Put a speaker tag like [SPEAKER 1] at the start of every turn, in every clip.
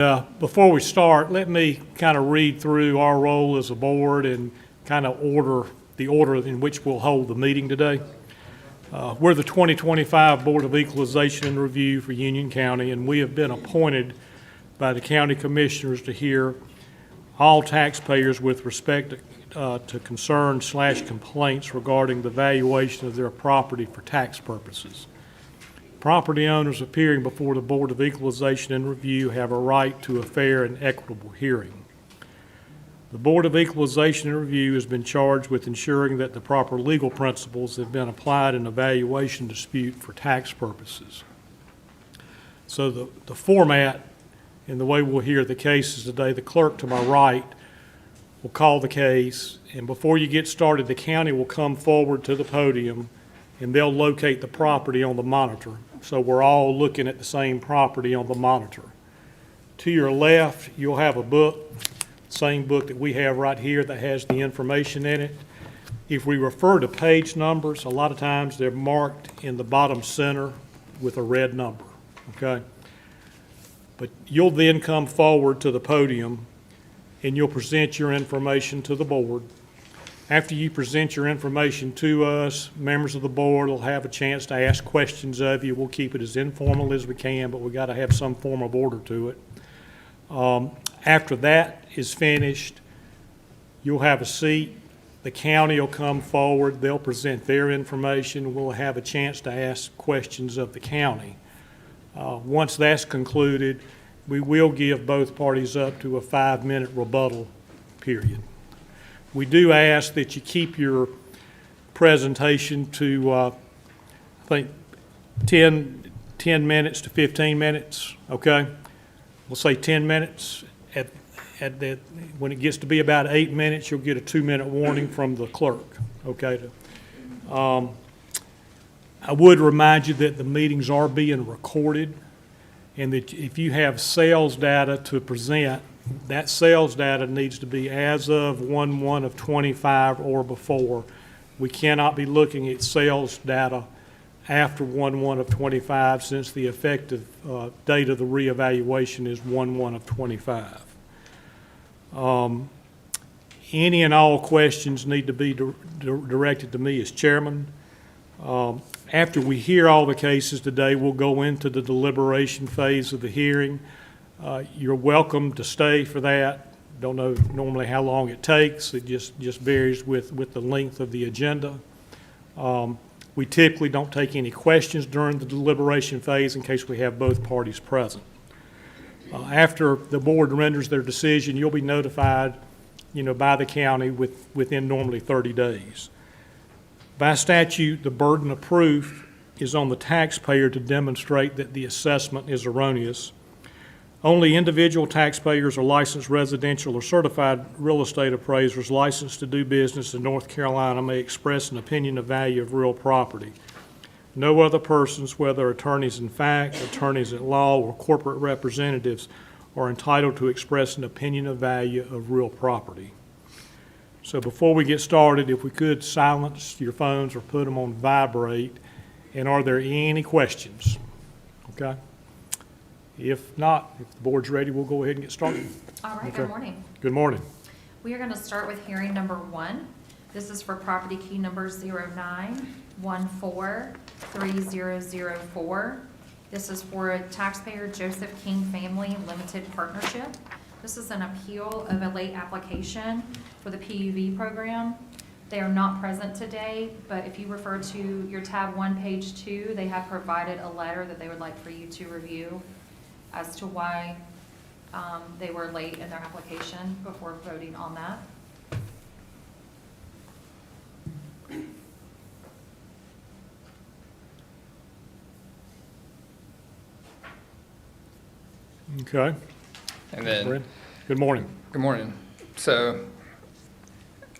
[SPEAKER 1] Before we start, let me kind of read through our role as a board and kind of the order in which we'll hold the meeting today. We're the 2025 Board of Equalization and Review for Union County, and we have been appointed by the county commissioners to hear all taxpayers with respect to concerns/complaints regarding the valuation of their property for tax purposes. Property owners appearing before the Board of Equalization and Review have a right to a fair and equitable hearing. The Board of Equalization and Review has been charged with ensuring that the proper legal principles have been applied in a valuation dispute for tax purposes. So the format and the way we'll hear the cases today, the clerk to my right will call the case, and before you get started, the county will come forward to the podium and they'll locate the property on the monitor. So we're all looking at the same property on the monitor. To your left, you'll have a book, same book that we have right here that has the information in it. If we refer to page numbers, a lot of times they're marked in the bottom center with a red number, okay? But you'll then come forward to the podium and you'll present your information to the board. After you present your information to us, members of the board will have a chance to ask questions of you. We'll keep it as informal as we can, but we've got to have some form of order to it. After that is finished, you'll have a seat. The county will come forward. They'll present their information. We'll have a chance to ask questions of the county. Once that's concluded, we will give both parties up to a 5-minute rebuttal period. We do ask that you keep your presentation to, I think, 10 minutes to 15 minutes, okay? We'll say 10 minutes. When it gets to be about 8 minutes, you'll get a 2-minute warning from the clerk, okay? I would remind you that the meetings are being recorded, and that if you have sales data to present, that sales data needs to be as of 1/1/25 or before. We cannot be looking at sales data after 1/1/25 since the effective date of the reevaluation is 1/1/25. Any and all questions need to be directed to me as chairman. After we hear all the cases today, we'll go into the deliberation phase of the hearing. You're welcome to stay for that. Don't know normally how long it takes. It just varies with the length of the agenda. We typically don't take any questions during the deliberation phase in case we have both parties present. After the board renders their decision, you'll be notified, by the county within normally 30 days. By statute, the burden of proof is on the taxpayer to demonstrate that the assessment is erroneous. Only individual taxpayers or licensed residential or certified real estate appraisers licensed to do business in North Carolina may express an opinion of value of real property. No other persons, whether attorneys in fact, attorneys at law, or corporate representatives, are entitled to express an opinion of value of real property. So before we get started, if we could silence your phones or put them on vibrate, and are there any questions? Okay. If not, if the board's ready, we'll go ahead and get started.
[SPEAKER 2] All right,
[SPEAKER 1] Okay.
[SPEAKER 2] Good morning.
[SPEAKER 1] Good morning.
[SPEAKER 2] We are going to start with hearing number 1. This is for property key number 09143004. This is for taxpayer Joseph King Family Limited Partnership. This is an appeal of a late application for the PUV program. They are not present today, but if you refer to your tab 1, page 2, they have provided a letter that they would like for you to review as to why they were late in their application before voting on that.
[SPEAKER 1] Okay.
[SPEAKER 3] And then,
[SPEAKER 1] good morning.
[SPEAKER 3] good morning. So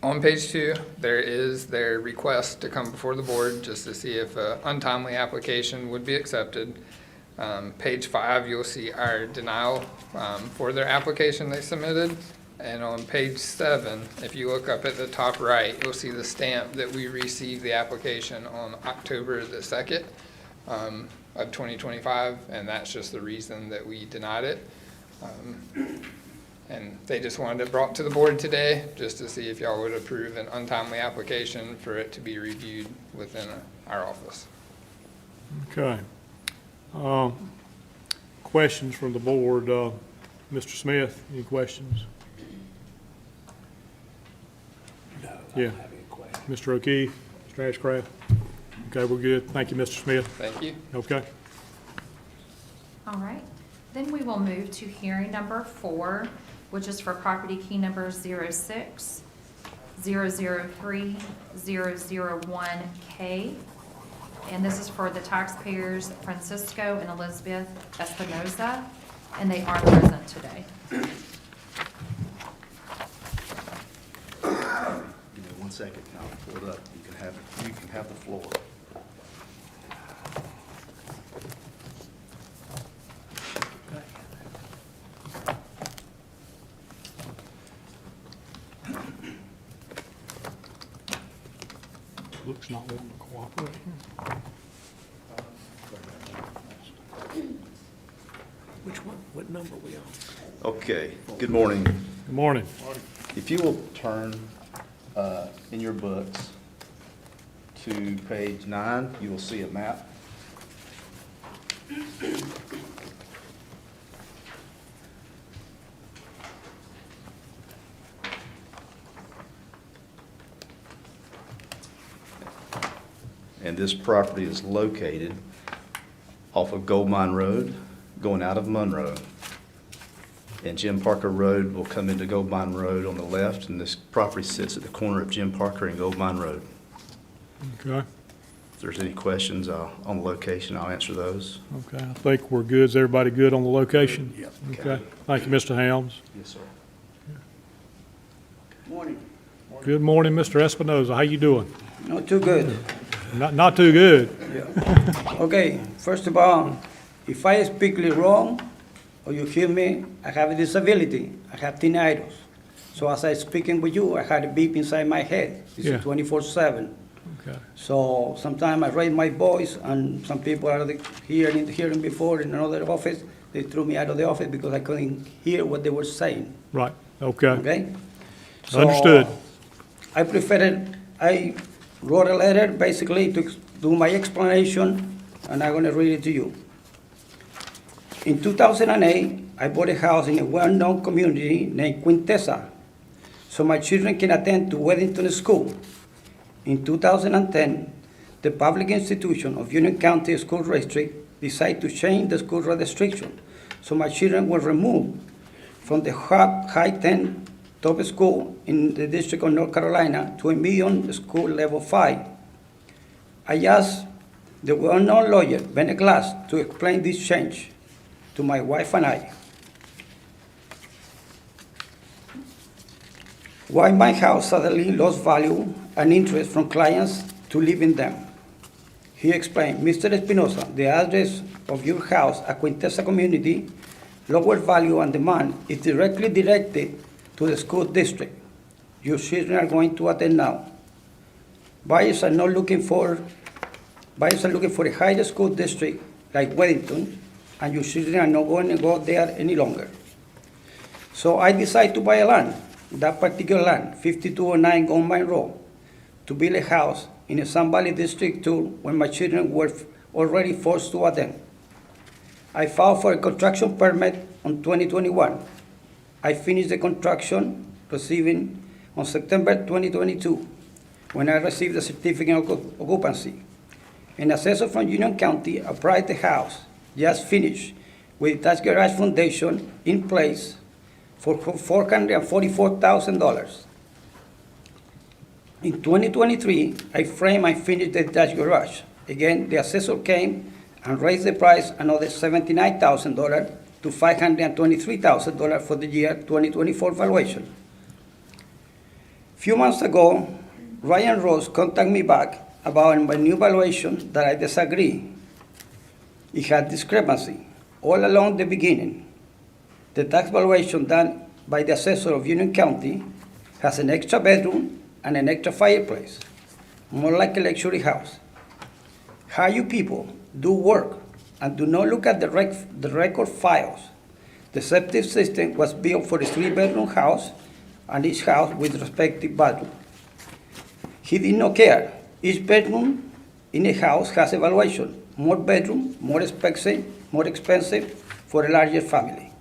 [SPEAKER 3] on page 2, there is their request to come before the board just to see if an untimely application would be accepted. Page 5, you'll see our denial for their application they submitted. And on page 7, if you look up at the top right, you'll see the stamp that we received the application on October the 2nd of 2025, and that's just the reason that we denied it. And they just wanted it brought to the board today, just to see if y'all would approve an untimely application for it to be reviewed within our office.
[SPEAKER 1] Okay. Questions from the board? Mr. Smith, any questions?
[SPEAKER 4] No,
[SPEAKER 1] Yeah. Mr. O'Keefe, Mr. Ashcraft? Okay, we're good. Thank you, Mr. Smith.
[SPEAKER 3] Thank you.
[SPEAKER 1] Okay.
[SPEAKER 2] All right, then we will move to hearing number 4, which is for property key number 06 003 001K. And this is for the taxpayers Francisco and Elizabeth Espinoza, and they are present today.
[SPEAKER 4] Give me 1 second, and I'll pull it up. You can have the floor.
[SPEAKER 1] Luke's not wanting to cooperate here.
[SPEAKER 5] Which one, what number are we on?
[SPEAKER 4] Okay, good morning.
[SPEAKER 1] Good morning.
[SPEAKER 4] If you will turn in your books to page 9, you will see a map. And this property is located off of Gold Mine Road, going out of Monroe. And Jim Parker Road will come into Gold Mine Road on the left, and this property sits at the corner of Jim Parker and Gold Mine Road.
[SPEAKER 1] Okay.
[SPEAKER 4] If there's any questions on the location, I'll answer those.
[SPEAKER 1] Okay, I think we're good. Is everybody good on the location?
[SPEAKER 5] Yep.
[SPEAKER 1] Okay. Thank you, Mr. Helms.
[SPEAKER 4] Yes, sir.
[SPEAKER 5] Morning.
[SPEAKER 1] Good morning, Mr. Espinoza. How you doing?
[SPEAKER 5] Not too good.
[SPEAKER 1] Not too good.
[SPEAKER 5] Yeah. Okay, first of all, if I speak wrong or you hear me, I have a disability. I have tinnitus. So as I speaking with you, I had a beep inside my head. It's
[SPEAKER 1] Yeah.
[SPEAKER 5] 24/7.
[SPEAKER 1] Okay.
[SPEAKER 5] So sometimes I raise my voice, and some people are hearing before in another office. They threw me out of the office because I couldn't hear what they were saying.
[SPEAKER 1] Right. Okay.
[SPEAKER 5] Okay? So
[SPEAKER 1] Understood.
[SPEAKER 5] I wrote a letter basically to do my explanation, and I'm gonna read it to you. In 2008, I bought a house in a well-known community named Quintessa, so my children can attend to Weddington School. In 2010, the public institution of Union County School District decided to change the school restriction, so my children were removed from the High 10 top school in the District of North Carolina to a medium school level 5. I asked the well-known lawyer, Bennett Glass, to explain this change to my wife and I. Why my house suddenly lost value and interest from clients to live in them. He explained, Mr. Espinoza, the address of your house at Quintessa community, lower value and demand is directly directed to the school district. Your children are going to attend now. Buyers are looking for a higher school district like Weddington, and your children are not going to go there any longer. So I decided to buy a land, that particular land, 5209 Gold Mine Road, to build a house in a Sun Valley District 2 when my children were already forced to attend. I filed for a construction permit on 2021. I finished the construction receiving on September 2022 when I received the certificate of occupancy. An assessor from Union County appraised the house, just finished, with attached garage foundation in place for $444,000. In 2023, I framed and finished the detached garage. Again, the assessor came and raised the price another $79,000 to $523,000 for the year 2024 valuation. Few months ago, Ryan Rose contacted me back about my new valuation that I disagree. It had discrepancy all along the beginning. The tax valuation done by the assessor of Union County has an extra bedroom and an extra fireplace, more like a luxury house. How you people do work and do not look at the record files The septic system was built for a three-bedroom house, and each house with respective bathroom. He did not care. Each bedroom in a house has evaluation. More bedroom, more expensive for a larger family.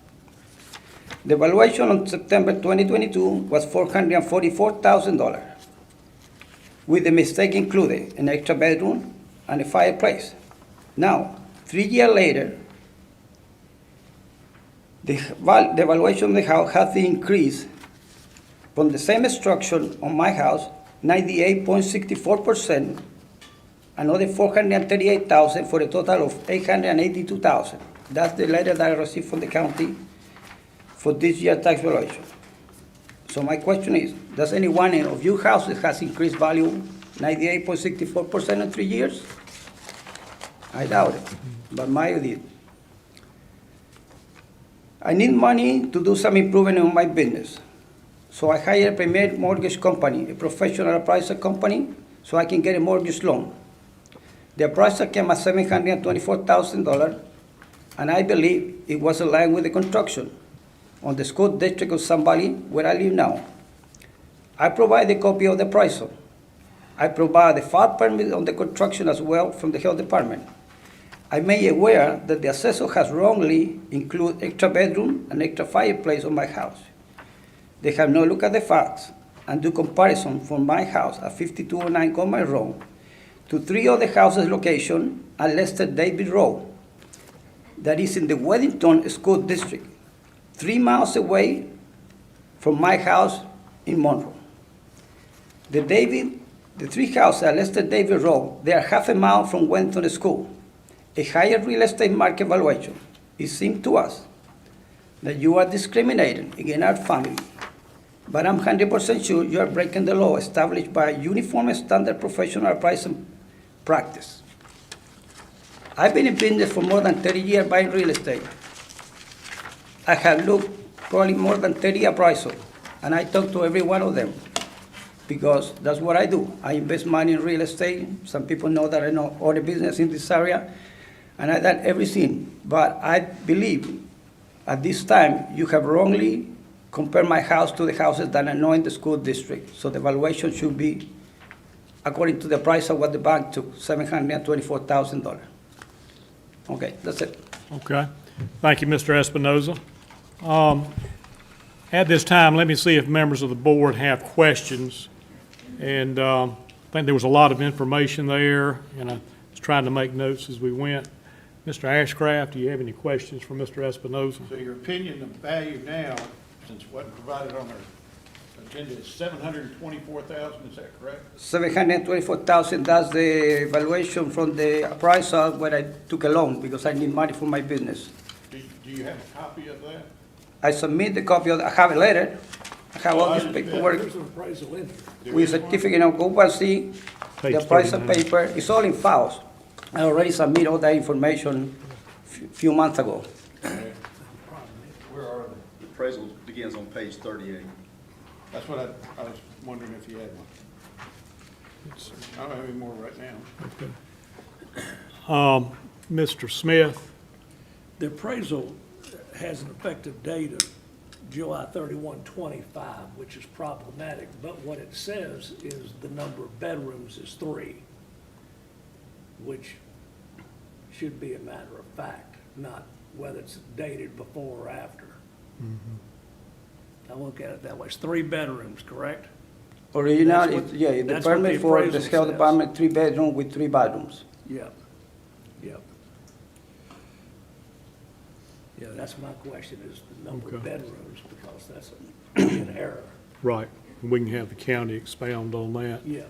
[SPEAKER 5] The valuation on September 2022 was $444,000, with the mistake included an extra bedroom and a fireplace. Now, 3 years later, the valuation of the house has increased from the same structure on my house, 98.64%, another $438,000 for a total of $882,000. That's the letter that I received from the county for this year's tax valuation. So my question is, does any one of your houses has increased value 98.64% in 3 years? I doubt it, but mine did. I need money to do some improvement on my business. So I hired a premier mortgage company, a professional appraiser company, so I can get a mortgage loan. The appraiser came at $724,000, and I believe it was aligned with the construction on the school district of Sun Valley, where I live now. I provide a copy of the appraisal. I provide the file permit on the construction as well from the health department. I made aware that the assessor has wrongly included extra bedroom and extra fireplace on my house. They have not looked at the facts and do comparison from my house at 5209 Goldman Road to 3 other houses location at Lester David Road that is in the Weddington School District, 3 miles away from my house in Monroe. The 3 houses at Lester David Road, they are half a mile from Weddington School. A higher real estate market valuation. It seems to us that you are discriminating against our family, but I'm 100% sure you are breaking the law established by uniform standard professional pricing practice. I've been in business for more than 30 years buying real estate. I have looked probably more than 30 appraisals, and I talk to every one of them because that's what I do. I invest money in real estate. Some people know that I know all the business in this area, and I've done everything. But I believe at this time you have wrongly compared my house to the houses that I know in the school district. So the valuation should be according to the price of what the bank took, $724,000. Okay, that's it.
[SPEAKER 1] Okay. Thank you, Mr. Espinoza. At this time, let me see if members of the board have questions. And I think there was a lot of information there, and I was trying to make notes as we went. Mr. Ashcraft, do you have any questions for Mr. Espinoza?
[SPEAKER 6] So your opinion of value now, since what provided on our agenda is $724,000, is that correct?
[SPEAKER 5] $724,000, that's the valuation from the appraisal when I took a loan because I need money for my business.
[SPEAKER 6] Do you have a copy of that?
[SPEAKER 5] I submit the copy of, I have a letter, I have all this paperwork
[SPEAKER 6] There's an appraisal in there.
[SPEAKER 5] with certificate of occupancy,
[SPEAKER 1] Page
[SPEAKER 5] the appraisal
[SPEAKER 1] 39.
[SPEAKER 5] paper, it's all in files. I already submit all that information few months ago.
[SPEAKER 4] Where are they? The appraisal begins on page 38.
[SPEAKER 6] That's what I was wondering if you had one. I don't have any more right now.
[SPEAKER 1] Mr. Smith?
[SPEAKER 7] The appraisal has an effective date of July 31/25, which is problematic, but what it says is the number of bedrooms is 3, which should be a matter of fact, not whether it's dated before or after. I look at it that way. It's 3 bedrooms, correct?
[SPEAKER 5] Original,
[SPEAKER 7] That's what-
[SPEAKER 5] yeah, the
[SPEAKER 7] that's what
[SPEAKER 5] permit
[SPEAKER 7] the
[SPEAKER 5] for the
[SPEAKER 7] appraisal
[SPEAKER 5] health
[SPEAKER 7] says.
[SPEAKER 5] department, 3 bedroom with 3 bathrooms.
[SPEAKER 7] Yep, yep. Yeah, that's my question, is the number of
[SPEAKER 1] Okay.
[SPEAKER 7] bedrooms, because that's an error.
[SPEAKER 1] Right. We can have the county expound on that.
[SPEAKER 7] Yeah.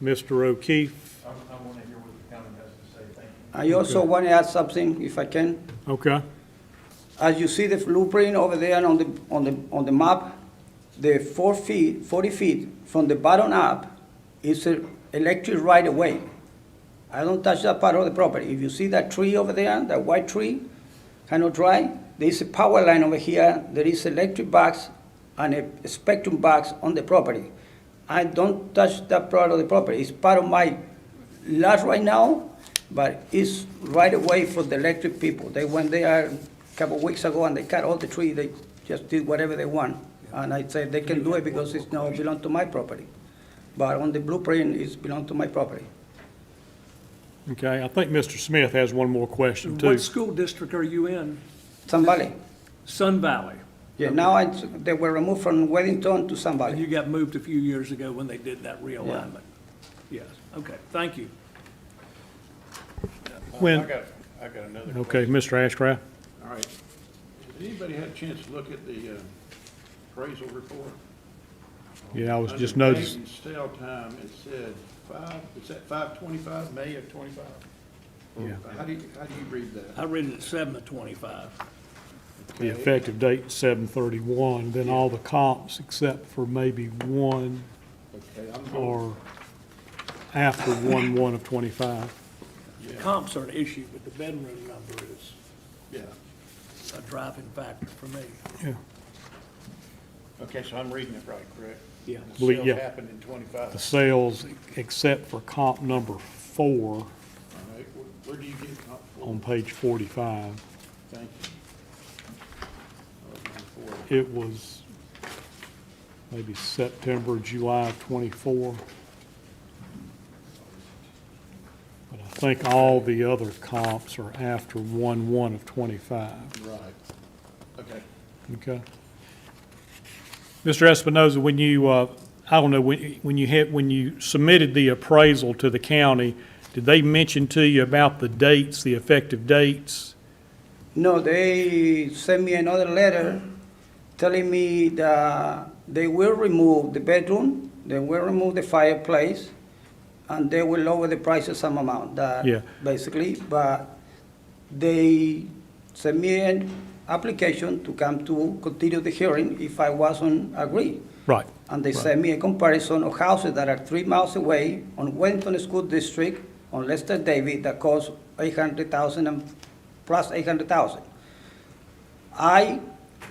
[SPEAKER 1] Mr. O'Keefe?
[SPEAKER 6] I want to hear what the county has to say. Thank you.
[SPEAKER 5] I also want to add something, if I can.
[SPEAKER 1] Okay.
[SPEAKER 5] As you see the blueprint over there on the map, the 40 feet from the bottom up is an electric right of way. I don't touch that part of the property. If you see that tree over there, that white tree, kind of dry, there is a power line over here. There is electric box and a spectrum box on the property. I don't touch that part of the property. It's part of my lot right now, but it's right away for the electric people. When they are couple of weeks ago, and they cut all the trees. They just did whatever they want. And I said they can do it because it's now belong to my property. But on the blueprint, it's belong to my property.
[SPEAKER 1] Okay, I think Mr. Smith has one more question too.
[SPEAKER 7] What school district are you in?
[SPEAKER 5] Sun Valley.
[SPEAKER 7] Sun Valley.
[SPEAKER 5] Yeah, now they were removed from Weddington to Sun
[SPEAKER 7] And you
[SPEAKER 5] Valley.
[SPEAKER 7] got moved a few years ago when they did that realignment. Yes, okay, thank you.
[SPEAKER 1] When-
[SPEAKER 6] I got another question.
[SPEAKER 1] Okay, Mr. Ashcraft?
[SPEAKER 6] All right. Has anybody had a chance to look at the appraisal report?
[SPEAKER 1] Yeah, I was just
[SPEAKER 6] Under
[SPEAKER 1] noticing.
[SPEAKER 6] date and sale time, it said it's at 5/25, May of '25?
[SPEAKER 1] Yeah.
[SPEAKER 6] How do you read that?
[SPEAKER 7] I read it at 7/25.
[SPEAKER 1] The effective date 7/31, then all the comps except for maybe one
[SPEAKER 6] Okay, I'm
[SPEAKER 1] are after 1/1 of '25.
[SPEAKER 7] The comps are an issue, but the bedroom number is
[SPEAKER 6] yeah.
[SPEAKER 7] a driving factor for me.
[SPEAKER 1] Yeah.
[SPEAKER 6] Okay, so I'm reading it right, correct?
[SPEAKER 7] Yeah.
[SPEAKER 6] The
[SPEAKER 1] Believe-
[SPEAKER 6] sales
[SPEAKER 1] yeah.
[SPEAKER 6] happened in '25.
[SPEAKER 1] The sales, except for comp number 4
[SPEAKER 6] All right, where do you get comp for?
[SPEAKER 1] on page 45,
[SPEAKER 6] Thank you.
[SPEAKER 1] it was maybe September, July of '24. But I think all the other comps are after 1/1 of '25.
[SPEAKER 6] Right. Okay.
[SPEAKER 1] Okay. Mr. Espinoza, when you, I don't know, when you submitted the appraisal to the county, did they mention to you about the dates, the effective dates?
[SPEAKER 5] No, they sent me another letter telling me that they will remove the bedroom, they will remove the fireplace, and they will lower the prices some amount, that
[SPEAKER 1] Yeah.
[SPEAKER 5] basically, but they sent me an application to come to continue the hearing if I wasn't agree.
[SPEAKER 1] Right.
[SPEAKER 5] And they sent me a comparison of houses that are 3 miles away on Wellington School District, on Lester David, that cost 800,000 and plus 800,000. I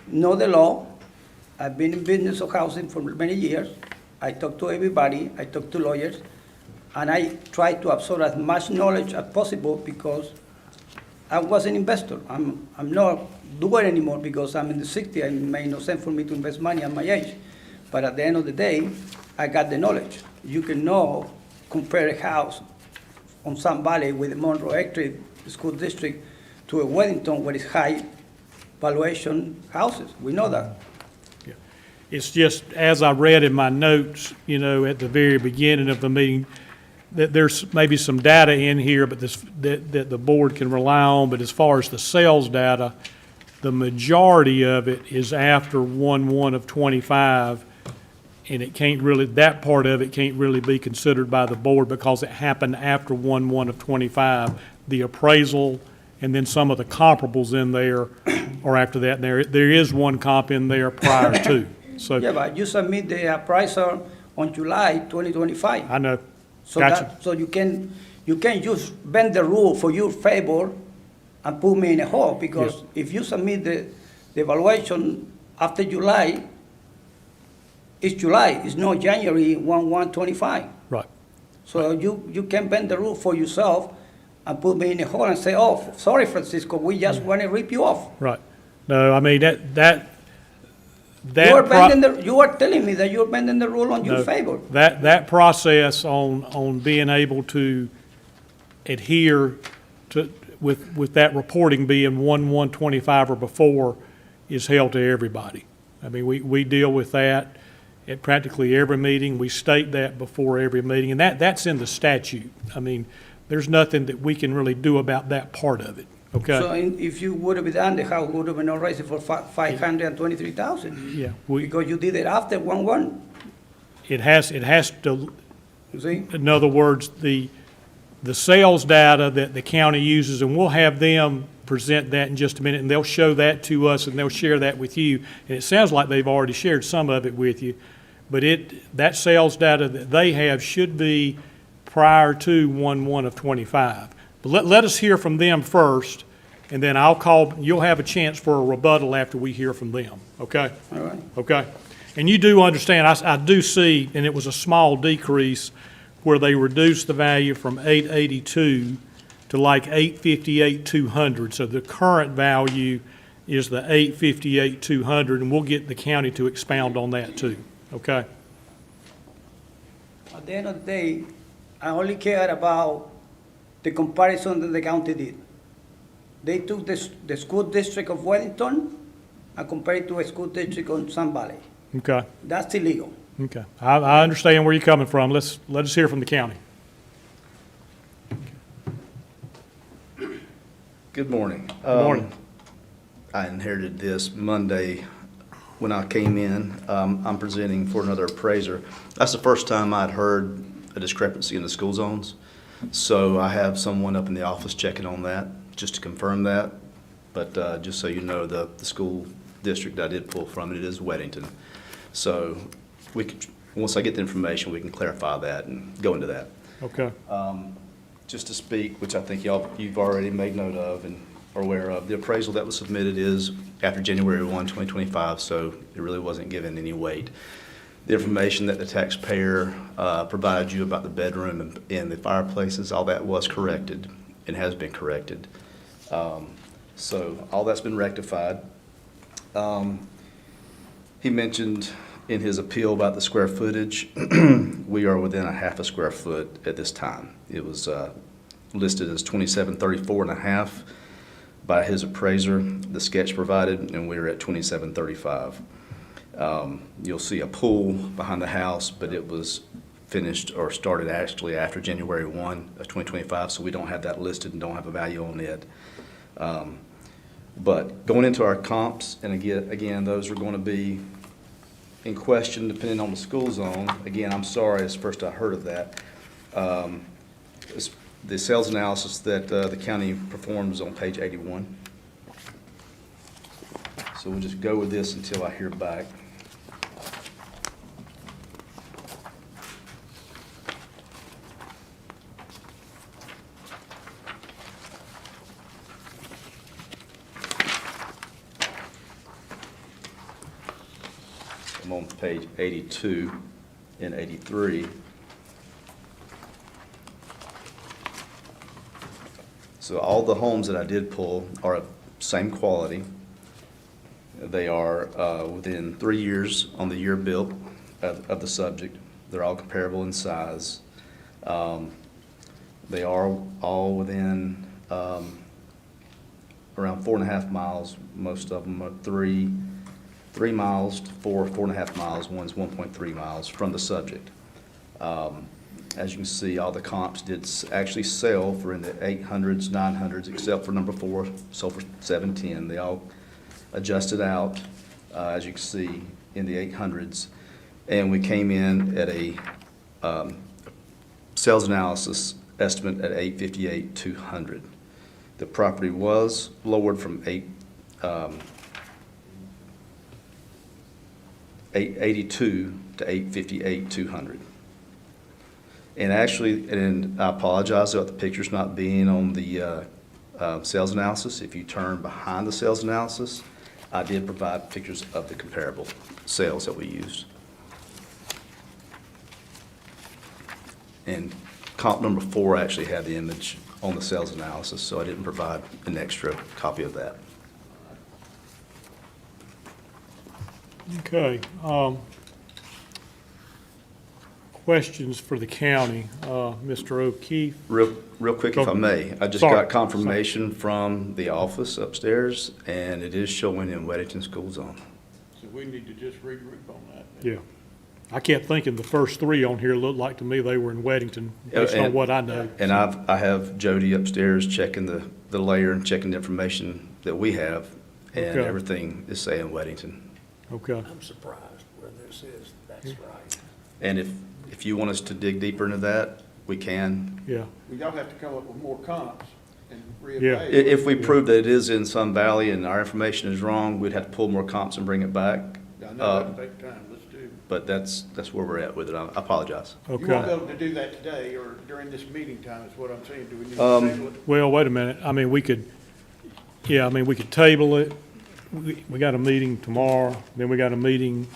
[SPEAKER 5] know the law. I've been in business of housing for many years. I talk to everybody. I talk to lawyers. And I try to absorb as much knowledge as possible because I was an investor. I'm not doing it anymore because I'm in the 60s and it made no sense for me to invest money at my age. But at the end of the day, I got the knowledge. You can know, compare a house on Sun Valley with the Monroe Electric School District to a Weddington where it's high valuation houses. We know that.
[SPEAKER 1] Yeah. It's just, as I read in my notes, you know, at the very beginning of the meeting, that there's maybe some data in here, but that the board can rely on, but as far as the sales data, the majority of it is after 1/1 of '25, and it can't really, that part of it can't really be considered by the board because it happened after 1/1 of '25. The appraisal and then some of the comparables in there are after that. And there is one comp in there prior to, so.
[SPEAKER 5] Yeah, but you submit the appraisal on July 2025.
[SPEAKER 1] I know.
[SPEAKER 5] So
[SPEAKER 1] Gotcha.
[SPEAKER 5] so you can just bend the rule for your favor and put me in a hole, because if you submit the evaluation after July, it's July, it's not January 1/1/25.
[SPEAKER 1] Right.
[SPEAKER 5] So you can bend the rule for yourself and put me in a hole and say, oh, sorry, Francisco, we just want to rip you off.
[SPEAKER 1] Right. No, I mean,
[SPEAKER 5] You are telling me that you're bending the rule on your
[SPEAKER 1] no,
[SPEAKER 5] favor.
[SPEAKER 1] That process on being able to adhere to, with that reporting being 1/1/25 or before is held to everybody. I mean, we deal with that at practically every meeting. We state that before every meeting, and that's in the statute. I mean, there's nothing that we can really do about that part of it, okay?
[SPEAKER 5] So if you would have done, the house would have been already for 523,000.
[SPEAKER 1] Yeah,
[SPEAKER 5] Because you did it after 1/1,
[SPEAKER 1] it has to,
[SPEAKER 5] you see?
[SPEAKER 1] in other words, the sales data that the county uses, and we'll have them present that in just a minute, and they'll show that to us, and they'll share that with you. And it sounds like they've already shared some of it with you, but that sales data that they have should be prior to 1/1 of '25. But let us hear from them first, and then you'll have a chance for a rebuttal after we hear from them, okay?
[SPEAKER 5] All right.
[SPEAKER 1] Okay? And you do understand, I do see, and it was a small decrease where they reduced the value from 882 to like 858, 200. So the current value is the 858,200, and we'll get the county to expound on that too, okay?
[SPEAKER 5] At the end of the day, I only care about the comparison that the county did. They took the school district of Wellington and compared it to a school district on Sun Valley.
[SPEAKER 1] Okay,
[SPEAKER 5] That's illegal.
[SPEAKER 1] okay. I understand where you're coming from. Let us hear from the county.
[SPEAKER 4] Good morning.
[SPEAKER 1] Good morning.
[SPEAKER 4] I inherited this Monday when I came in. I'm presenting for another appraiser. That's the first time I'd heard a discrepancy in the school zones. So I have someone up in the office checking on that, just to confirm that. But just so you know, the school district I did pull from, it is Weddington. So we could, once I get the information, we can clarify that and go into that.
[SPEAKER 1] Okay,
[SPEAKER 4] Just to speak, which I think you've already made note of and are aware of, the appraisal that was submitted is after January 1, 2025, so it really wasn't given any weight. The information that the taxpayer provided you about the bedroom and the fireplaces, all that was corrected and has been corrected. So all that's been rectified. He mentioned in his appeal about the square footage, we are within a half a square foot at this time. It was listed as 2734 and a half by his appraiser, the sketch provided, and we were at 2735. You'll see a pool behind the house, but it was finished or started actually after January 1 of 2025, so we don't have that listed and don't have a value on it. But going into our comps, and again, those are going to be in question depending on the school zone. Again, I'm sorry, it's the first I heard of that. The sales analysis that the county performs on page 81. So we'll just go with this until I hear back. I'm on page 82 and 83. So all the homes that I did pull are of same quality. They are within 3 years on the year built of the subject. They're all comparable in size. They are all within around 4.5 miles. Most of them are 3 miles to 4.5 miles. One's 1.3 miles from the subject. As you can see, all the comps did actually sell for in the 800s, 900s, except for number 4, sold for 710. They all adjusted out, as you can see, in the 800s. And we came in at a sales analysis estimate at 858,200. The property was lowered from 882 to 858,200. And actually, and I apologize about the pictures not being on the sales analysis. If you turn behind the sales analysis, I did provide pictures of the comparable sales that we used. And comp number 4 actually had the image on the sales analysis, so I didn't provide an extra copy of that.
[SPEAKER 1] okay. Questions for the county, Mr. O'Keefe?
[SPEAKER 4] Real quick, if I may, I just
[SPEAKER 1] Sorry.
[SPEAKER 4] got confirmation from the office upstairs, and it is showing in Weddington School Zone.
[SPEAKER 6] So we need to just regroup on that. then.
[SPEAKER 1] Yeah. I kept thinking the first 3 on here looked like to me they were in Weddington, based on
[SPEAKER 4] And-
[SPEAKER 1] what I know.
[SPEAKER 4] And I have Jody upstairs checking the layer and checking the information that we have, and
[SPEAKER 1] Okay.
[SPEAKER 4] everything is saying Weddington.
[SPEAKER 1] Okay,
[SPEAKER 7] I'm surprised where this is, that's right.
[SPEAKER 4] And if you want us to dig deeper into that, we can.
[SPEAKER 1] yeah,
[SPEAKER 6] We all have to come up with more comps and
[SPEAKER 1] Yeah.
[SPEAKER 6] reevaluate.
[SPEAKER 4] If we prove that it is in Sun Valley and our information is wrong, we'd have to pull more comps and bring it back.
[SPEAKER 6] I know that'll take time, let's do.
[SPEAKER 4] But that's where we're at with it. I apologize.
[SPEAKER 6] You won't
[SPEAKER 1] okay.
[SPEAKER 6] be able to do that today or during this meeting time is what I'm saying. Do we need to table it?
[SPEAKER 1] Well, wait a minute. I mean, we could table it. We got a meeting tomorrow, then we got a meeting.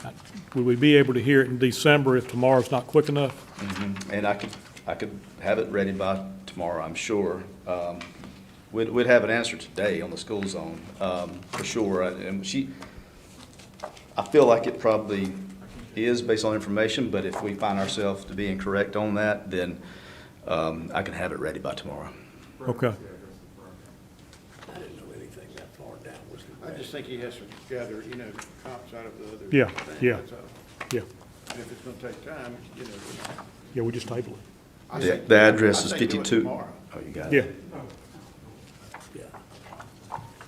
[SPEAKER 1] Would we be able to hear it in December if tomorrow's not quick enough?
[SPEAKER 4] And I could have it ready by tomorrow, I'm sure. We'd have an answer today on the school zone, for sure. And I feel like it probably is based on information, but if we find ourselves to be incorrect on that, then I can have it ready by tomorrow.
[SPEAKER 1] Okay.
[SPEAKER 7] I didn't know anything that far down was the
[SPEAKER 6] I
[SPEAKER 7] red.
[SPEAKER 6] just think he has to gather, comps out of the other.
[SPEAKER 1] Yeah,
[SPEAKER 6] things,
[SPEAKER 1] yeah.
[SPEAKER 6] that's all.
[SPEAKER 1] Yeah,
[SPEAKER 6] And if it's gonna take time,
[SPEAKER 1] yeah, we just table it.
[SPEAKER 6] I
[SPEAKER 4] The
[SPEAKER 6] think-
[SPEAKER 4] the address
[SPEAKER 6] I
[SPEAKER 4] is
[SPEAKER 6] think do it
[SPEAKER 4] 52.
[SPEAKER 6] tomorrow.
[SPEAKER 4] Oh, you got
[SPEAKER 1] Yeah,
[SPEAKER 4] it?
[SPEAKER 7] Yeah.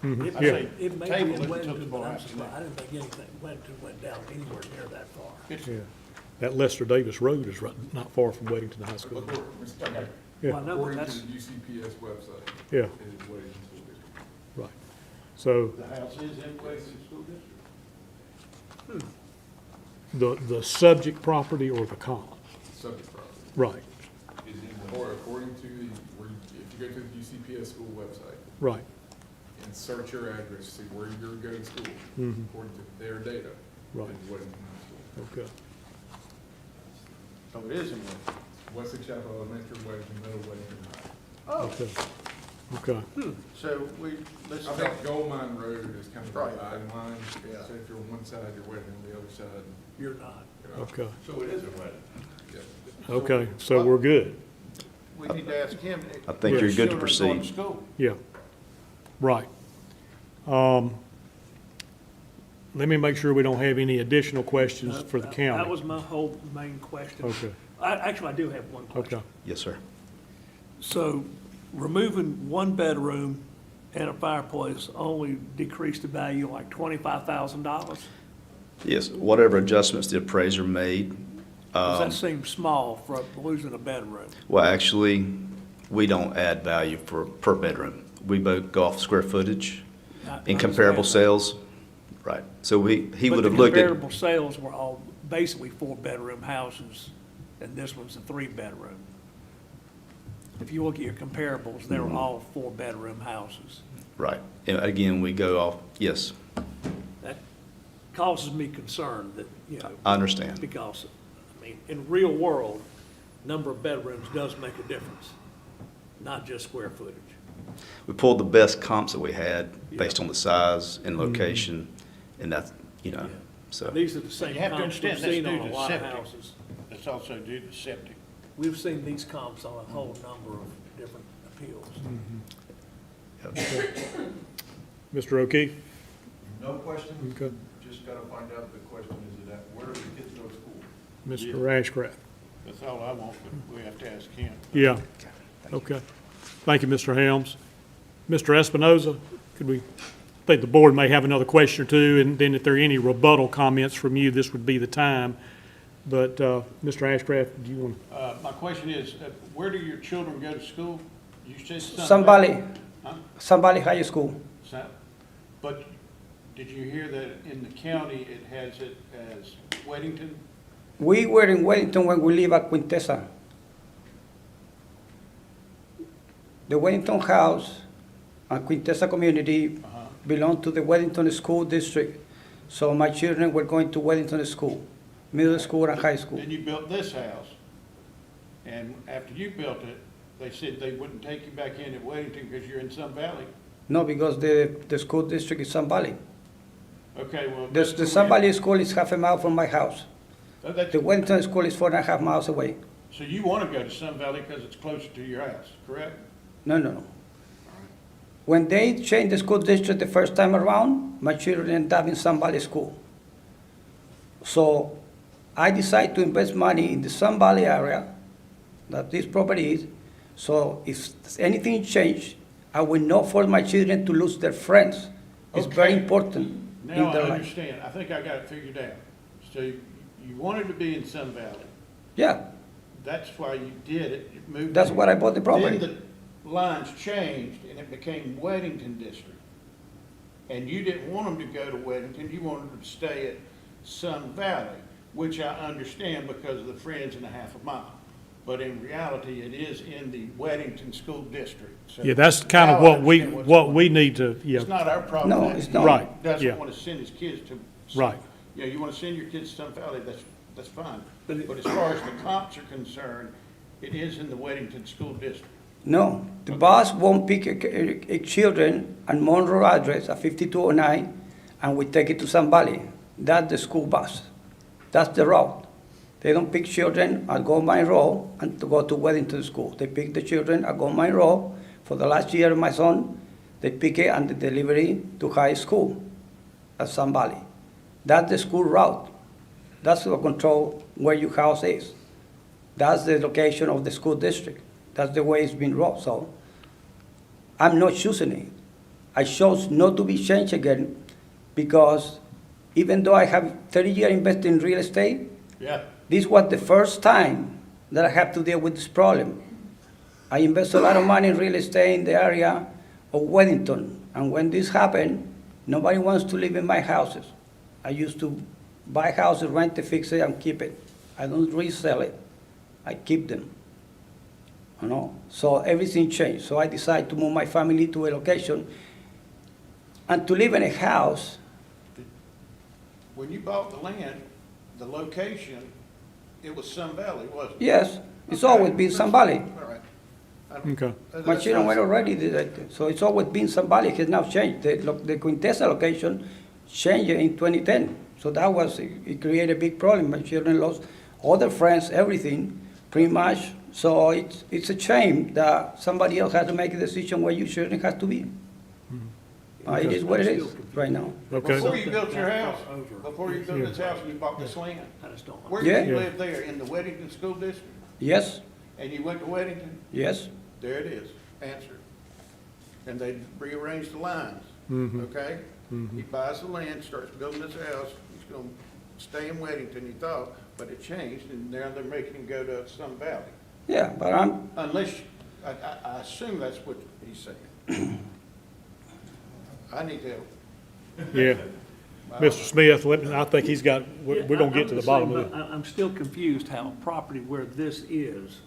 [SPEAKER 1] mhm,
[SPEAKER 7] It
[SPEAKER 6] I
[SPEAKER 1] yeah.
[SPEAKER 6] say
[SPEAKER 7] it may
[SPEAKER 6] table
[SPEAKER 7] be
[SPEAKER 6] it
[SPEAKER 7] in
[SPEAKER 6] until
[SPEAKER 7] Weddington, but
[SPEAKER 6] tomorrow
[SPEAKER 7] I'm
[SPEAKER 6] afternoon.
[SPEAKER 7] surprised. I didn't think anything, Weddington went down anywhere near that far.
[SPEAKER 6] It's-
[SPEAKER 1] Yeah. That Lester Davis Road is right, not far from Weddington High School. Yeah.
[SPEAKER 7] Well, I know, but
[SPEAKER 8] According
[SPEAKER 7] that's,
[SPEAKER 8] to the UCPS website.
[SPEAKER 1] Yeah.
[SPEAKER 8] It is Weddington School District.
[SPEAKER 1] Right. So
[SPEAKER 6] The house is in Wayland School District.
[SPEAKER 1] the subject property or the comp?
[SPEAKER 8] Subject property
[SPEAKER 1] Right,
[SPEAKER 8] is in, or according to the, if you go to the UCPS school website
[SPEAKER 1] right.
[SPEAKER 8] and search your address, see where you're going to school,
[SPEAKER 1] Mhm.
[SPEAKER 8] according to their data,
[SPEAKER 1] Right.
[SPEAKER 8] is Weddington High School.
[SPEAKER 1] Okay.
[SPEAKER 6] So it is in Wayland.
[SPEAKER 8] Wesley Chapel Elementary, Weddington Middle, Weddington High.
[SPEAKER 1] Okay. Okay.
[SPEAKER 6] So let's
[SPEAKER 8] I think Gold Mine Road is kind of a
[SPEAKER 6] Right.
[SPEAKER 8] dividing line.
[SPEAKER 6] Yeah.
[SPEAKER 8] So if you're on one side, you're Weddington, on the other side.
[SPEAKER 7] you're not.
[SPEAKER 8] you know,
[SPEAKER 1] Okay.
[SPEAKER 6] So it is in Wayland.
[SPEAKER 8] yeah.
[SPEAKER 1] Okay, so we're good.
[SPEAKER 6] We need to ask him.
[SPEAKER 4] I think you're good to
[SPEAKER 6] Children going
[SPEAKER 4] proceed.
[SPEAKER 6] school.
[SPEAKER 1] Yeah. Right. Let me make sure we don't have any additional questions for the
[SPEAKER 7] That
[SPEAKER 1] county.
[SPEAKER 7] was my whole main question.
[SPEAKER 1] Okay.
[SPEAKER 7] Actually, I do have one question.
[SPEAKER 1] Okay.
[SPEAKER 4] Yes, sir.
[SPEAKER 7] So removing one bedroom and a fireplace only decreased the value like $25,000?
[SPEAKER 4] Yes, whatever adjustments the appraiser made.
[SPEAKER 7] Does that seem small for losing a bedroom?
[SPEAKER 4] Well, actually, we don't add value per bedroom. We both go off square footage
[SPEAKER 7] I
[SPEAKER 4] in comparable
[SPEAKER 7] understand
[SPEAKER 4] sales. Right. So he would have
[SPEAKER 7] But
[SPEAKER 4] looked
[SPEAKER 7] the
[SPEAKER 4] at,
[SPEAKER 7] comparable sales were all basically four-bedroom houses, and this one's a three-bedroom. If you look at your comparables, they were
[SPEAKER 4] Mm-hmm.
[SPEAKER 7] all four-bedroom houses.
[SPEAKER 4] right. And again, we go off, yes,
[SPEAKER 7] That causes me concern that,
[SPEAKER 4] I understand.
[SPEAKER 7] because, I mean, in real world, number of bedrooms does make a difference, not just square footage.
[SPEAKER 4] We pulled the best comps that we had based on the size and
[SPEAKER 1] Mm-hmm.
[SPEAKER 4] location, and that's,
[SPEAKER 7] Yeah.
[SPEAKER 4] so.
[SPEAKER 7] These are the same
[SPEAKER 6] You have to
[SPEAKER 7] comps we've
[SPEAKER 6] understand that's
[SPEAKER 7] seen
[SPEAKER 6] due
[SPEAKER 7] on a
[SPEAKER 6] to
[SPEAKER 7] lot of
[SPEAKER 6] septic.
[SPEAKER 7] houses.
[SPEAKER 6] It's also due to septic.
[SPEAKER 7] We've seen these comps on a whole number of different appeals.
[SPEAKER 1] Mr. O'Keefe?
[SPEAKER 9] No question,
[SPEAKER 1] Okay.
[SPEAKER 9] just gotta find out the question is that where do the kids go to school?
[SPEAKER 1] Mr. Ashcraft?
[SPEAKER 6] That's all I want, but we have to ask him.
[SPEAKER 1] Yeah. Okay. Thank you, Mr. Helms. Mr. Espinoza, could we, I think the board may have another question or two, and then if there are any rebuttal comments from you, this would be the time. But, Mr. Ashcraft, do you want
[SPEAKER 6] My question is, where do your children go to school? You said something.
[SPEAKER 5] Sun Valley,
[SPEAKER 6] Huh?
[SPEAKER 5] Sun Valley High School.
[SPEAKER 6] But did you hear that in the county, it has it as Weddington?
[SPEAKER 5] We were in Wellington when we live at Quintessa. The Wellington house and Quintessa community belong to the Wellington School District. So my children were going to Wellington School, middle school and high school.
[SPEAKER 6] Then you built this house, and after you built it, they said they wouldn't take you back in at Weddington because you're in Sun Valley.
[SPEAKER 5] No, because the school district is Sun Valley.
[SPEAKER 6] Okay, well.
[SPEAKER 5] The Sun Valley School is half a mile from my house. The Wellington School is 4.5 miles away.
[SPEAKER 6] So you want to go to Sun Valley because it's closer to your house, correct?
[SPEAKER 5] No. When they changed the school district the first time around, my children ended up in Sun Valley School. So I decided to invest money in the Sun Valley area that this property is. So if anything changed, I will not for my children to lose their friends. It's very
[SPEAKER 6] Okay.
[SPEAKER 5] important in
[SPEAKER 6] Now I
[SPEAKER 5] their life.
[SPEAKER 6] understand. I think I got it figured out. So you wanted to be in Sun Valley.
[SPEAKER 5] Yeah,
[SPEAKER 6] That's why you did it. You moved.
[SPEAKER 5] that's
[SPEAKER 6] it.
[SPEAKER 5] what I bought the property.
[SPEAKER 6] Then the lines changed and it became Weddington District. And you didn't want them to go to Weddington, you wanted them to stay at Sun Valley, which I understand because of the friends in a half a mile. But in reality, it is in the Weddington School District. So
[SPEAKER 1] Yeah, that's kind of
[SPEAKER 6] now I
[SPEAKER 1] what we,
[SPEAKER 6] understand what's
[SPEAKER 1] what
[SPEAKER 6] going
[SPEAKER 1] we
[SPEAKER 6] on.
[SPEAKER 1] need to, yeah,
[SPEAKER 6] It's not our problem.
[SPEAKER 5] No,
[SPEAKER 6] that
[SPEAKER 5] it's
[SPEAKER 6] he
[SPEAKER 5] not.
[SPEAKER 1] Right, yeah.
[SPEAKER 6] Doesn't want to send his kids to.
[SPEAKER 1] Right.
[SPEAKER 6] Yeah, you want to send your kids to Sun Valley, that's fine.
[SPEAKER 7] But
[SPEAKER 6] But as far as the comps are concerned, it is in the Weddington School District.
[SPEAKER 5] No, the bus won't pick children at Monroe address at 5209, and we take it to Sun Valley. That's the school bus. That's the route. They don't pick children at Gold Mine Road and to go to Weddington School. They pick the children at Gold Mine Road. For the last year, my son, they pick it and the delivery to high school at Sun Valley. That's the school route. That's what control where your house is. That's the location of the school district. That's the way it's been wrote. So I'm not choosing it. I chose not to be changed again because even though I have 30 years invested in real estate,
[SPEAKER 6] Yeah.
[SPEAKER 5] this was the first time that I have to deal with this problem. I invest a lot of money in real estate in the area of Weddington, and when this happened, nobody wants to live in my houses. I used to buy houses, rent it, fix it, and keep it. I don't resell it. I keep them. You know, so everything changed. So I decided to move my family to a location and to live in a house.
[SPEAKER 6] When you bought the land, the location, it was Sun Valley, wasn't it?
[SPEAKER 5] Yes, it's
[SPEAKER 6] Okay.
[SPEAKER 5] always been Sun Valley.
[SPEAKER 6] All right.
[SPEAKER 1] Okay.
[SPEAKER 5] My children were already there, so it's always been Sun Valley. It has now changed. The Quintessa location changed in 2010. So that was, it created a big problem. My children lost all their friends, everything, pretty much. So it's a shame that somebody else has to make a decision where your children have to be. It is what it is right now.
[SPEAKER 1] Okay.
[SPEAKER 6] Before you built your house,
[SPEAKER 7] Over.
[SPEAKER 6] before you built this house, you bought this land.
[SPEAKER 7] I just don't.
[SPEAKER 6] Where
[SPEAKER 5] Yeah.
[SPEAKER 6] did you live there? In the Weddington School District?
[SPEAKER 5] Yes,
[SPEAKER 6] And you went to Weddington?
[SPEAKER 5] yes,
[SPEAKER 6] There it is, answer. And they rearranged the lines, okay? He buys the land, starts building this house, he's gonna stay in Weddington, he thought, but it changed, and now they're making him go to Sun Valley.
[SPEAKER 5] yeah, but
[SPEAKER 6] Unless, I assume that's what he's saying. I need help.
[SPEAKER 1] Yeah. Mr. Smith, I think he's got, we're gonna get to the bottom of it.
[SPEAKER 7] I'm still confused how property where this is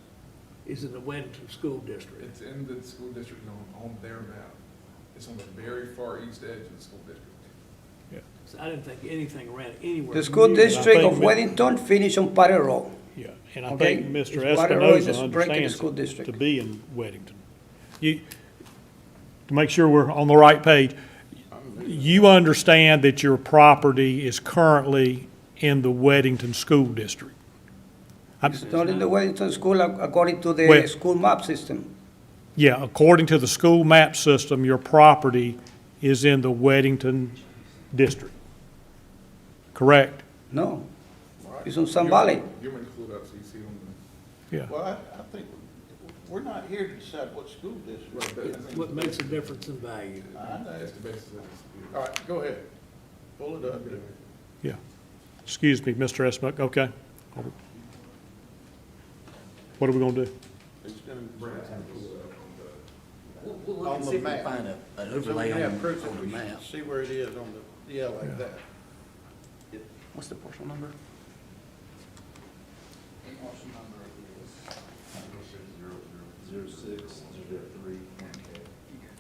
[SPEAKER 7] in the Weddington School District.
[SPEAKER 8] It's in the school district on their map. It's on the very far east edge of the school district.
[SPEAKER 7] So I didn't think anything ran anywhere.
[SPEAKER 5] the school
[SPEAKER 7] near-
[SPEAKER 5] district of
[SPEAKER 1] think-
[SPEAKER 5] Weddington finished on Potter Road.
[SPEAKER 1] Yeah, and I
[SPEAKER 5] Okay.
[SPEAKER 1] think Mr.
[SPEAKER 5] It's water road,
[SPEAKER 1] Espinoza
[SPEAKER 5] it's breaking the school
[SPEAKER 1] understands
[SPEAKER 5] district.
[SPEAKER 1] to be in Weddington. To make sure we're on the right page, you understand that your property is currently in the Weddington School District?
[SPEAKER 5] It's not in the Weddington School according to
[SPEAKER 1] Well-
[SPEAKER 5] the school map system.
[SPEAKER 1] Yeah, according to the school map system, your property is in the Weddington District. Correct?
[SPEAKER 5] No, it's on Sun Valley.
[SPEAKER 8] You want me to pull it up so you see it on the.
[SPEAKER 1] Yeah.
[SPEAKER 6] Well, I think, we're not here to decide what school district.
[SPEAKER 8] Right, but-
[SPEAKER 7] What makes a difference in value?
[SPEAKER 6] I know.
[SPEAKER 8] That's the basis of this.
[SPEAKER 6] All right, go ahead. Pull it up.
[SPEAKER 1] Yeah. Excuse me, Mr. Esmuck, okay. What are we gonna do?
[SPEAKER 6] It's gonna
[SPEAKER 10] We'll look
[SPEAKER 6] On
[SPEAKER 10] and
[SPEAKER 6] the
[SPEAKER 10] see if we
[SPEAKER 6] map.
[SPEAKER 10] can find an
[SPEAKER 6] So
[SPEAKER 10] overlay
[SPEAKER 6] we
[SPEAKER 10] on
[SPEAKER 6] have proof
[SPEAKER 10] on
[SPEAKER 6] that
[SPEAKER 10] the
[SPEAKER 6] we
[SPEAKER 10] map.
[SPEAKER 6] see where it is on the, yeah, like that.
[SPEAKER 10] What's the parcel number?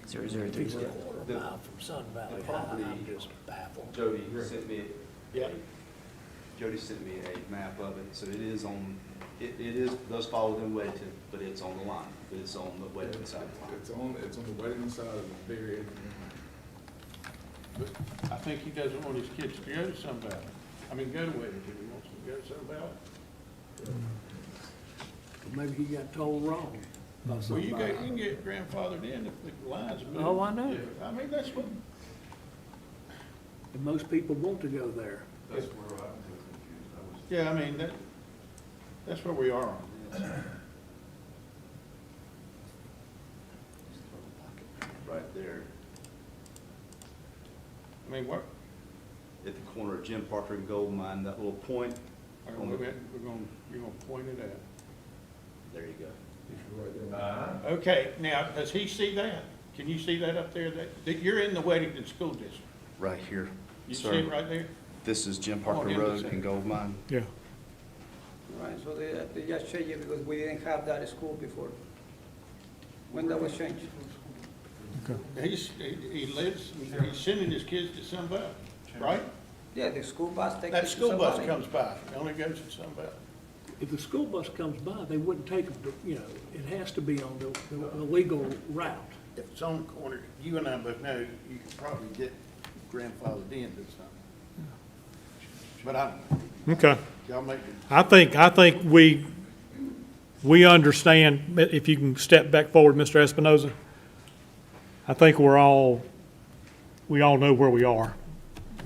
[SPEAKER 10] Zero zero three.
[SPEAKER 7] Quarter mile from Sun Valley High, I'm just baffled.
[SPEAKER 4] Jody sent me,
[SPEAKER 6] Yeah.
[SPEAKER 4] Jody sent me a map of it, so it is on, does fall within Weddington, but it's on the line, but it's on the Weddington side of the line.
[SPEAKER 8] It's on the wedding side of the very edge.
[SPEAKER 6] But I think he doesn't want his kids to go to Sun Valley. I mean, go to Weddington, he wants them to go to Sun Valley.
[SPEAKER 7] Maybe he got told wrong by
[SPEAKER 6] Well, you
[SPEAKER 7] somebody.
[SPEAKER 6] can get grandfathered in if the lines move.
[SPEAKER 7] Oh, I know.
[SPEAKER 6] I mean, that's what,
[SPEAKER 7] And most people want to go there.
[SPEAKER 9] That's where I'm confused.
[SPEAKER 6] yeah, I mean, that's where we are on this.
[SPEAKER 4] Right there,
[SPEAKER 6] I mean, what,
[SPEAKER 4] at the corner of Jim Parker and Gold Mine, that little point,
[SPEAKER 6] you're gonna point it out.
[SPEAKER 4] there you go.
[SPEAKER 6] Okay, now, does he see that? Can you see that up there? That you're in the Weddington School District?
[SPEAKER 4] Right here,
[SPEAKER 6] You see
[SPEAKER 4] sir.
[SPEAKER 6] it right there?
[SPEAKER 4] This is Jim
[SPEAKER 6] Oh,
[SPEAKER 4] Parker
[SPEAKER 6] yeah,
[SPEAKER 4] Road
[SPEAKER 6] that's it.
[SPEAKER 4] and Gold Mine.
[SPEAKER 1] Yeah.
[SPEAKER 5] Right, so they just changed it because we didn't have that school before. When that was changed?
[SPEAKER 6] He lives, he's sending his kids to Sun Valley, right?
[SPEAKER 5] Yeah, the school bus takes.
[SPEAKER 6] That
[SPEAKER 5] it to
[SPEAKER 6] school
[SPEAKER 5] Sun
[SPEAKER 6] bus
[SPEAKER 5] Valley.
[SPEAKER 6] comes by, it only goes to Sun Valley.
[SPEAKER 7] if the school bus comes by, they wouldn't take them to, you know, it has to be on the legal route.
[SPEAKER 6] If it's on the corner, you and I both know you could probably get grandfathered in to something. But I don't know.
[SPEAKER 1] Okay.
[SPEAKER 6] Y'all make it.
[SPEAKER 1] I think we understand, if you can step back forward, Mr. Espinoza. I think we all know where we are,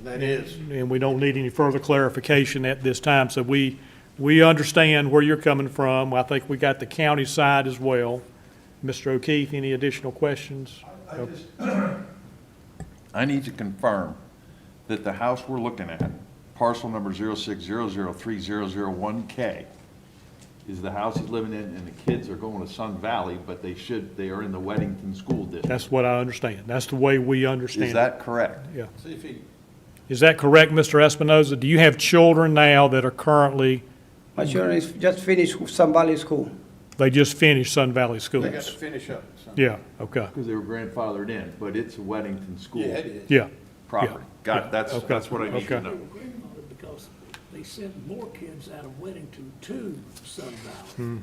[SPEAKER 6] That is.
[SPEAKER 1] and we don't need any further clarification at this time. So we understand where you're coming from. I think we got the county side as well. Mr. O'Keefe, any additional questions?
[SPEAKER 9] I need to confirm that the house we're looking at, parcel number 06003001K, is the house he's living in, and the kids are going to Sun Valley, but they are in the Weddington School District.
[SPEAKER 1] That's what I understand. That's the way we understand it.
[SPEAKER 9] Is that correct?
[SPEAKER 1] Yeah.
[SPEAKER 6] See if he,
[SPEAKER 1] Is that correct, Mr. Espinoza? Do you have children now that are currently,
[SPEAKER 5] My children is just finished Sun Valley School.
[SPEAKER 1] they just finished Sun Valley
[SPEAKER 6] they got to
[SPEAKER 1] schools?
[SPEAKER 6] finish up. something.
[SPEAKER 1] Yeah, okay.
[SPEAKER 9] Because they were grandfathered in, but it's a Weddington School
[SPEAKER 6] Yeah, it is.
[SPEAKER 1] Yeah,
[SPEAKER 9] property. Got it, that's
[SPEAKER 1] Okay.
[SPEAKER 9] what I need to
[SPEAKER 1] Okay.
[SPEAKER 9] know.
[SPEAKER 7] They were grandfathered because they sent more kids out of Weddington to Sun Valley.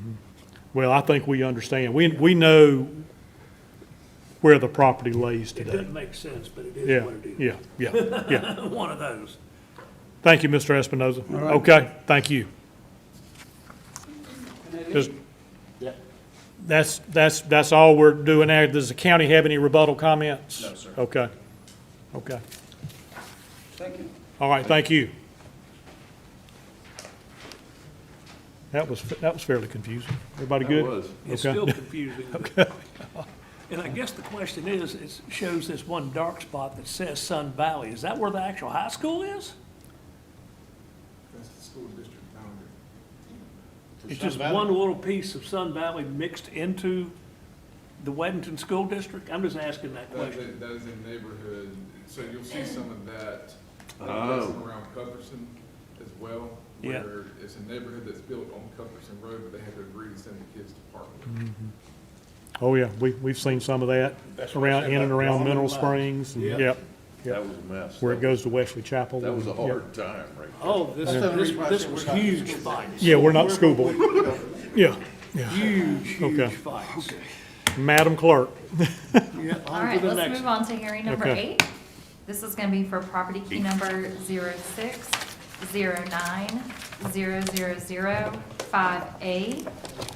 [SPEAKER 1] well, I think we understand. We know where the property lays
[SPEAKER 7] It
[SPEAKER 1] today.
[SPEAKER 7] doesn't make sense, but it is
[SPEAKER 1] Yeah,
[SPEAKER 7] what it is.
[SPEAKER 1] yeah, yeah.
[SPEAKER 7] One of those.
[SPEAKER 1] Thank you, Mr. Espinoza.
[SPEAKER 5] All right.
[SPEAKER 1] Okay, thank you. Just-
[SPEAKER 6] Yeah.
[SPEAKER 1] That's all we're doing there. Does the county have any rebuttal comments?
[SPEAKER 4] No, sir.
[SPEAKER 1] Okay, okay.
[SPEAKER 5] Thank you.
[SPEAKER 1] All right, thank you. That was fairly confusing. Everybody good?
[SPEAKER 9] That was.
[SPEAKER 7] It's
[SPEAKER 1] Okay.
[SPEAKER 7] still confusing. And I guess the question is, it shows this one dark spot that says Sun Valley. Is that where the actual high school is?
[SPEAKER 8] That's the school district boundary.
[SPEAKER 7] It's
[SPEAKER 6] Sun
[SPEAKER 7] just
[SPEAKER 6] Valley?
[SPEAKER 7] one little piece of Sun Valley mixed into the Weddington School District? I'm just asking that question.
[SPEAKER 8] That is in neighborhood, so you'll see some of that,
[SPEAKER 9] Oh.
[SPEAKER 8] around Cupperson as well.
[SPEAKER 7] Yeah.
[SPEAKER 8] Where it's a neighborhood that's built on Cupperson Road, but they have to agree to send the kids to Parkwood.
[SPEAKER 1] Oh, yeah, we've seen some of that
[SPEAKER 6] That's what I
[SPEAKER 1] around,
[SPEAKER 6] said
[SPEAKER 1] in and
[SPEAKER 6] about
[SPEAKER 1] around
[SPEAKER 6] Long
[SPEAKER 1] Mineral
[SPEAKER 6] Line.
[SPEAKER 1] Springs. And
[SPEAKER 6] Yeah.
[SPEAKER 1] Yep,
[SPEAKER 9] That was a mess.
[SPEAKER 1] where it goes to Wesley Chapel.
[SPEAKER 9] That was a
[SPEAKER 1] Yep.
[SPEAKER 9] hard time right there.
[SPEAKER 7] Oh, this
[SPEAKER 6] That's the only reason why I
[SPEAKER 7] this
[SPEAKER 6] said
[SPEAKER 7] was
[SPEAKER 6] we're not-
[SPEAKER 7] huge fights.
[SPEAKER 1] Yeah, we're not school board. Yeah, yeah.
[SPEAKER 7] Huge
[SPEAKER 1] Okay.
[SPEAKER 7] fights.
[SPEAKER 1] Madam Clerk.
[SPEAKER 7] Yeah,
[SPEAKER 2] All
[SPEAKER 7] on
[SPEAKER 2] right,
[SPEAKER 7] to the
[SPEAKER 2] let's
[SPEAKER 7] next
[SPEAKER 2] move
[SPEAKER 7] one.
[SPEAKER 2] on to hearing number
[SPEAKER 1] Okay.
[SPEAKER 2] 8. This is going to be for property key number 06090005A.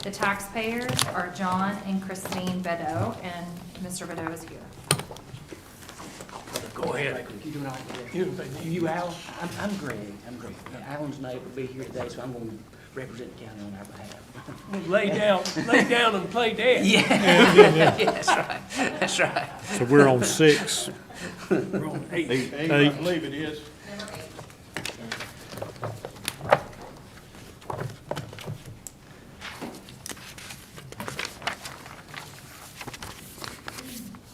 [SPEAKER 2] The taxpayers are John and Christine Bedeau, and Mr. Bedeau is here.
[SPEAKER 7] Go ahead.
[SPEAKER 10] You doing all right there? You Al? I'm Greg. Alan's not able to be here today, so I'm going to represent the county on our behalf.
[SPEAKER 7] Lay down and play dead.
[SPEAKER 10] Yeah, that's right. That's right.
[SPEAKER 1] So we're on 6.
[SPEAKER 7] We're on 8.
[SPEAKER 6] Eight, I believe it is.
[SPEAKER 2] Number 8.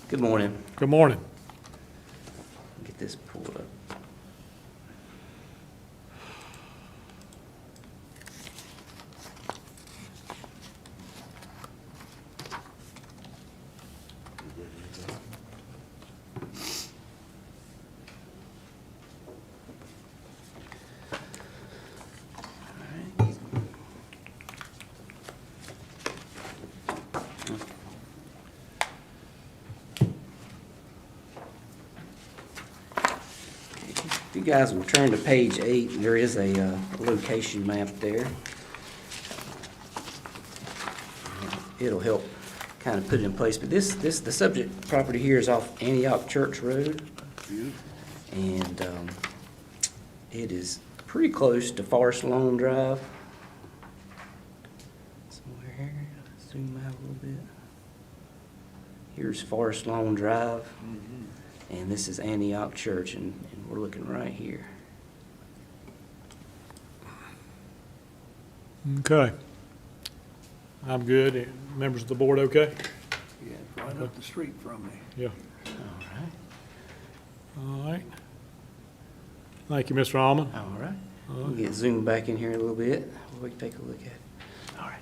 [SPEAKER 10] Good morning.
[SPEAKER 1] Good morning.
[SPEAKER 10] Get this pulled up. If you guys will turn to page 8, there is a location map there. It'll help kind of put it in place, but the subject property here is off Antioch Church Road. And it is pretty close to Forest Lawn Drive. Somewhere here, zoom out a little bit. Here's Forest Lawn Drive. And this is Antioch Church, and we're looking right here.
[SPEAKER 1] Okay. I'm good. Members of the board, okay?
[SPEAKER 7] Yeah, right up the street from me.
[SPEAKER 1] Yeah.
[SPEAKER 10] All right.
[SPEAKER 1] All right. Thank you, Mr. Alman.
[SPEAKER 10] All right. We'll get zoomed back in here a little bit. We can take a look at it. All right.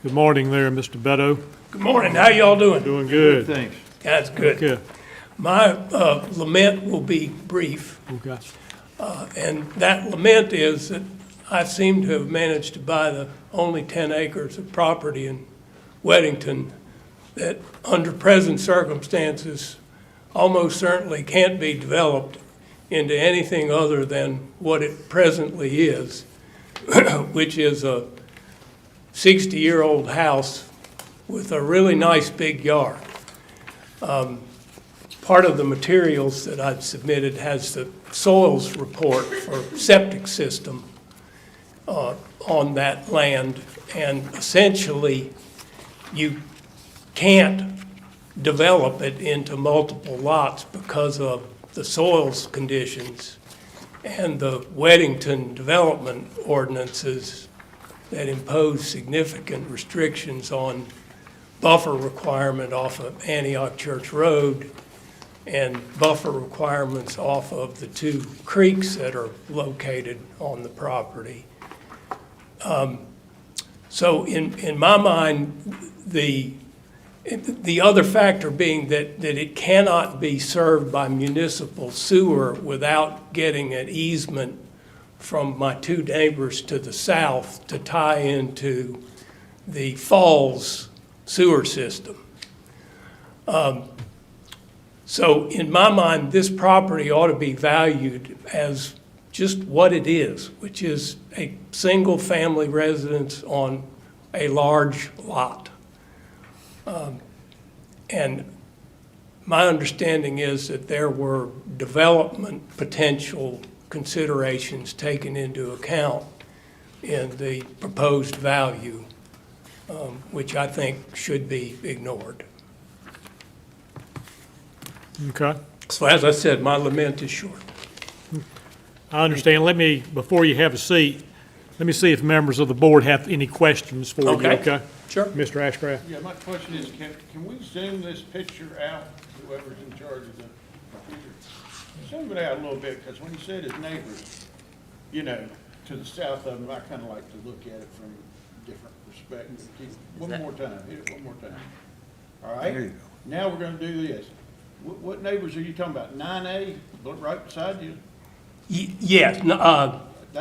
[SPEAKER 1] Good morning there, Mr. Beto.
[SPEAKER 7] Good morning, how y'all doing?
[SPEAKER 1] Doing good.
[SPEAKER 9] Thanks.
[SPEAKER 7] That's good.
[SPEAKER 1] Good.
[SPEAKER 11] My lament will be brief,
[SPEAKER 1] Okay.
[SPEAKER 11] and that lament is that I seem to have managed to buy the only 10 acres of property in Weddington that, under present circumstances, almost certainly can't be developed into anything other than what it presently is, which is a 60-year-old house with a really nice big yard. Part of the materials that I've submitted has the soils report for septic system on that land, and essentially you can't develop it into multiple lots because of the soils conditions and the Weddington development ordinances that impose significant restrictions on buffer requirement off of Antioch Church Road and buffer requirements off of the two creeks that are located on the property. So in my mind, the other factor being that it cannot be served by municipal sewer without getting an easement from my two neighbors to the south to tie into the Falls sewer system. So in my mind, this property ought to be valued as just what it is, which is a single-family residence on a large lot. And my understanding is that there were development potential considerations taken into account in the proposed value, which I think should be ignored.
[SPEAKER 1] Okay.
[SPEAKER 11] So as I said, my lament is short.
[SPEAKER 1] I understand. Let me, before you have a seat, let me see if members of the board have any questions for you,
[SPEAKER 11] Okay.
[SPEAKER 1] okay?
[SPEAKER 11] Sure.
[SPEAKER 1] Mr. Ashcraft?
[SPEAKER 6] Yeah, my question is, can we zoom this picture out, whoever's in charge of the computer? Zoom it out a little bit, because when you said his neighbors, you know, to the south of him, I kind of like to look at it from a different perspective. One more time, hit it one more time. All right?
[SPEAKER 8] There you go.
[SPEAKER 6] Now we're gonna do this. What neighbors are you talking about? 9A, right beside you?
[SPEAKER 11] Yes,
[SPEAKER 6] That-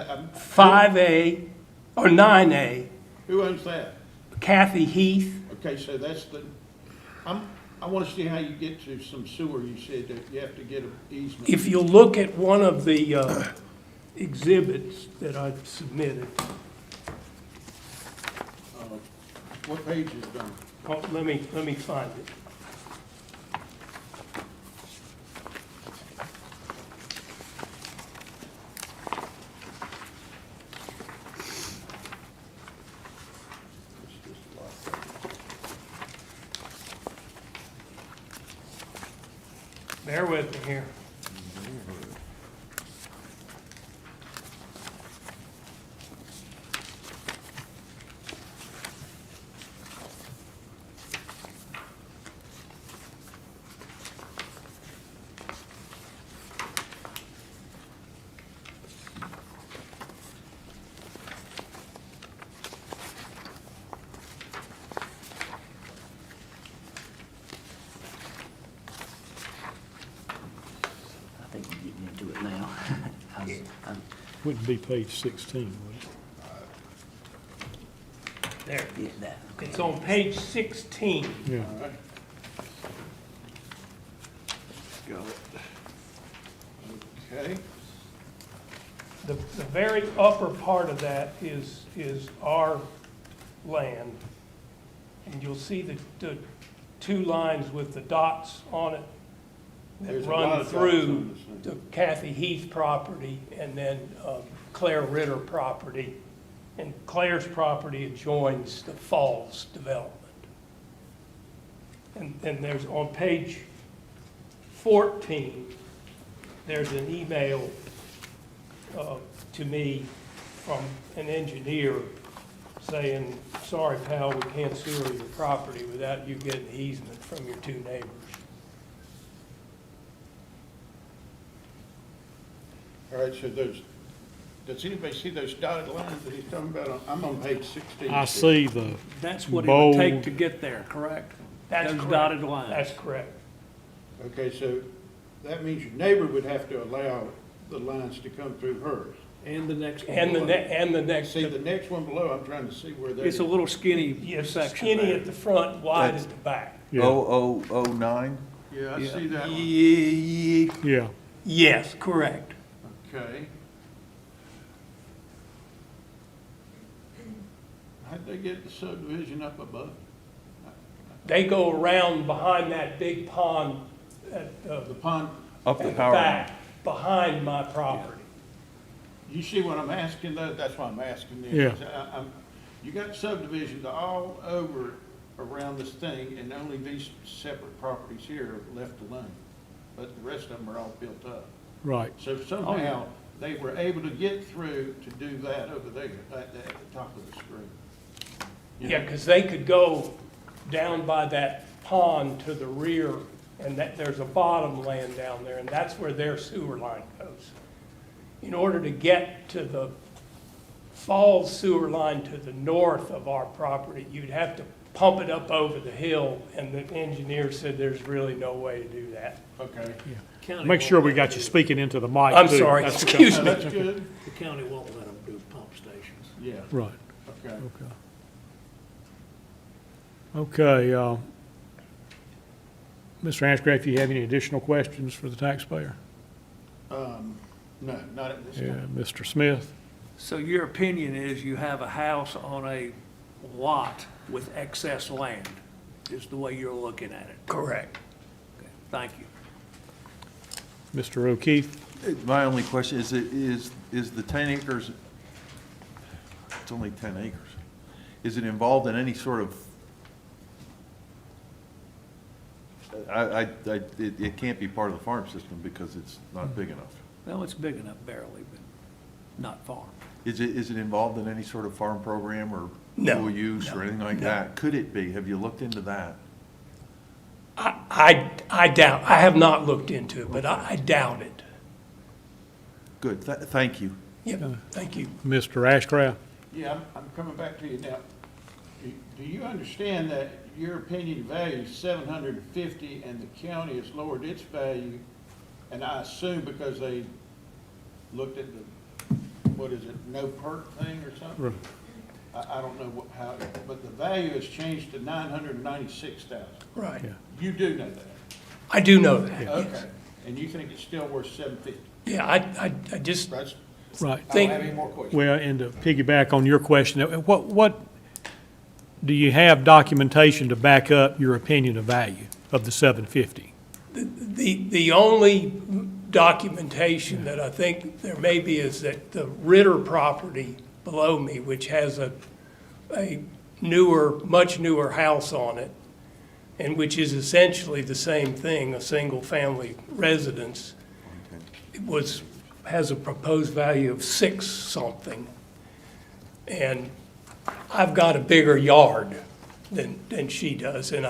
[SPEAKER 6] I'm-
[SPEAKER 11] 5A or 9A,
[SPEAKER 6] Who owns that?
[SPEAKER 11] Kathy Heath.
[SPEAKER 6] Okay, so that's the, I want to see how you get to some sewer. You said that you have to get an easement.
[SPEAKER 11] If you look at one of the exhibits that I've submitted,
[SPEAKER 6] What page is it on?
[SPEAKER 11] oh, let me find it.
[SPEAKER 6] It's just a lot.
[SPEAKER 11] Bear with me here.
[SPEAKER 10] I think you're getting into it now.
[SPEAKER 1] Wouldn't be page 16, would it?
[SPEAKER 11] There.
[SPEAKER 10] Yeah, that, okay.
[SPEAKER 11] It's on page 16.
[SPEAKER 1] Yeah.
[SPEAKER 6] All right. Okay.
[SPEAKER 11] The very upper part of that is our land. And you'll see the two lines with the dots on it that
[SPEAKER 6] There's a lot
[SPEAKER 11] run
[SPEAKER 6] of dots
[SPEAKER 11] through
[SPEAKER 6] on this
[SPEAKER 11] the
[SPEAKER 6] thing.
[SPEAKER 11] Kathy Heath property and then Claire Ritter property. And Claire's property adjoins the Falls development. And there's, on page 14, there's an email to me from an engineer saying, sorry, pal, we can't sewer your property without you getting the easement from your two neighbors.
[SPEAKER 6] All right, so does anybody see those dotted lines that he's talking about? I'm on page 16.
[SPEAKER 1] I see the,
[SPEAKER 7] That's what it would take
[SPEAKER 1] Bold.
[SPEAKER 7] to get there, correct?
[SPEAKER 11] That's
[SPEAKER 7] Those
[SPEAKER 11] correct.
[SPEAKER 7] dotted lines.
[SPEAKER 11] That's correct.
[SPEAKER 6] Okay, so that means your neighbor would have to allow the lines to come through hers.
[SPEAKER 7] And the next one
[SPEAKER 11] And the,
[SPEAKER 7] below.
[SPEAKER 11] and the next,
[SPEAKER 6] See, the next one below, I'm trying to see where that
[SPEAKER 7] It's
[SPEAKER 6] is.
[SPEAKER 7] a little skinny
[SPEAKER 11] yeah,
[SPEAKER 7] section
[SPEAKER 11] skinny
[SPEAKER 7] there.
[SPEAKER 11] at the front, wide at the back.
[SPEAKER 1] Yeah,
[SPEAKER 9] 0009?
[SPEAKER 6] Yeah, I see that one.
[SPEAKER 1] yeah.
[SPEAKER 11] Yes, correct.
[SPEAKER 6] Okay. How'd they get the subdivision up above?
[SPEAKER 11] They go around behind that big pond at
[SPEAKER 6] The
[SPEAKER 11] the
[SPEAKER 6] pond,
[SPEAKER 9] Up the
[SPEAKER 11] at the
[SPEAKER 9] power line.
[SPEAKER 11] back, behind my property.
[SPEAKER 6] you see what I'm asking though? That's why I'm asking this.
[SPEAKER 1] Yeah.
[SPEAKER 6] You got subdivisions all over around this thing and only these separate properties here are left alone. But the rest of them are all built up.
[SPEAKER 1] Right.
[SPEAKER 6] So somehow they were able to get through to do that over there at the top of the screen. You
[SPEAKER 11] Yeah,
[SPEAKER 6] know?
[SPEAKER 11] because they could go down by that pond to the rear, and that, there's a bottom land down there, and that's where their sewer line goes. In order to get to the Falls sewer line to the north of our property, you'd have to pump it up over the hill, and the engineer said there's really no way to do that.
[SPEAKER 6] Okay.
[SPEAKER 7] County
[SPEAKER 1] Make sure
[SPEAKER 7] won't
[SPEAKER 1] we
[SPEAKER 7] let
[SPEAKER 1] got
[SPEAKER 7] them
[SPEAKER 1] you
[SPEAKER 7] do-
[SPEAKER 1] speaking into the mic,
[SPEAKER 11] I'm
[SPEAKER 1] too.
[SPEAKER 11] sorry,
[SPEAKER 1] That's
[SPEAKER 11] excuse
[SPEAKER 6] No,
[SPEAKER 11] me.
[SPEAKER 6] that's good.
[SPEAKER 7] The county won't let them do pump stations.
[SPEAKER 6] Yeah,
[SPEAKER 1] Right,
[SPEAKER 6] okay.
[SPEAKER 1] okay. Mr. Anscraft, you have any additional questions for the taxpayer?
[SPEAKER 6] No, not at this
[SPEAKER 1] Yeah,
[SPEAKER 6] time.
[SPEAKER 1] Mr. Smith?
[SPEAKER 7] So your opinion is you have a house on a lot with excess land, is the way you're looking at it?
[SPEAKER 11] Correct.
[SPEAKER 7] Okay, thank you.
[SPEAKER 1] Mr. O'Keefe?
[SPEAKER 9] My only question is the 10 acres, it's only 10 acres. Is it involved in any sort of, it can't be part of the farm system because it's not big enough.
[SPEAKER 7] Well, it's big enough barely, but not far.
[SPEAKER 9] Is it involved in any sort of farm program or
[SPEAKER 11] No,
[SPEAKER 9] dual use or
[SPEAKER 11] no,
[SPEAKER 9] anything like
[SPEAKER 11] no.
[SPEAKER 9] that? Could it be? Have you looked into that?
[SPEAKER 11] I doubt, I have not looked into it, but I doubt it.
[SPEAKER 9] Good, thank you.
[SPEAKER 11] Yep, thank you.
[SPEAKER 1] Mr. Ashcraft?
[SPEAKER 6] Yeah, I'm coming back to you now. Do you understand that your opinion value is 750 and the county has lowered its value? And I assume because they looked at the, what is it, no perk thing or something?
[SPEAKER 1] Right.
[SPEAKER 6] I don't know how, but the value has changed to 996,000.
[SPEAKER 11] Right.
[SPEAKER 1] Yeah.
[SPEAKER 6] You do know that?
[SPEAKER 11] I do know that, yes.
[SPEAKER 6] Okay. And you think it's still worth 750?
[SPEAKER 11] Yeah, I just
[SPEAKER 6] That's,
[SPEAKER 1] Right.
[SPEAKER 6] I don't
[SPEAKER 11] think,
[SPEAKER 6] have any more questions.
[SPEAKER 1] Well, and to piggyback on your question, what, do you have documentation to back up your opinion of value of the 750?
[SPEAKER 11] the only documentation that I think there may be is that the Ritter property below me, which has a newer, much newer house on it, and which is essentially the same thing, a single-family residence, has a proposed value of 6 something. And I've got a bigger yard than she does, and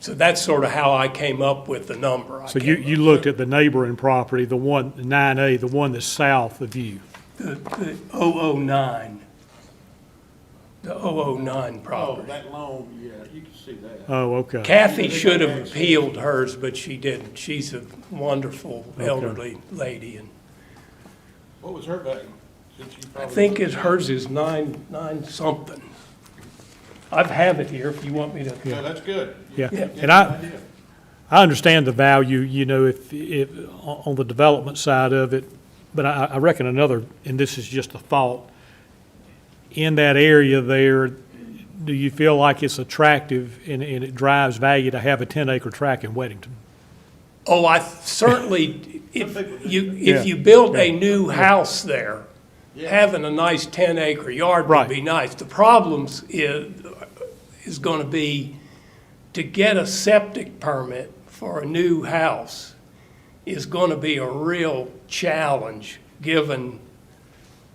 [SPEAKER 11] so that's sort of how I came up with the number.
[SPEAKER 1] So you looked at the neighboring property, the one, 9A, the one that's south of you?
[SPEAKER 11] The 009. The 009
[SPEAKER 6] Oh,
[SPEAKER 11] property.
[SPEAKER 6] that loan, yeah, you can see that.
[SPEAKER 1] Oh, okay.
[SPEAKER 11] Kathy should have appealed hers, but she didn't. She's a wonderful elderly lady, and
[SPEAKER 6] What was her value? Since you
[SPEAKER 11] I
[SPEAKER 6] probably-
[SPEAKER 11] think hers is nine something. I have it here if you want me to.
[SPEAKER 6] No, that's good.
[SPEAKER 1] Yeah,
[SPEAKER 11] Yeah.
[SPEAKER 6] Get
[SPEAKER 1] and
[SPEAKER 6] an
[SPEAKER 1] I
[SPEAKER 6] idea.
[SPEAKER 1] understand the value, you know, if, on the development side of it, but I reckon another, and this is just a thought, in that area there, do you feel like it's attractive and it drives value to have a 10-acre tract in Weddington?
[SPEAKER 11] Oh, I certainly, if
[SPEAKER 1] Yeah.
[SPEAKER 11] you built a new house there,
[SPEAKER 6] Yeah.
[SPEAKER 11] having a nice 10-acre yard
[SPEAKER 1] Right.
[SPEAKER 11] would be nice. The problems is going to be to get a septic permit for a new house is going to be a real challenge, given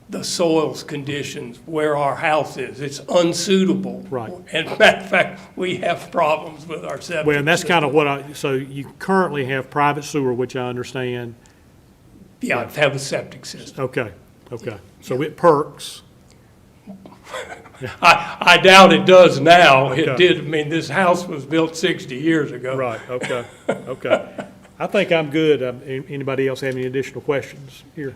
[SPEAKER 11] the soils conditions where our house is. It's unsuitable.
[SPEAKER 1] Right.
[SPEAKER 11] And matter of fact, we have problems with our septic.
[SPEAKER 1] Well, and that's kind of
[SPEAKER 11] system.
[SPEAKER 1] what so you currently have private sewer, which I understand.
[SPEAKER 11] Yeah, I have a septic system.
[SPEAKER 1] Okay, okay. So it perks.
[SPEAKER 11] I doubt it does now. It
[SPEAKER 1] Okay.
[SPEAKER 11] did, I mean, this house was built 60 years ago.
[SPEAKER 1] Right, okay, okay. I think I'm good. Anybody else have any additional questions here?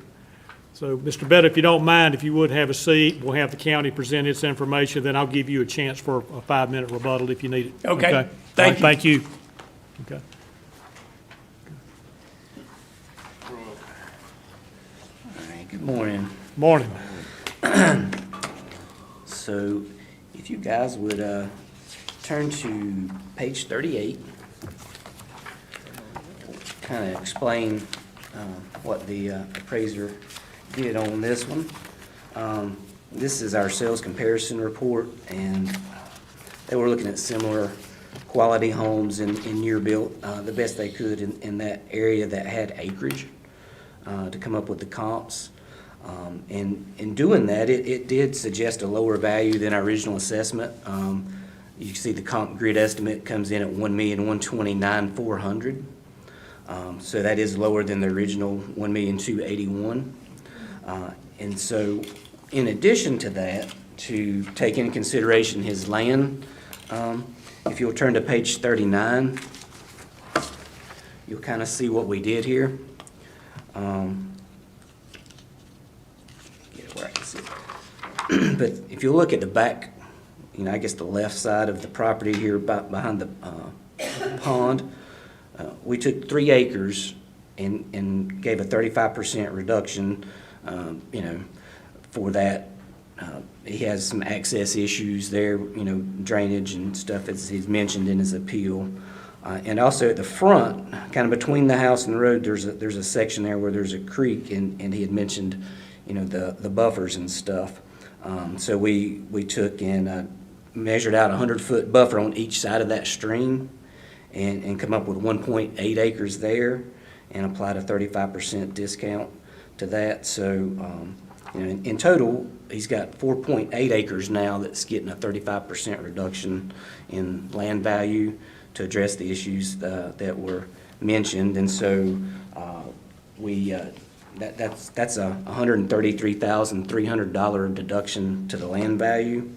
[SPEAKER 1] So, Mr. Betta, if you don't mind, if you would have a seat, we'll have the county present its information, then I'll give you a chance for a 5-minute rebuttal if you need it.
[SPEAKER 11] Okay,
[SPEAKER 1] All right,
[SPEAKER 11] thank you.
[SPEAKER 1] Thank you. Okay.
[SPEAKER 10] All right, good morning.
[SPEAKER 1] Morning.
[SPEAKER 10] So if you guys would turn to page 38, kind of explain what the appraiser did on this one. This is our sales comparison report, and they were looking at similar quality homes in year built, the best they could in that area that had acreage to come up with the comps. And in doing that, it did suggest a lower value than our original assessment. You can see the comp grid estimate comes in at $1,129,400. So that is lower than the original $1,281,000. And so, in addition to that, to take into consideration his land, if you'll turn to page 39, you'll kind of see what we did here. Get it where I can see it. But if you look at the back, I guess the left side of the property here behind the pond, we took 3 acres and gave a 35% reduction, for that. He has some access issues there, drainage and stuff, as he's mentioned in his appeal. And also at the front, kind of between the house and the road, there's a section there where there's a creek, and he had mentioned, the buffers and stuff. So we took and measured out a 100-foot buffer on each side of that stream, and come up with 1.8 acres there, and applied a 35% discount to that. So, in total, he's got 4.8 acres now that's getting a 35% reduction in land value to address the issues that were mentioned. And so, that's a $133,300 deduction to the land value.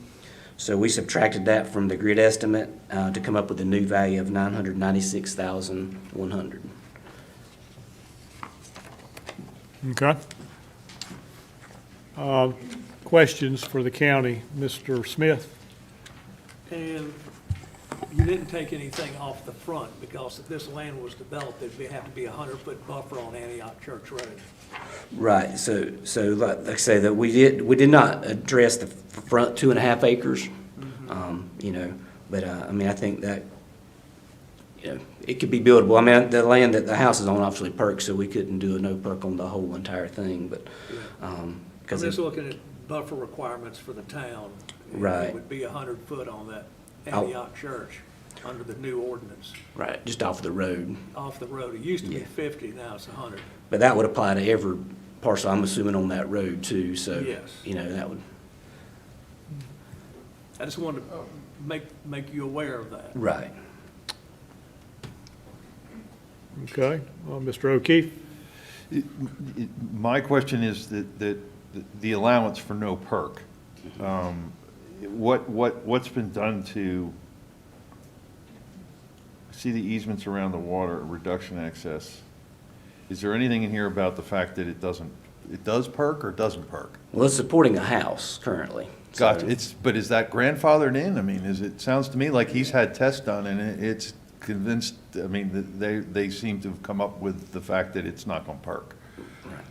[SPEAKER 10] So we subtracted that from the grid estimate to come up with a new value of $996,100.
[SPEAKER 1] Okay. Questions for the county? Mr. Smith?
[SPEAKER 7] And you didn't take anything off the front, because if this land was developed, there'd have to be a 100-foot buffer on Antioch Church Road.
[SPEAKER 10] Right, so like I say, that we did not address the front 2.5 acres, but I think that, it could be buildable. The land that the house is on obviously perks, so we couldn't do a no perk on the whole entire thing, but,
[SPEAKER 7] I'm
[SPEAKER 10] because
[SPEAKER 7] just looking at buffer requirements for the town.
[SPEAKER 10] Right.
[SPEAKER 7] It would be 100 foot on that
[SPEAKER 10] Oh.
[SPEAKER 7] Antioch Church under the new ordinance,
[SPEAKER 10] right, just off the road.
[SPEAKER 7] off the road. It used to be
[SPEAKER 10] Yeah.
[SPEAKER 7] 50, now it's 100.
[SPEAKER 10] But that would apply to every parcel, I'm assuming, on that road too, so,
[SPEAKER 7] Yes.
[SPEAKER 10] that would,
[SPEAKER 7] I just wanted to make you aware of that.
[SPEAKER 10] right.
[SPEAKER 1] Okay. Mr. O'Keefe?
[SPEAKER 9] My question is that the allowance for no perk, what's been done to, see the easements around the water, reduction access? Is there anything in here about the fact that it does perk or doesn't perk?
[SPEAKER 10] Well, it's supporting a house currently. so-
[SPEAKER 9] Gotcha, but is that grandfathered in? It sounds to me like he's had tests done and it's convinced, they seem to have come up with the fact that it's not gonna perk.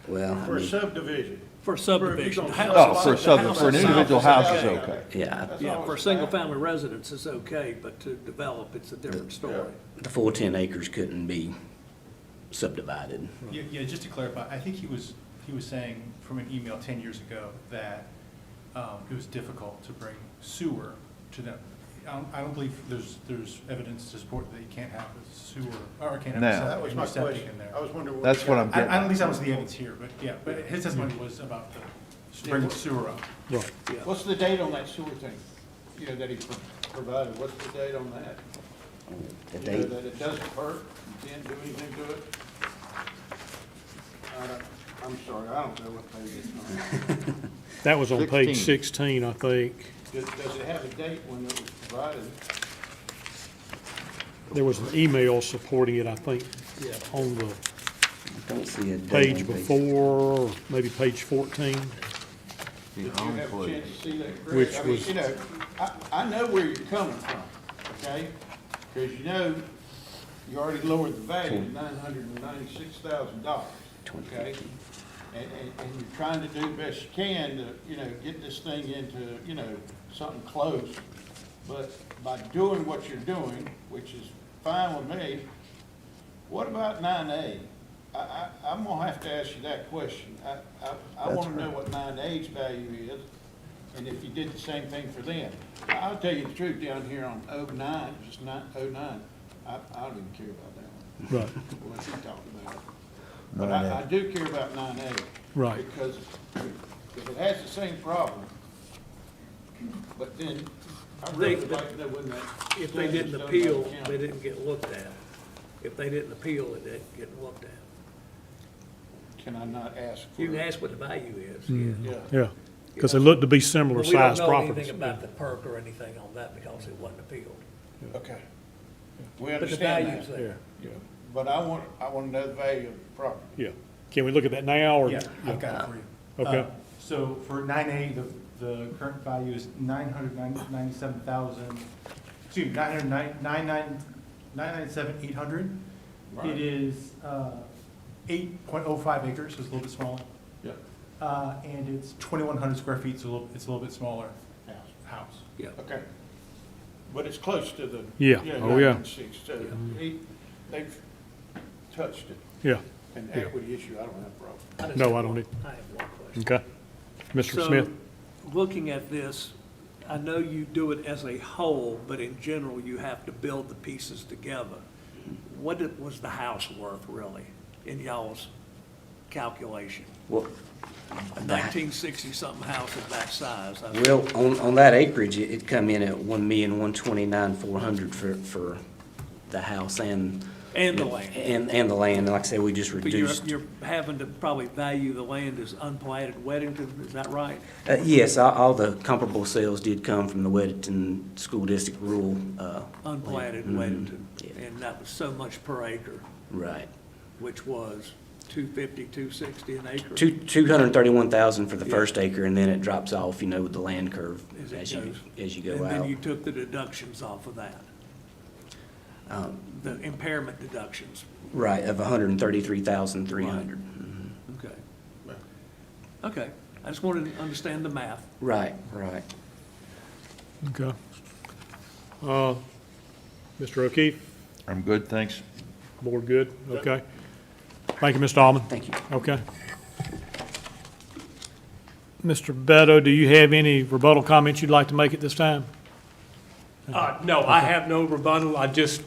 [SPEAKER 10] Well,
[SPEAKER 6] For a subdivision.
[SPEAKER 7] For subdivision, the house.
[SPEAKER 9] Oh, for
[SPEAKER 7] the house
[SPEAKER 9] an
[SPEAKER 7] itself
[SPEAKER 9] individual
[SPEAKER 7] is
[SPEAKER 9] house is
[SPEAKER 7] okay.
[SPEAKER 9] okay.
[SPEAKER 10] yeah,
[SPEAKER 7] Yeah, for a single-family residence, it's okay, but to develop, it's a different story.
[SPEAKER 10] the full 10 acres couldn't be subdivided.
[SPEAKER 12] Yeah, just to clarify, I think he was saying from an email 10 years ago that it was difficult to bring sewer to them. I don't believe there's evidence to support that you can't have a sewer, or can't
[SPEAKER 9] No.
[SPEAKER 12] have
[SPEAKER 6] That was
[SPEAKER 12] a
[SPEAKER 6] my
[SPEAKER 12] septic
[SPEAKER 6] question.
[SPEAKER 12] in there.
[SPEAKER 6] I was wondering.
[SPEAKER 9] That's what I'm
[SPEAKER 12] I
[SPEAKER 9] getting
[SPEAKER 12] don't
[SPEAKER 9] at.
[SPEAKER 12] think that was the evidence here, but yeah, but his testimony was about bringing sewer up.
[SPEAKER 1] Right.
[SPEAKER 6] What's the date on that sewer thing, that he provided? What's the date on that?
[SPEAKER 10] The
[SPEAKER 6] You know,
[SPEAKER 10] date,
[SPEAKER 6] that it doesn't hurt, you can't do anything to it? I'm sorry, I don't know what page it's on.
[SPEAKER 1] That was on page
[SPEAKER 9] 16.
[SPEAKER 1] 16, I think.
[SPEAKER 6] Does it have a date when it was provided?
[SPEAKER 1] There was an email supporting it, I think, on the
[SPEAKER 10] Don't see a date
[SPEAKER 1] page
[SPEAKER 10] on
[SPEAKER 1] before, or maybe page 14.
[SPEAKER 6] Did you have a chance to see that, Greg?
[SPEAKER 1] Which
[SPEAKER 6] I mean,
[SPEAKER 1] was-
[SPEAKER 6] you know, I know where you're coming from, okay? Because you know, you already lowered the value to $996,000, okay? And you're trying to do the best you can to, you know, get this thing into, you know, something close. But by doing what you're doing, which is fine with me, what about 9A? I'm gonna have to ask you that question. I wanna know what 9A's value is, and if you did the same thing for them. I'll tell you the truth, down here on 09, just 09, I don't even care about that one.
[SPEAKER 1] Right,
[SPEAKER 6] What you talking about. But I do care about 9A.
[SPEAKER 1] Right.
[SPEAKER 6] Because if it has the same problem, but then I really would like to know when that.
[SPEAKER 7] If they
[SPEAKER 6] study
[SPEAKER 7] didn't
[SPEAKER 6] was done by
[SPEAKER 7] appeal,
[SPEAKER 6] the county.
[SPEAKER 7] they didn't get looked at. If they didn't appeal, it didn't get looked at.
[SPEAKER 6] Can I not ask for?
[SPEAKER 7] You can ask what the value is,
[SPEAKER 1] Mm-hmm.
[SPEAKER 7] yeah.
[SPEAKER 6] Yeah.
[SPEAKER 1] yeah, because they look to be similar
[SPEAKER 7] But we don't
[SPEAKER 1] sized
[SPEAKER 7] know
[SPEAKER 1] properties.
[SPEAKER 7] anything about the perk or anything on that because it wasn't appealed.
[SPEAKER 6] Okay. We
[SPEAKER 7] But the
[SPEAKER 6] understand
[SPEAKER 7] value's
[SPEAKER 6] that.
[SPEAKER 7] there.
[SPEAKER 6] Yeah. But I want to know the value of the property.
[SPEAKER 1] Yeah, can we look at that now, or?
[SPEAKER 12] Yeah, I've got it for you.
[SPEAKER 1] Okay.
[SPEAKER 12] So for 9A, the current value is 997,000, excuse me, 997,800.
[SPEAKER 6] Right.
[SPEAKER 12] It is 8.05 acres, so it's a little bit smaller.
[SPEAKER 6] Yeah.
[SPEAKER 12] And it's 2,100 square feet, so it's a little bit smaller
[SPEAKER 6] House.
[SPEAKER 12] house.
[SPEAKER 7] Yeah.
[SPEAKER 6] Okay. But it's close to the.
[SPEAKER 1] Yeah. Oh, yeah.
[SPEAKER 6] 916, so they've touched it.
[SPEAKER 1] Yeah,
[SPEAKER 6] And
[SPEAKER 1] Yeah.
[SPEAKER 6] equity issue, I don't have a problem.
[SPEAKER 7] just
[SPEAKER 1] No,
[SPEAKER 7] have
[SPEAKER 1] I don't
[SPEAKER 7] one-
[SPEAKER 1] need-
[SPEAKER 7] I have one question.
[SPEAKER 1] okay. Mr.
[SPEAKER 7] So,
[SPEAKER 1] Smith?
[SPEAKER 7] looking at this, I know you do it as a whole, but in general, you have to build the pieces together. Was the house worth really in y'all's calculation?
[SPEAKER 10] Well,
[SPEAKER 7] A 1960-something house of that size.
[SPEAKER 10] well, on that acreage, it come in at 1,129,400 for the house and.
[SPEAKER 7] And the land.
[SPEAKER 10] And the land, like I said, we just
[SPEAKER 7] But
[SPEAKER 10] reduced.
[SPEAKER 7] you're having to probably value the land as unplatted Weddington, is that right?
[SPEAKER 10] Yes, all the comparable sales did come from the Weddington School District rural.
[SPEAKER 7] Unplatted
[SPEAKER 10] land.
[SPEAKER 7] Weddington,
[SPEAKER 10] Yeah.
[SPEAKER 7] and that was so much per acre,
[SPEAKER 10] Right.
[SPEAKER 7] which was 250, 260 an acre?
[SPEAKER 10] 231,000 for the
[SPEAKER 7] Yeah.
[SPEAKER 10] first acre, and then it drops off, with the land curve
[SPEAKER 7] As it
[SPEAKER 10] as you,
[SPEAKER 7] goes.
[SPEAKER 10] as you go
[SPEAKER 7] And then
[SPEAKER 10] out.
[SPEAKER 7] you took the deductions off of that,
[SPEAKER 10] Um,
[SPEAKER 7] the impairment deductions.
[SPEAKER 10] Right, of 133,300.
[SPEAKER 7] Okay. Okay, I just wanted to understand the math.
[SPEAKER 10] Right, right.
[SPEAKER 1] Okay. Mr. O'Keefe,
[SPEAKER 9] I'm good, thanks.
[SPEAKER 1] board good? Okay. Thank you, Mr. Almond.
[SPEAKER 10] Thank you.
[SPEAKER 1] Okay. Mr. Beto, do you have any rebuttal comments you'd like to make at this time?
[SPEAKER 11] No, I have no rebuttal. I just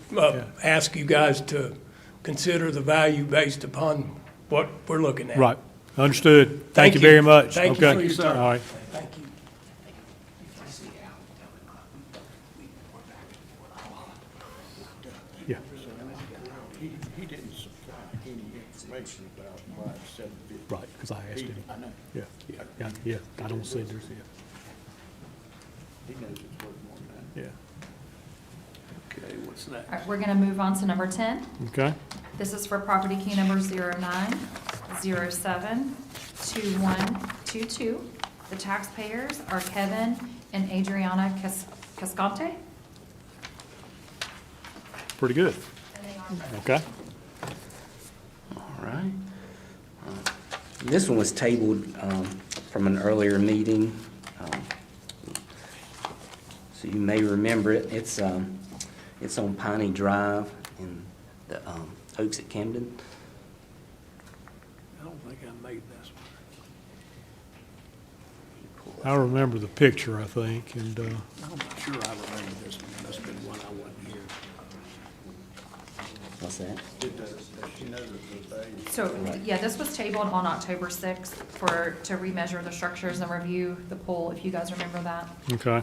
[SPEAKER 11] ask you guys to consider the value based upon what we're looking at.
[SPEAKER 1] Right, understood. Thank
[SPEAKER 11] Thank
[SPEAKER 1] you
[SPEAKER 11] you.
[SPEAKER 1] very much.
[SPEAKER 11] Thank you
[SPEAKER 1] Okay.
[SPEAKER 11] for your time.
[SPEAKER 1] All right.
[SPEAKER 11] Thank you.
[SPEAKER 1] Yeah,
[SPEAKER 6] He didn't supply any information about why it's 750.
[SPEAKER 1] right, because I asked him.
[SPEAKER 6] I know.
[SPEAKER 1] Yeah, I don't see there's,
[SPEAKER 6] He knows it's worth more than that.
[SPEAKER 1] yeah.
[SPEAKER 7] Okay, what's next?
[SPEAKER 2] All right, we're gonna move on to number 10.
[SPEAKER 1] Okay,
[SPEAKER 2] This is for property key number 09072122. The taxpayers are Kevin and Adriana Cascante.
[SPEAKER 1] pretty good. Okay,
[SPEAKER 10] All right. This one was tabled from an earlier meeting. So you may remember it. It's on Piney Drive in the Oaks at Camden.
[SPEAKER 7] I don't think I made this one.
[SPEAKER 1] I remember the picture, I think, and,
[SPEAKER 7] I'm not sure I remember this one, must have been one I wasn't here.
[SPEAKER 10] What's that?
[SPEAKER 6] She knows it's the value.
[SPEAKER 2] So, yeah, this was tabled on October 6th to remeasure the structures and review the pool, if you guys remember that.
[SPEAKER 1] okay,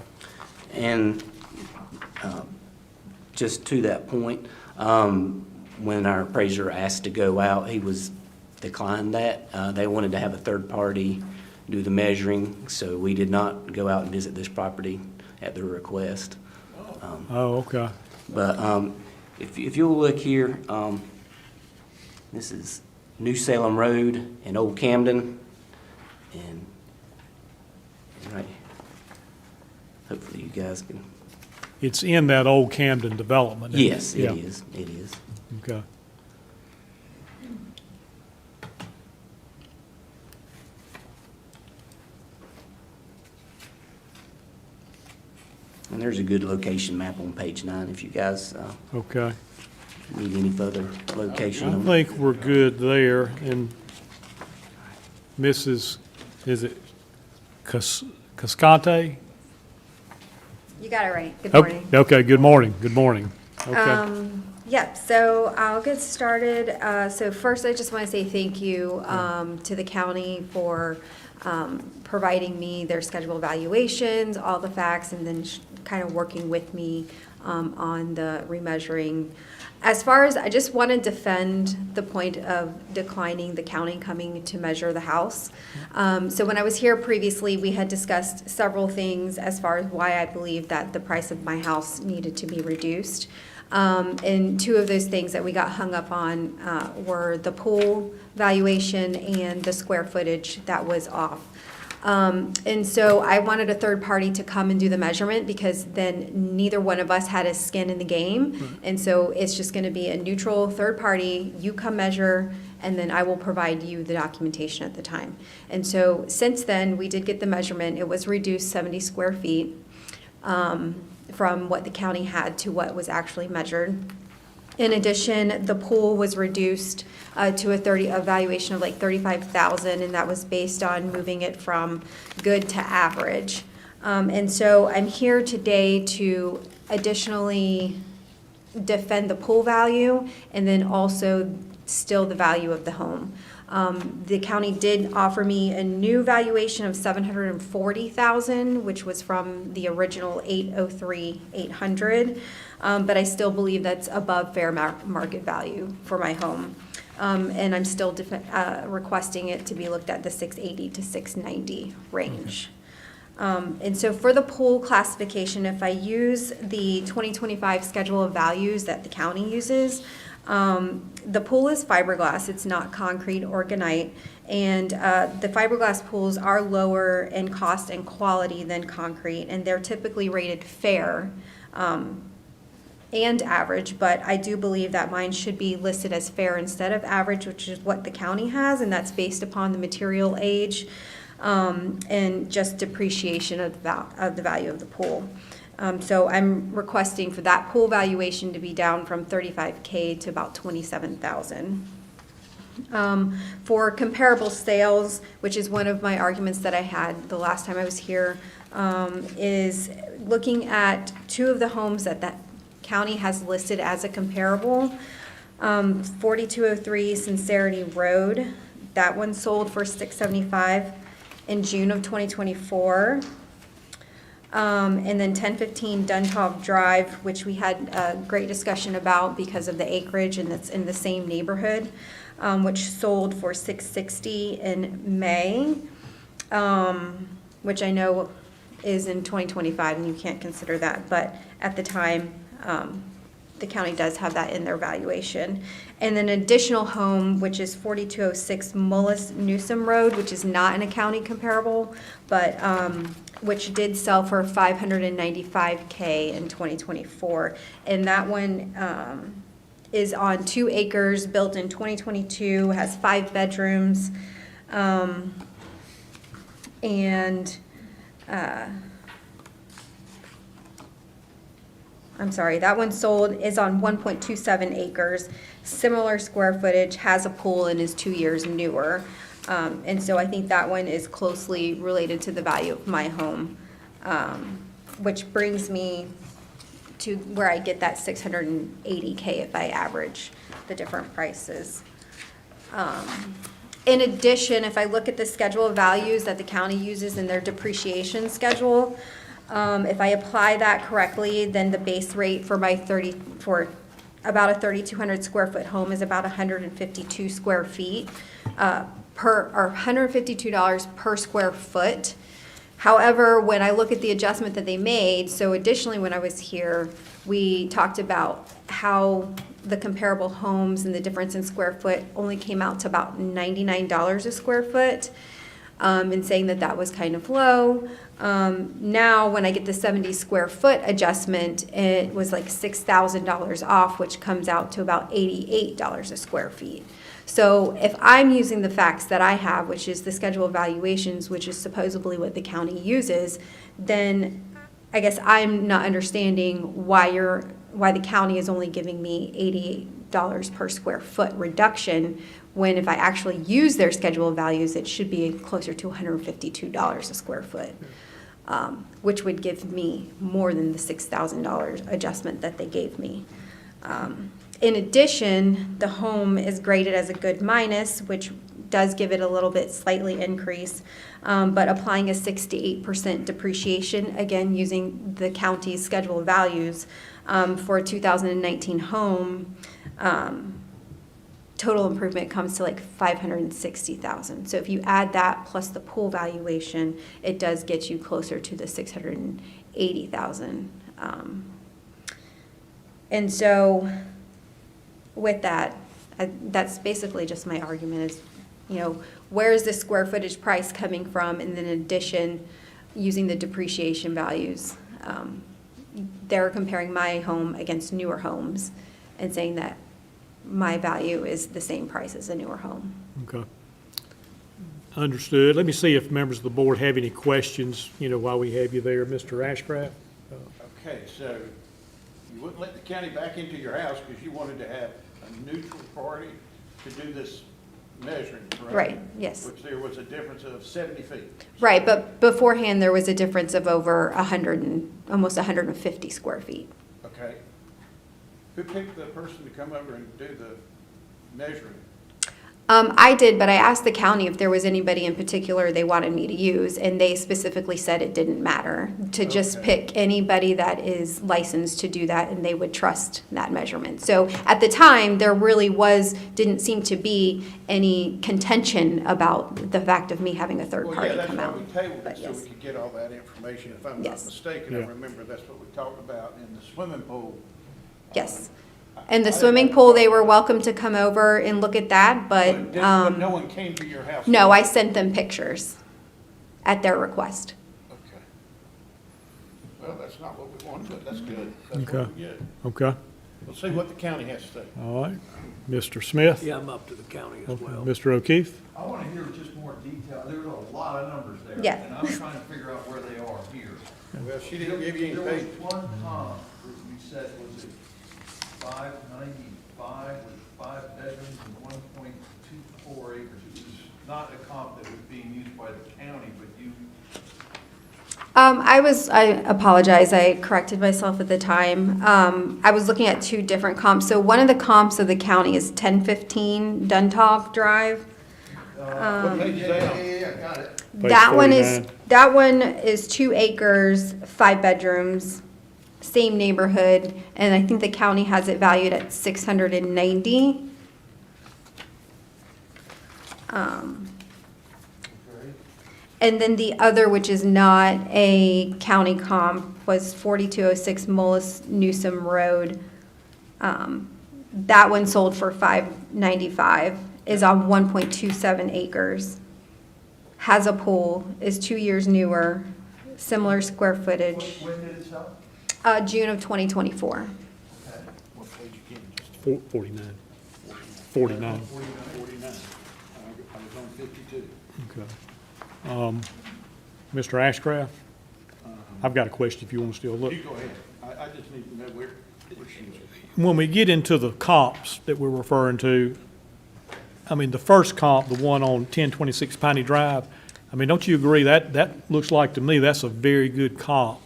[SPEAKER 10] And just to that point, when our appraiser asked to go out, he was declined that. They wanted to have a third party do the measuring, so we did not go out and visit this property at their request.
[SPEAKER 1] Oh, okay.
[SPEAKER 10] But if you'll look here, this is New Salem Road in Old Camden, and right, hopefully you guys can,
[SPEAKER 1] It's in that old Camden development. isn't it?
[SPEAKER 10] yes,
[SPEAKER 1] Yeah.
[SPEAKER 10] it is.
[SPEAKER 1] Okay.
[SPEAKER 10] And there's a good location map on page 9 if you guys
[SPEAKER 1] Okay.
[SPEAKER 10] need any further
[SPEAKER 1] I
[SPEAKER 10] location.
[SPEAKER 1] think we're good there. And Mrs., is it Cascante?
[SPEAKER 13] You got it right. Good
[SPEAKER 1] Oh,
[SPEAKER 13] morning.
[SPEAKER 1] okay, good morning, good morning. Okay.
[SPEAKER 13] Yep, so I'll get started. So first, I just want to say thank you to the county for providing me their schedule evaluations, all the facts, and then kind of working with me on the remeasuring. As far as, I just want to defend the point of declining the county coming to measure the house. So when I was here previously, we had discussed several things as far as why I believe that the price of my house needed to be reduced. And two of those things that we got hung up on were the pool valuation and the square footage that was off. And so I wanted a third party to come and do the measurement because then neither one of us had a skin in the game. And so it's just going to be a neutral third party. You come measure, and then I will provide you the documentation at the time. And so since then, we did get the measurement. It was reduced 70 square feet from what the county had to what was actually measured. In addition, the pool was reduced to a valuation of like $35,000, and that was based on moving it from good to average. And so I'm here today to additionally defend the pool value and then also still the value of the home. The county did offer me a new valuation of $740,000, which was from the original $803,800. But I still believe that's above fair market value for my home. And I'm still requesting it to be looked at the 680 to 690 range. And so for the pool classification, if I use the 2025 schedule of values that the county uses, the pool is fiberglass, it's not concrete or granite, and the fiberglass pools are lower in cost and quality than concrete, and they're typically rated fair and average, but I do believe that mine should be listed as fair instead of average, which is what the county has, and that's based upon the material age and just depreciation of the value of the pool. So I'm requesting for that pool valuation to be down from $35K to about $27,000. For comparable sales, which is one of my arguments that I had the last time I was here, is looking at two of the homes that county has listed as a comparable. 4203 Sincerity Road, that one sold for $675 in June of 2024. And then 1015 Duntov Drive, which we had a great discussion about because of the acreage, and it's in the same neighborhood, which sold for $660 in May, which I know is in 2025, and you can't consider that, but at the time, the county does have that in their valuation. And then an additional home, which is 4206 Mullis Newsom Road, which is not in a county comparable, but which did sell for $595K in 2024. And that one is on 2 acres, built in 2022, has 5 bedrooms, I'm sorry, that one sold, is on 1.27 acres, similar square footage, has a pool, and is 2 years newer. And so I think that one is closely related to the value of my home, which brings me to where I get that $680K if I average the different prices. In addition, if I look at the schedule of values that the county uses in their depreciation schedule, if I apply that correctly, then the base rate for my about a 3,200 square foot home is about 152 square feet, or $152 per square foot. However, when I look at the adjustment that they made, so additionally, when I was here, we talked about how the comparable homes and the difference in square foot only came out to about $99 a square foot, and saying that that was kind of low. Now, when I get the 70 square foot adjustment, it was like $6,000 off, which comes out to about $88 a square feet. So if I'm using the facts that I have, which is the schedule of valuations, which is supposedly what the county uses, then I guess I'm not understanding why the county is only giving me $88 per square foot reduction, when if I actually use their schedule of values, it should be closer to $152 a square foot, which would give me more than the $6,000 adjustment that they gave me. In addition, the home is graded as a good minus, which does give it a little bit slightly increase, but applying a 6 to 8% depreciation, again, using the county's schedule of values, for a 2019 home, total improvement comes to like $560,000. So if you add that plus the pool valuation, it does get you closer to the $680,000. And so with that, that's basically just my argument is, where is the square footage price coming from? And then in addition, using the depreciation values. They're comparing my home against newer homes and saying that my value is the same price as a newer home.
[SPEAKER 1] Okay. Understood. Let me see if members of the board have any questions, while we have you there, Mr. Ashcraft.
[SPEAKER 6] Okay, so you wouldn't let the county back into your house because you wanted to have a neutral party to do this measuring, correct?
[SPEAKER 13] Right, yes.
[SPEAKER 6] Which there was a difference of 70 feet.
[SPEAKER 13] Right, but beforehand, there was a difference of over 100 and almost 150 square feet.
[SPEAKER 6] Okay. Who picked the person to come over and do the measuring?
[SPEAKER 13] I did, but I asked the county if there was anybody in particular they wanted me to use, and they specifically said it didn't matter, to just
[SPEAKER 6] Okay.
[SPEAKER 13] pick anybody that is licensed to do that, and they would trust that measurement. So at the time, there really didn't seem to be any contention about the fact of me having a third
[SPEAKER 6] Well,
[SPEAKER 13] party
[SPEAKER 6] yeah, that's
[SPEAKER 13] come
[SPEAKER 6] why
[SPEAKER 13] out.
[SPEAKER 6] we tabled
[SPEAKER 13] But
[SPEAKER 6] it, so
[SPEAKER 13] yes.
[SPEAKER 6] we could get all that information. If I'm not
[SPEAKER 13] Yes.
[SPEAKER 6] mistaken, I
[SPEAKER 1] Yeah.
[SPEAKER 6] remember that's what we talked about in the swimming pool.
[SPEAKER 13] Yes.
[SPEAKER 6] I
[SPEAKER 13] And the
[SPEAKER 6] didn't
[SPEAKER 13] swimming
[SPEAKER 6] have a
[SPEAKER 13] pool, they
[SPEAKER 6] problem.
[SPEAKER 13] were welcome to come over and look at that, but,
[SPEAKER 6] But no one came to your house?
[SPEAKER 13] no, I sent them pictures at their request.
[SPEAKER 6] Okay. Well, that's not what we wanted, but that's good. That's
[SPEAKER 1] Okay.
[SPEAKER 6] what we get.
[SPEAKER 1] Okay.
[SPEAKER 6] We'll see what the county has to say.
[SPEAKER 1] All right. Mr. Smith?
[SPEAKER 7] Yeah, I'm up to the county as
[SPEAKER 1] Okay.
[SPEAKER 7] well.
[SPEAKER 1] Mr. O'Keefe?
[SPEAKER 9] I want to hear just more detail. There's a lot of numbers there.
[SPEAKER 13] Yeah.
[SPEAKER 9] And I'm trying to figure out where they are here.
[SPEAKER 6] Well, she didn't give you any
[SPEAKER 9] There was
[SPEAKER 6] pay.
[SPEAKER 9] one comp, you said, was it 595 with 5 bedrooms and 1.24 acres? It was not a comp that was being used by the county, but you,
[SPEAKER 13] I apologize, I corrected myself at the time. I was looking at two different comps. So one of the comps of the county is 1015 Duntov Drive.
[SPEAKER 6] What page is that on?
[SPEAKER 9] yeah, got it.
[SPEAKER 1] Page
[SPEAKER 13] That one is 2 acres, 5 bedrooms, same neighborhood, and I think the county has it valued at 690. And then the other, which is not a county comp, was 4206 Mullis Newsom Road. That one sold for $595, is on 1.27 acres. Has a pool, is 2 years newer, similar square footage.
[SPEAKER 9] When did it sell?
[SPEAKER 13] June of 2024.
[SPEAKER 9] Okay.
[SPEAKER 6] What page again? Just
[SPEAKER 1] 49. 49.
[SPEAKER 6] 49. I was on 52.
[SPEAKER 1] Okay. Mr. Ashcraft? I've got a question if you want to still look.
[SPEAKER 6] You go ahead. I just need to know where she is.
[SPEAKER 1] When we get into the comps that we're referring to, I mean, the first comp, the one on 1026 Piney Drive, I mean, don't you agree that looks like to me that's a very good comp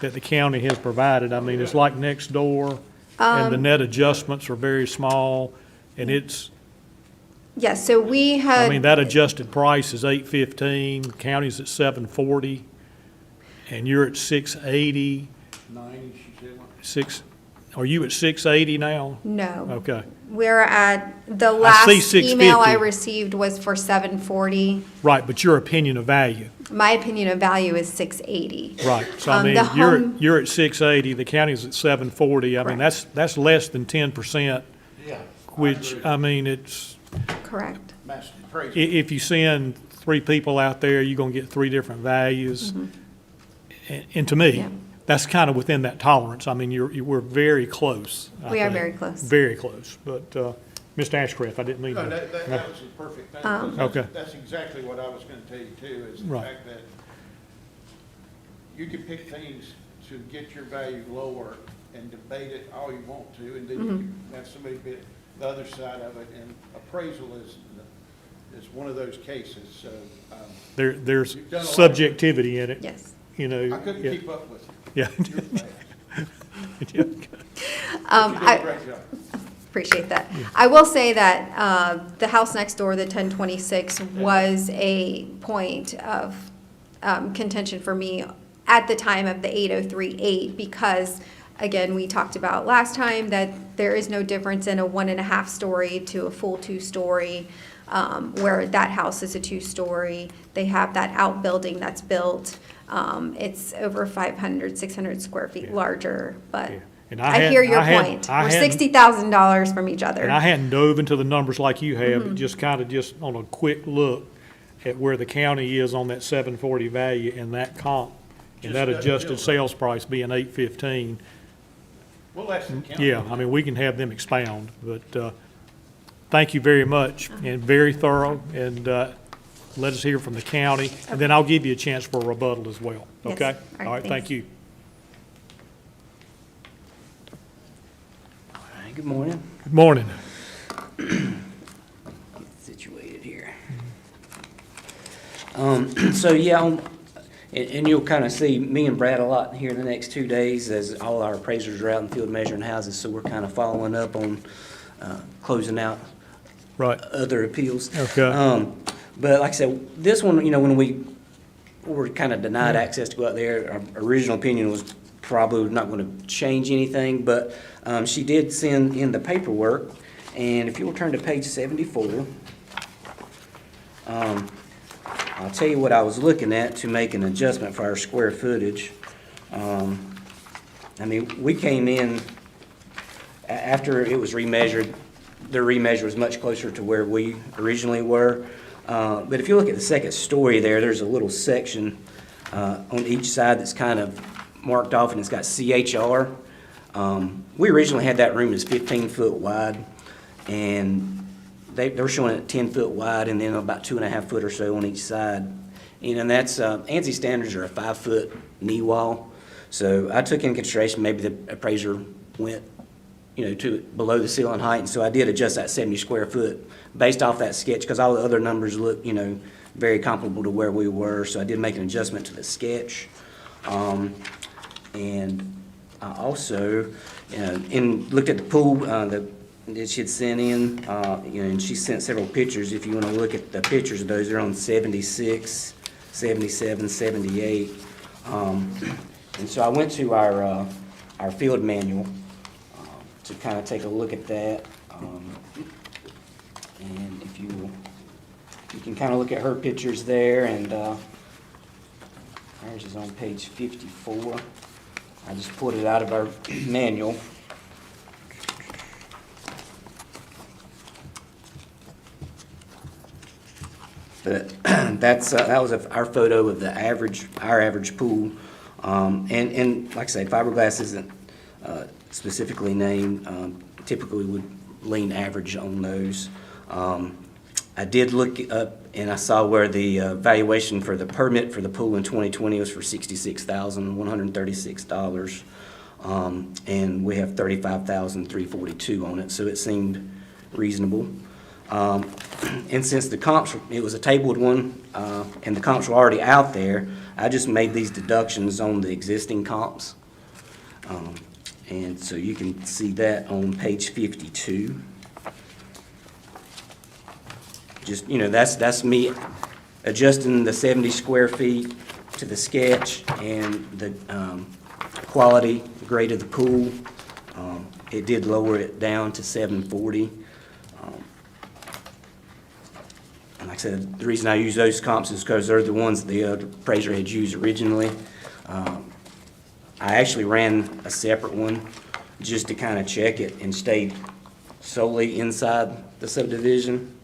[SPEAKER 1] that the county has provided? I mean, it's like next door, and the net adjustments are very small, and it's,
[SPEAKER 13] Yes, so we had.
[SPEAKER 1] I mean, that adjusted price is $815, county's at $740, and you're at $680,
[SPEAKER 6] 90, she said.
[SPEAKER 1] are you at 680 now?
[SPEAKER 13] No.
[SPEAKER 1] Okay,
[SPEAKER 13] We're at, the
[SPEAKER 1] see
[SPEAKER 13] last email I
[SPEAKER 1] 650.
[SPEAKER 13] received was for 740.
[SPEAKER 1] right, but your opinion of value,
[SPEAKER 13] My opinion of value is 680.
[SPEAKER 1] right. So I
[SPEAKER 13] The
[SPEAKER 1] mean,
[SPEAKER 13] home-
[SPEAKER 1] you're at 680, the county's at 740. I mean,
[SPEAKER 13] Correct.
[SPEAKER 1] that's less than 10%,
[SPEAKER 6] Yeah.
[SPEAKER 1] which, I mean, it's,
[SPEAKER 13] Correct.
[SPEAKER 6] That's crazy.
[SPEAKER 1] if you send 3 people out there, you're gonna get 3 different values. And to me,
[SPEAKER 13] Mm-hmm. Yeah.
[SPEAKER 1] that's kind of within that tolerance. I mean, we're very close. I
[SPEAKER 13] We are
[SPEAKER 1] think.
[SPEAKER 13] very close.
[SPEAKER 1] Very close. But, Mr. Ashcraft, I didn't mean
[SPEAKER 6] No,
[SPEAKER 1] to.
[SPEAKER 6] that was the perfect thing. 'cause
[SPEAKER 1] Okay.
[SPEAKER 6] That's exactly what I was gonna tell you too, is the
[SPEAKER 1] Right.
[SPEAKER 6] fact that you can pick things to get your value lower and debate it all you want to, and then you can have somebody bid the other side of it, and appraisal is one of those cases, so,
[SPEAKER 1] There's
[SPEAKER 6] You've done a lot.
[SPEAKER 1] subjectivity in it,
[SPEAKER 13] Yes.
[SPEAKER 1] you know.
[SPEAKER 6] I couldn't
[SPEAKER 1] yeah,
[SPEAKER 6] keep up with you.
[SPEAKER 1] Yeah.
[SPEAKER 6] You're
[SPEAKER 1] Yeah.
[SPEAKER 6] fast. But
[SPEAKER 13] Um,
[SPEAKER 6] you did a great job.
[SPEAKER 13] Appreciate that. I will say that the house next door, the 1026, was a point of contention for me at the time of the 8038 because, again, we talked about last time that there is no difference in a 1.5 story to a full 2-story, where that house is a 2-story. They have that outbuilding that's built. It's over 500, 600 square feet
[SPEAKER 1] Yeah.
[SPEAKER 13] larger, but
[SPEAKER 1] Yeah. And
[SPEAKER 13] I hear your
[SPEAKER 1] I had-
[SPEAKER 13] point.
[SPEAKER 1] I
[SPEAKER 13] We're
[SPEAKER 1] hadn't-
[SPEAKER 13] $60,000 from each other.
[SPEAKER 1] And I hadn't dove into the numbers like you have,
[SPEAKER 13] Mm-hmm.
[SPEAKER 1] but just kind of just on a quick look at where the county is on that 740 value and that comp, and that
[SPEAKER 6] Just that
[SPEAKER 1] adjusted
[SPEAKER 6] deal.
[SPEAKER 1] sales price being 815.
[SPEAKER 6] Well, that's the county.
[SPEAKER 1] Yeah, I mean, we can have them expound, but thank you very much and very thorough. And let us hear from the county, and then I'll give you a chance for a rebuttal as well,
[SPEAKER 13] Yes.
[SPEAKER 1] okay?
[SPEAKER 13] All right,
[SPEAKER 1] All right, thank
[SPEAKER 13] thanks.
[SPEAKER 1] you.
[SPEAKER 10] All right, good morning.
[SPEAKER 1] Good morning.
[SPEAKER 10] Get situated here. So, yeah, and you'll kind of see me and Brad a lot here in the next 2 days as all our appraisers are out in the field measuring houses, so we're kind of following up on closing out
[SPEAKER 1] Right,
[SPEAKER 10] other appeals.
[SPEAKER 1] okay.
[SPEAKER 10] But like I said, this one, when we were kind of denied access to go out there, our original opinion was probably not going to change anything, but she did send in the paperwork, and if you will turn to page 74, I'll tell you what I was looking at to make an adjustment for our square footage. I mean, we came in, after it was remeasured, the remeasure was much closer to where we originally were. But if you look at the second story there, there's a little section on each side that's kind of marked off, and it's got CHR. We originally had that room as 15 foot wide, and they're showing it 10 foot wide, and then about 2.5 foot or so on each side. And that's, ANSI standards are a 5 foot knee wall. So I took into consideration maybe the appraiser went, to below the ceiling height, and so I did adjust that 70 square foot based off that sketch, because all the other numbers look, very comparable to where we were, so I did make an adjustment to the sketch. And I also, looked at the pool, that she had sent in, and she sent several pictures. If you want to look at the pictures of those, they're on 76, 77, 78. And so I went to our field manual to kind of take a look at that. And if you can kind of look at her pictures there, and hers is on page 54. I just pulled it out of our manual. But that was our photo of our average pool. And like I say, fiberglass isn't specifically named, typically would lean average on those. I did look up and I saw where the valuation for the permit for the pool in 2020 was for $66,136. And we have $35,342 on it, so it seemed reasonable. And since the comps, it was a tabled one, and the comps were already out there, I just made these deductions on the existing comps. And so you can see that on page 52. Just, that's me adjusting the 70 square feet to the sketch and the quality, grade of the pool. It did lower it down to 740. And like I said, the reason I use those comps is because they're the ones the appraiser had used originally. I actually ran a separate one just to kind of check it and stayed solely inside the subdivision.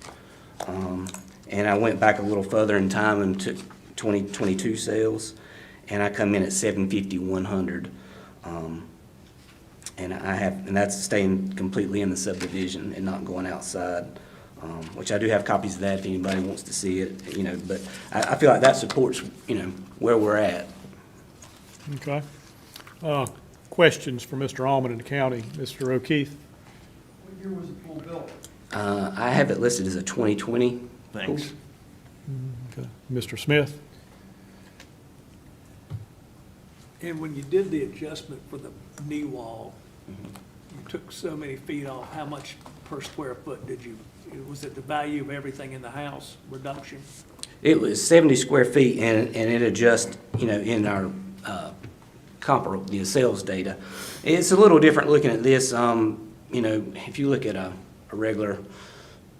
[SPEAKER 10] And I went back a little further in time and took 2022 sales, and I come in at 750, 100. And that's staying completely in the subdivision and not going outside, which I do have copies of that if anybody wants to see it, you know, but I feel like that supports, you know, where we're at.
[SPEAKER 1] Okay. Questions for Mr. Almond and the county? Mr. O'Keefe?
[SPEAKER 7] What year was the pool built?
[SPEAKER 10] I have it listed as a 2020.
[SPEAKER 9] Thanks.
[SPEAKER 1] Okay. Mr. Smith?
[SPEAKER 7] And when you did the adjustment for the knee wall, you took so many feet off, how much per square foot did you, was it the value of everything in the house reduction?
[SPEAKER 10] It was 70 square feet, and it adjusts, you know, in our comparable, the sales data. It's a little different looking at this. You know, if you look at a regular,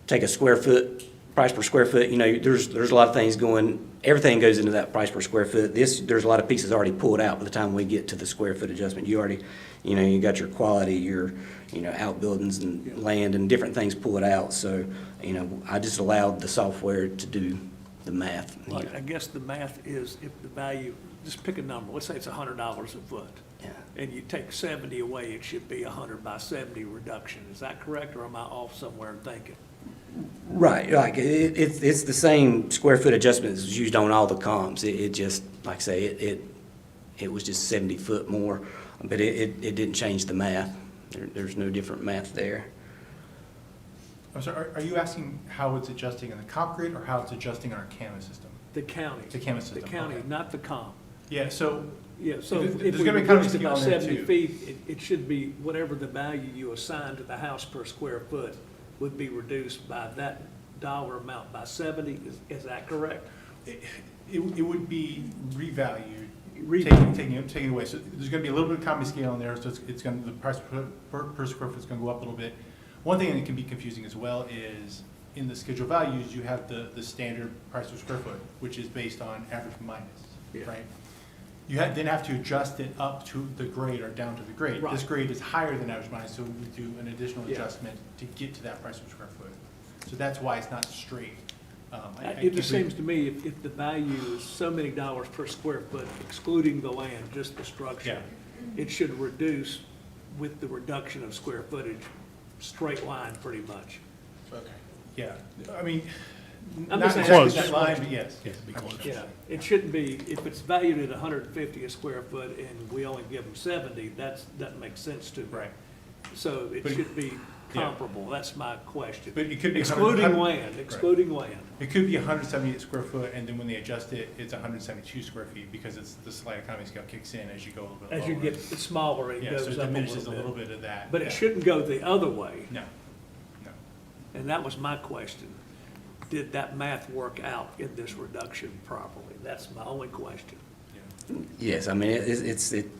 [SPEAKER 10] take a square foot, price per square foot, you know, there's a lot of things going, everything goes into that price per square foot. There's a lot of pieces already pulled out by the time we get to the square foot adjustment. You already, you know, you got your quality, your, you know, outbuildings and land and different things pulled out. So, you know, I just allowed the software to do the math. You
[SPEAKER 7] Well,
[SPEAKER 10] know.
[SPEAKER 7] I guess the math is if the value, just pick a number, let's say it's $100 a foot.
[SPEAKER 10] Yeah.
[SPEAKER 7] And you take 70 away, it should be 100 by 70 reduction. Is that correct, or am I off somewhere in thinking?
[SPEAKER 10] Right, like, it's the same square foot adjustment that's used on all the comps. It just, like I say, it was just 70 foot more, but it didn't change the math. There's no different math there.
[SPEAKER 12] I'm sorry, are you asking how it's adjusting in the comp grid or how it's adjusting in our CAMA system?
[SPEAKER 7] The county.
[SPEAKER 12] The CAMA system,
[SPEAKER 7] The county,
[SPEAKER 12] okay.
[SPEAKER 7] not the comp.
[SPEAKER 12] Yeah, so,
[SPEAKER 7] Yeah, so
[SPEAKER 12] There's
[SPEAKER 7] if we
[SPEAKER 12] gonna be kind of
[SPEAKER 7] reduced it by
[SPEAKER 12] scale in there,
[SPEAKER 7] 70
[SPEAKER 12] too.
[SPEAKER 7] feet, it should be whatever the value you assign to the house per square foot would be reduced by that dollar amount by 70. Is that correct?
[SPEAKER 12] it would be revalued,
[SPEAKER 7] Revalued.
[SPEAKER 12] taking away. So there's gonna be a little bit of economy scale in there, so it's gonna, the price per square foot is gonna go up a little bit. One thing that can be confusing as well is in the schedule values, you have the standard price per square foot, which is based on average minus,
[SPEAKER 7] Yeah.
[SPEAKER 12] right? You then have to adjust it up to the grade or down to the grade.
[SPEAKER 7] Right.
[SPEAKER 12] This grade is higher than average minus, so we do an additional
[SPEAKER 7] Yeah.
[SPEAKER 12] adjustment to get to that price per square foot. So that's why it's not straight.
[SPEAKER 7] It just seems to me if the value is so many dollars per square foot, excluding the land, just the structure, it should reduce with the reduction of square footage, straight line pretty much.
[SPEAKER 12] Yeah, I mean,
[SPEAKER 7] I'm
[SPEAKER 12] not
[SPEAKER 7] just
[SPEAKER 12] exactly
[SPEAKER 1] asking
[SPEAKER 12] that line, but yes.
[SPEAKER 7] Yeah, it shouldn't be, if it's valued at 150 a square foot and we only give them 70, that makes sense to me.
[SPEAKER 12] Right.
[SPEAKER 7] So it
[SPEAKER 12] But-
[SPEAKER 7] should be
[SPEAKER 12] yeah.
[SPEAKER 7] comparable, that's my question.
[SPEAKER 12] But it could be
[SPEAKER 7] Excluding
[SPEAKER 12] 100
[SPEAKER 7] land, excluding land.
[SPEAKER 12] It could be 178 square foot, and then when they adjust it, it's 172 square feet, because it's, the slight economy scale kicks in as you go a little bit lower.
[SPEAKER 7] As you get smaller, it
[SPEAKER 12] Yeah,
[SPEAKER 7] goes
[SPEAKER 12] so
[SPEAKER 7] up
[SPEAKER 12] it
[SPEAKER 7] a
[SPEAKER 12] diminishes a
[SPEAKER 7] little
[SPEAKER 12] little bit of that.
[SPEAKER 7] But
[SPEAKER 12] yeah.
[SPEAKER 7] it shouldn't go the other way,
[SPEAKER 12] No, no.
[SPEAKER 7] and that was my question. Did that math work out in this reduction properly? That's my only question.
[SPEAKER 10] Yes, I mean,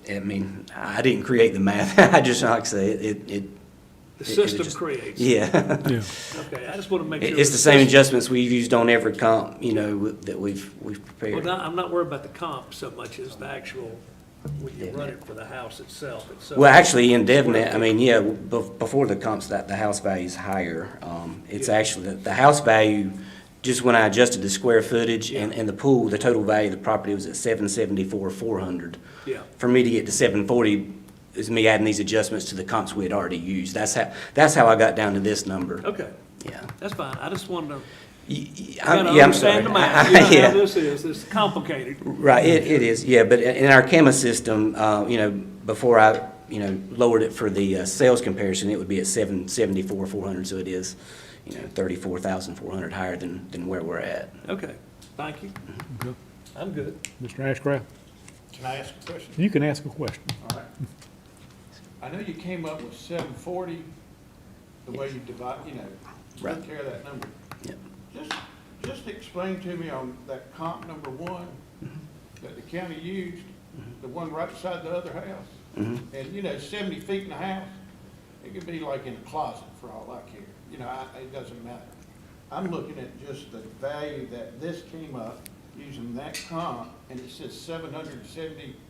[SPEAKER 10] I mean, I didn't create the math. I just, like I say,
[SPEAKER 7] The
[SPEAKER 10] it
[SPEAKER 7] system
[SPEAKER 10] just-
[SPEAKER 7] creates.
[SPEAKER 10] yeah.
[SPEAKER 1] Yeah.
[SPEAKER 7] Okay, I just want to make sure.
[SPEAKER 10] It's the same adjustments we've used on every comp, you know, that we've
[SPEAKER 7] Well,
[SPEAKER 10] prepared.
[SPEAKER 7] I'm not worried about the comp so much as the actual, when you run it for the house itself. It's so-
[SPEAKER 10] Well, actually, in DevNet, I mean, yeah, before the comps, the house value is higher. It's
[SPEAKER 7] Yeah.
[SPEAKER 10] actually, the house value, just when I adjusted the square footage and the pool, the total value of the property was at 774, 400.
[SPEAKER 7] Yeah.
[SPEAKER 10] For me to get to 740 is me adding these adjustments to the comps we had already used. That's how I got down to this number.
[SPEAKER 7] Okay,
[SPEAKER 10] Yeah.
[SPEAKER 7] that's fine. I just wanted to,
[SPEAKER 10] Yeah,
[SPEAKER 7] you gotta
[SPEAKER 10] I'm sorry.
[SPEAKER 7] understand the math. You know how
[SPEAKER 10] Yeah.
[SPEAKER 7] this is. It's complicated.
[SPEAKER 10] Right, it is, yeah, but in our CAMA system, you know, before I, you know, lowered it for the sales comparison, it would be at 774, 400, so it is, you know, 34,400 higher than where we're at.
[SPEAKER 7] Okay, thank you.
[SPEAKER 1] Okay.
[SPEAKER 7] I'm good.
[SPEAKER 1] Mr. Ashcraft?
[SPEAKER 6] Can I ask a question?
[SPEAKER 1] You can ask a question.
[SPEAKER 6] All right. I know you came up with 740, the way you divide, you know,
[SPEAKER 10] Right.
[SPEAKER 6] took care of that number.
[SPEAKER 10] Yep.
[SPEAKER 6] Just explain to me on that comp number one that the county used, the one right beside the other house.
[SPEAKER 10] Mhm.
[SPEAKER 6] And, you know, 70 feet in the house, It could be like in a closet for all I care. You know, it doesn't matter. I'm looking at just the value that this came up using that comp, and it says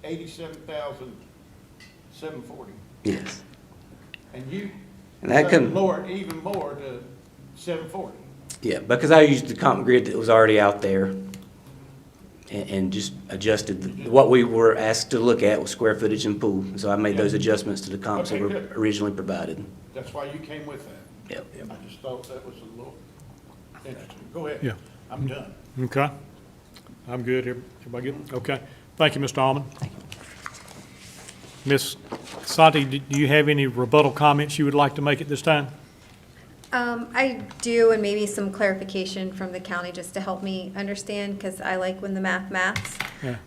[SPEAKER 6] 87,740.
[SPEAKER 10] Yes.
[SPEAKER 6] And you
[SPEAKER 10] And that can-
[SPEAKER 6] lower it even more to 740.
[SPEAKER 10] Yeah, because I used the comp grid that was already out there and just adjusted, what we were asked to look at was square footage and pool. So I made those adjustments to the comps that
[SPEAKER 6] Okay,
[SPEAKER 10] were
[SPEAKER 6] good.
[SPEAKER 10] originally provided.
[SPEAKER 6] That's why you came with that.
[SPEAKER 10] Yep.
[SPEAKER 6] I just thought that was a little interesting. Go ahead.
[SPEAKER 1] Yeah.
[SPEAKER 6] I'm done.
[SPEAKER 1] Okay. I'm good. Everybody good? Okay. Thank you, Mr. Almond. Ms. Santi, do you have any rebuttal comments you would like to make at this time?
[SPEAKER 13] I do, and maybe some clarification from the county just to help me understand, because I like when the maths.
[SPEAKER 1] Yeah.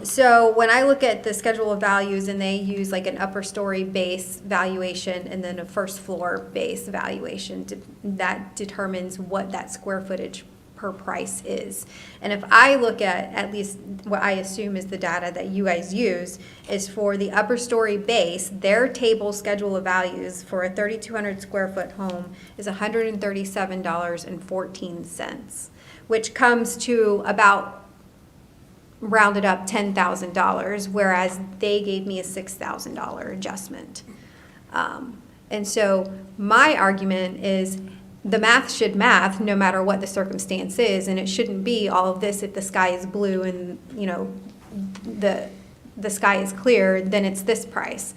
[SPEAKER 13] So when I look at the schedule of values and they use like an upper story base valuation and then a first floor base valuation, that determines what that square footage per price is. And if I look at least what I assume is the data that you guys use, is for the upper story base, their table schedule of values for a 3,200 square foot home is $137.14, which comes to about, rounded up, $10,000, whereas they gave me a $6,000 adjustment. And so my argument is the math should math no matter what the circumstance is, and it shouldn't be all of this if the sky is blue and, you know, the sky is clear, then it's this price.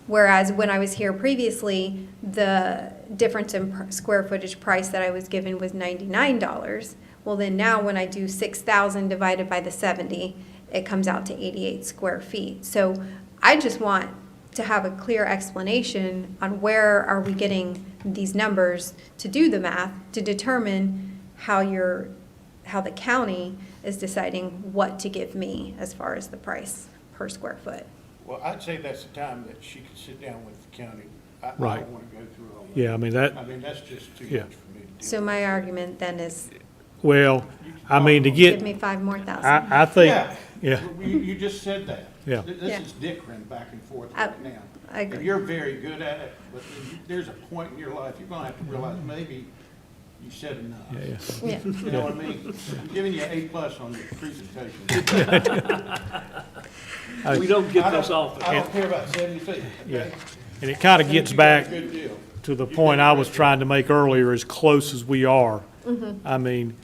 [SPEAKER 13] Whereas when I was here previously, the difference in square footage price that I was given was $99. Well, then now when I do 6,000 divided by the 70, it comes out to 88 square feet. So I just want to have a clear explanation on where are we getting these numbers to do the math, to determine how the county is deciding what to give me as far as the price per square foot.
[SPEAKER 6] Well, I'd say that's the time that she could sit down with the county. I
[SPEAKER 1] Right.
[SPEAKER 6] don't want to go through all that.
[SPEAKER 1] Yeah, I mean, that,
[SPEAKER 6] That's just too
[SPEAKER 1] Yeah.
[SPEAKER 6] much for me to do.
[SPEAKER 13] So my argument then is,
[SPEAKER 1] well, I mean, to
[SPEAKER 13] give
[SPEAKER 1] get,
[SPEAKER 13] me 5 more thousand.
[SPEAKER 1] I think, yeah,
[SPEAKER 6] You just said that.
[SPEAKER 1] Yeah.
[SPEAKER 6] This
[SPEAKER 13] Yeah.
[SPEAKER 6] is dickering back and forth
[SPEAKER 13] I-
[SPEAKER 6] right now.
[SPEAKER 13] I agree.
[SPEAKER 6] And you're very good at it, but there's a point in your life, you're gonna have to realize maybe you said enough.
[SPEAKER 1] yeah.
[SPEAKER 13] Yeah.
[SPEAKER 6] You know what I mean? I'm giving you an A+ on your presentation.
[SPEAKER 7] We don't get this
[SPEAKER 6] I
[SPEAKER 7] often.
[SPEAKER 6] don't care about 70 feet,
[SPEAKER 1] Yeah.
[SPEAKER 6] okay?
[SPEAKER 1] And it kind of gets back
[SPEAKER 6] Good deal.
[SPEAKER 1] to the point I was trying to make earlier, as close as we are. I mean,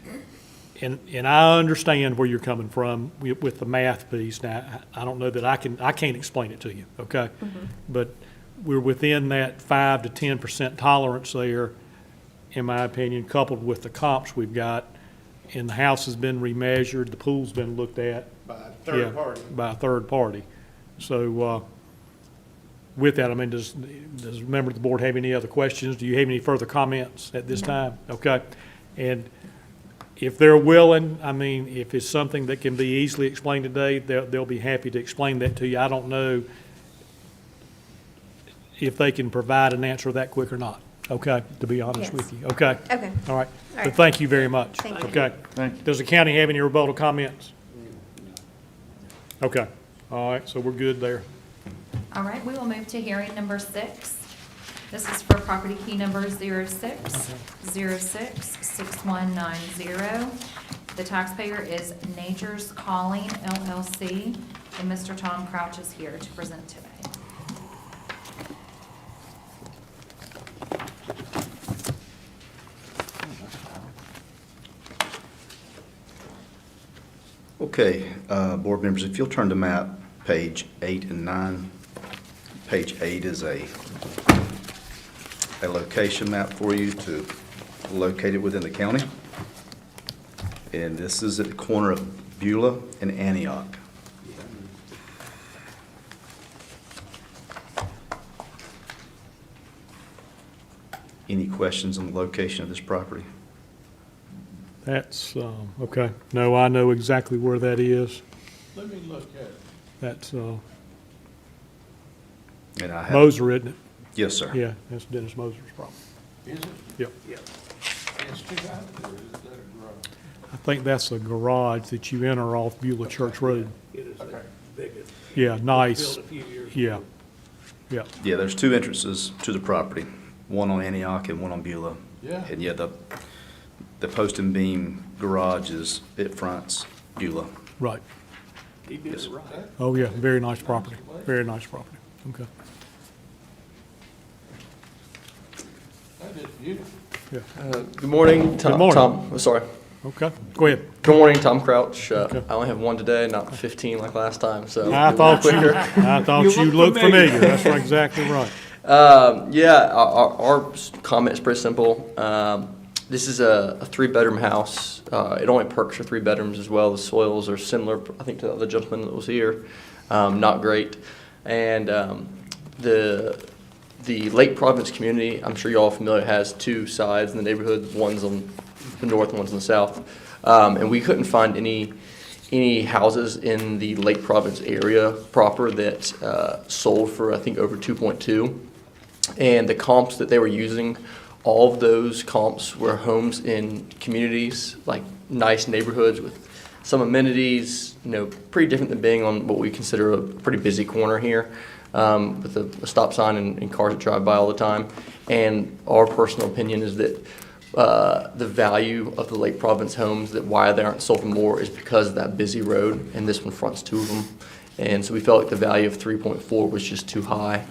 [SPEAKER 1] and I understand where you're coming from with the math piece. Now, I don't know that I can't explain it to you, okay? But we're within that 5 to 10% tolerance there, in my opinion, coupled with the comps we've got. And the house has been remeasured, the pool's been looked at.
[SPEAKER 6] By a
[SPEAKER 1] Yeah,
[SPEAKER 6] third party.
[SPEAKER 1] by a third party. So, with that, I mean, does a member of the board have any other questions? Do you have any further comments at this time? Okay. And if they're willing, I mean, if it's something that can be easily explained today, they'll be happy to explain that to you. I don't know if they can provide an answer that quick or not, okay, to be honest
[SPEAKER 13] Yes.
[SPEAKER 1] with you. Okay?
[SPEAKER 13] Okay.
[SPEAKER 1] All right.
[SPEAKER 13] All
[SPEAKER 1] But
[SPEAKER 13] right.
[SPEAKER 1] thank you very much.
[SPEAKER 13] Thank you.
[SPEAKER 1] Okay.
[SPEAKER 9] Thank you.
[SPEAKER 1] Does the county have any rebuttal comments? Okay. All right, so we're good there.
[SPEAKER 2] All right, we will move to hearing number 6. This is for property key number 06066190. The taxpayer is Nature's Calling LLC, and Mr. Tom Crouch is here to present today.
[SPEAKER 4] Okay, board members, if you'll turn to map page 8 and 9. Page 8 is a location map for you to locate it within the county. And this is at the corner of Beulah and Antioch. Any questions on the location of this property?
[SPEAKER 1] That's, okay. No, I know exactly where that is.
[SPEAKER 6] Let me look at it.
[SPEAKER 1] That's
[SPEAKER 4] And I have.
[SPEAKER 1] Moser, isn't it?
[SPEAKER 4] Yes, sir.
[SPEAKER 1] Yeah, that's Dennis Moser's property.
[SPEAKER 6] Is it?
[SPEAKER 1] Yep.
[SPEAKER 6] It's too high to do, is that a garage?
[SPEAKER 1] I think that's a garage that you enter off Beulah Church Road.
[SPEAKER 7] It is the
[SPEAKER 6] Okay.
[SPEAKER 7] biggest.
[SPEAKER 1] Yeah, nice.
[SPEAKER 7] Built a few years
[SPEAKER 1] Yeah.
[SPEAKER 7] ago.
[SPEAKER 1] Yeah,
[SPEAKER 4] Yeah, there's two entrances to the property, one on Antioch and one on Beulah.
[SPEAKER 6] Yeah.
[SPEAKER 4] And yeah, the post and beam garage it fronts Beulah.
[SPEAKER 1] right.
[SPEAKER 7] He did it right.
[SPEAKER 1] Oh, yeah, very nice property, very nice property. Okay,
[SPEAKER 6] That is beautiful.
[SPEAKER 1] yeah,
[SPEAKER 14] Good morning, Tom.
[SPEAKER 1] Good morning.
[SPEAKER 14] Tom, sorry.
[SPEAKER 1] okay, go ahead.
[SPEAKER 14] Good morning, Tom Crouch.
[SPEAKER 1] Okay.
[SPEAKER 14] I only have one today, not 15 like last time, so.
[SPEAKER 1] I thought you,
[SPEAKER 14] quicker.
[SPEAKER 1] I thought you looked familiar, that's exactly right.
[SPEAKER 14] Yeah, our comment is pretty simple. This is a three-bedroom house. It only perks for three bedrooms as well. The soils are similar, I think, to the other gentleman that was here. Not great. And the Lake Providence community, I'm sure you're all familiar, has two sides in the neighborhood. One's on the north and one's on the south. And we couldn't find any houses in the Lake Providence area proper that sold for, I think, over 2.2. And the comps that they were using, all of those comps were homes in communities, like nice neighborhoods with some amenities, pretty different than being on what we consider a pretty busy corner here, with a stop sign and cars that drive by all the time. And our personal opinion is that the value of the Lake Providence homes, that why they aren't sold for more, is because of that busy road, and this one fronts two of them. And so we felt like the value of 3.4 was just too high,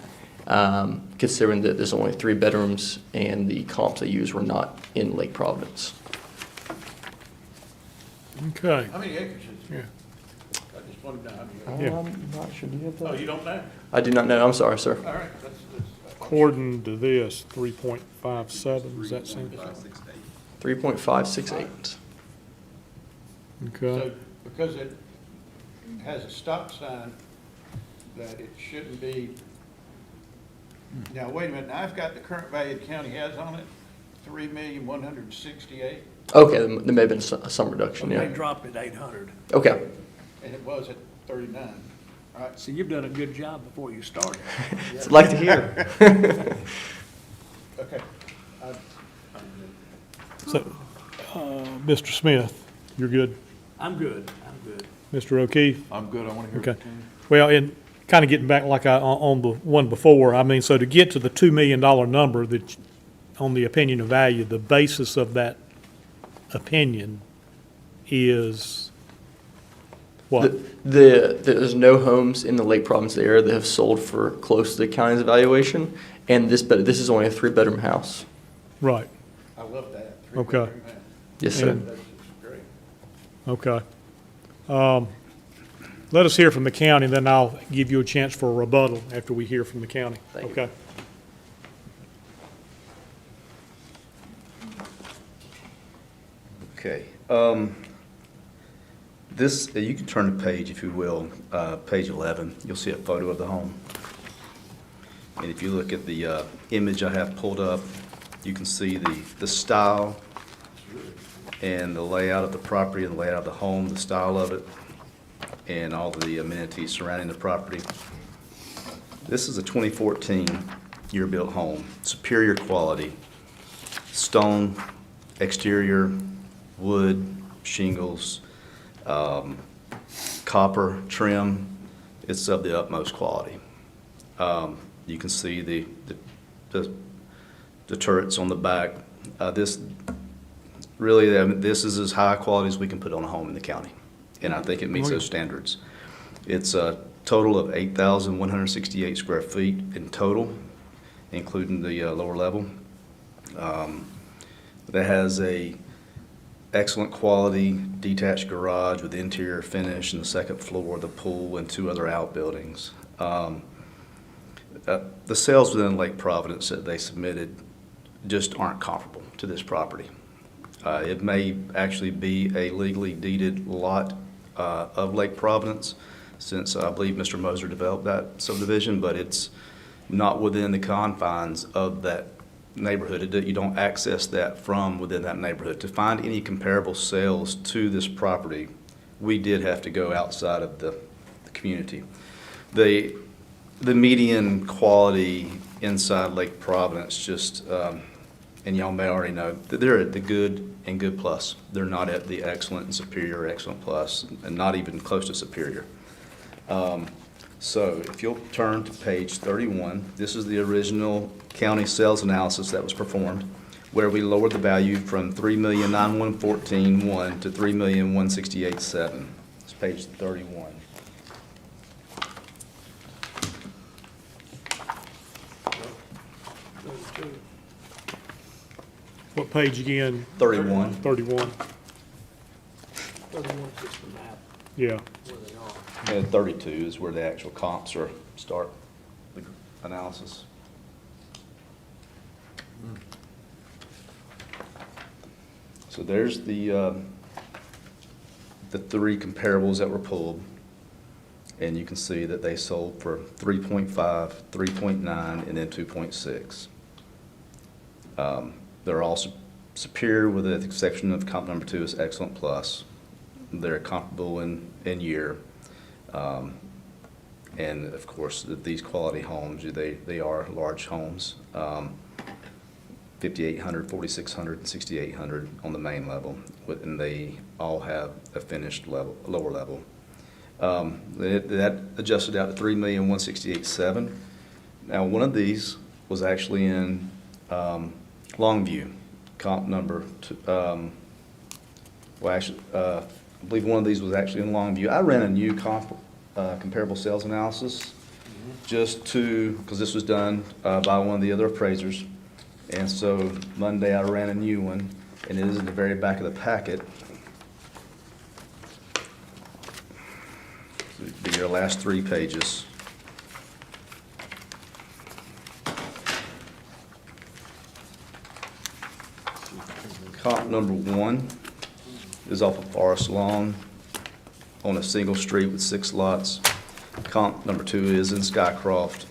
[SPEAKER 14] considering that there's only 3 bedrooms and the comps they used were not in Lake Providence.
[SPEAKER 1] Okay,
[SPEAKER 6] How many acres is it?
[SPEAKER 1] yeah,
[SPEAKER 6] I just wanted to know how many.
[SPEAKER 1] Yeah.
[SPEAKER 14] I'm not sure. Do you have
[SPEAKER 6] Oh,
[SPEAKER 14] that?
[SPEAKER 6] you don't know?
[SPEAKER 14] I do not know. I'm sorry, sir.
[SPEAKER 6] All right, that's.
[SPEAKER 1] according to this, 3.57, does that sound?
[SPEAKER 14] 3.568.
[SPEAKER 1] Okay,
[SPEAKER 6] So, because it has a stop sign, that it shouldn't be. Now, wait a minute, now I've got the current value the county has on it, 3,168,000,
[SPEAKER 14] Okay, there may have been some reduction,
[SPEAKER 7] They
[SPEAKER 14] yeah.
[SPEAKER 7] dropped it 800.
[SPEAKER 14] Okay.
[SPEAKER 6] and it was at 39. All right,
[SPEAKER 7] So you've done a good job before you started.
[SPEAKER 14] I'd like to hear.
[SPEAKER 6] okay.
[SPEAKER 1] so, Mr. Smith, you're good?
[SPEAKER 7] I'm good, I'm good.
[SPEAKER 1] Mr. O'Keefe?
[SPEAKER 8] I'm good, I want to hear.
[SPEAKER 1] Okay. Well, and kind of getting back like on the one before, I mean, so to get to the $2 million number that, on the opinion of value, the basis of that opinion is what?
[SPEAKER 14] There's no homes in the Lake Providence area that have sold for close to the county's evaluation, and this is only a 3-bedroom house.
[SPEAKER 1] Right,
[SPEAKER 6] I love that.
[SPEAKER 1] Okay.
[SPEAKER 6] Three-bedroom house.
[SPEAKER 14] Yes, sir.
[SPEAKER 1] And-
[SPEAKER 6] That's great.
[SPEAKER 1] okay. Let us hear from the county, then I'll give you a chance for a rebuttal after we hear from the county.
[SPEAKER 14] Thank you.
[SPEAKER 1] Okay.
[SPEAKER 4] Okay. This, you can turn the page, if you will, page 11. You'll see a photo of the home. And if you look at the image I have pulled up, you can see the style and the layout of the property and the layout of the home, the style of it, and all the amenities surrounding the property. This is a 2014 year-built home, superior quality, stone exterior, wood, shingles, copper trim. It's of the utmost quality. You can see the turrets on the back. This really, I mean, this is as high quality as we can put on a home in the county, and I think it meets those standards. It's a total of 8,168 square feet in total, including the lower level. That has a excellent quality detached garage with interior finish and the second floor, the pool, and 2 other outbuildings. The sales within Lake Providence that they submitted just aren't comparable to this property. It may actually be a legally deeded lot of Lake Providence, since I believe Mr. Moser developed that subdivision, but it's not within the confines of that neighborhood. You don't access that from within that neighborhood. To find any comparable sales to this property, we did have to go outside of the community. The median quality inside Lake Providence just, and y'all may already know, that they're at the good and good plus. They're not at the excellent and superior or excellent plus, and not even close to superior. So if you'll turn to page 31, this is the original county sales analysis that was performed, where we lowered the value from $3,911,114 to $3,168,700. It's page 31.
[SPEAKER 1] What page again?
[SPEAKER 4] 31.
[SPEAKER 1] 31,
[SPEAKER 7] 31 is just the map
[SPEAKER 1] yeah.
[SPEAKER 7] where they are.
[SPEAKER 4] And 32 is where the actual comps are, start the analysis. So there's the three comparables that were pulled. And you can see that they sold for 3.5, 3.9, and then 2.6. They're all superior with the exception of comp number 2 is excellent plus. They're comparable in year. And of course, these quality homes, they are large homes. 5,800, 4,600, and 6,800 on the main level, and they all have a finished level, lower level. That adjusted out to $3,168,700. Now, one of these was actually in Longview, comp number two, well, actually, I believe one of these was actually in Longview. I ran a new comparable sales analysis just to, because this was done by one of the other appraisers. And so Monday I ran a new one, and it is in the very back of the packet. So it'd be your last 3 pages. Comp number 1 is off of Forest Lawn on a single street with 6 lots. Comp number 2 is in Skycroft.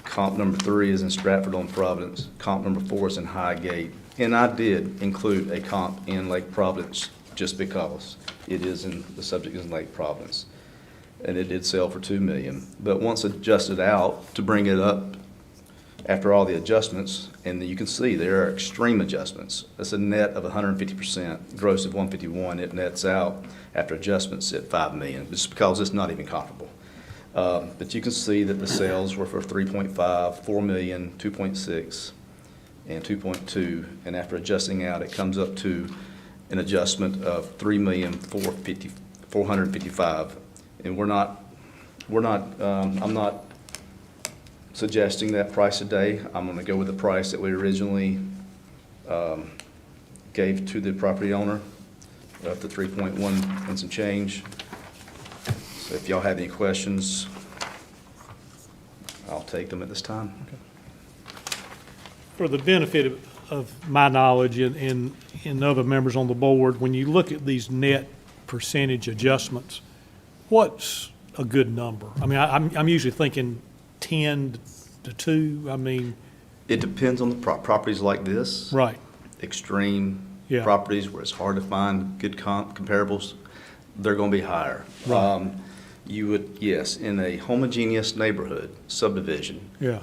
[SPEAKER 4] Comp number 3 is in Stratford-on-Providence. Comp number 4 is in Highgate. And I did include a comp in Lake Providence just because it is in, the subject is in Lake Providence. And it did sell for $2 million. But once adjusted out to bring it up after all the adjustments, and you can see there are extreme adjustments. That's a net of 150%, gross of 151. It nets out after adjustments at $5 million, just because it's not even comparable. But you can see that the sales were for 3.5, 4 million, 2.6, and 2.2. And after adjusting out, it comes up to an adjustment of 3,455. And I'm not suggesting that price today. I'm going to go with the price that we originally gave to the property owner, up to 3.1 and some change. So if y'all have any questions, I'll take them at this time.
[SPEAKER 1] For the benefit of my knowledge and other members on the board, when you look at these net percentage adjustments, what's a good number? I mean, I'm usually thinking 10 to 2. I mean,
[SPEAKER 4] It depends on the properties like this.
[SPEAKER 1] right,
[SPEAKER 4] Extreme
[SPEAKER 1] Yeah.
[SPEAKER 4] properties where it's hard to find good comparables, they're going to be higher.
[SPEAKER 1] Right.
[SPEAKER 4] You would, yes, in a homogeneous neighborhood subdivision,
[SPEAKER 1] yeah,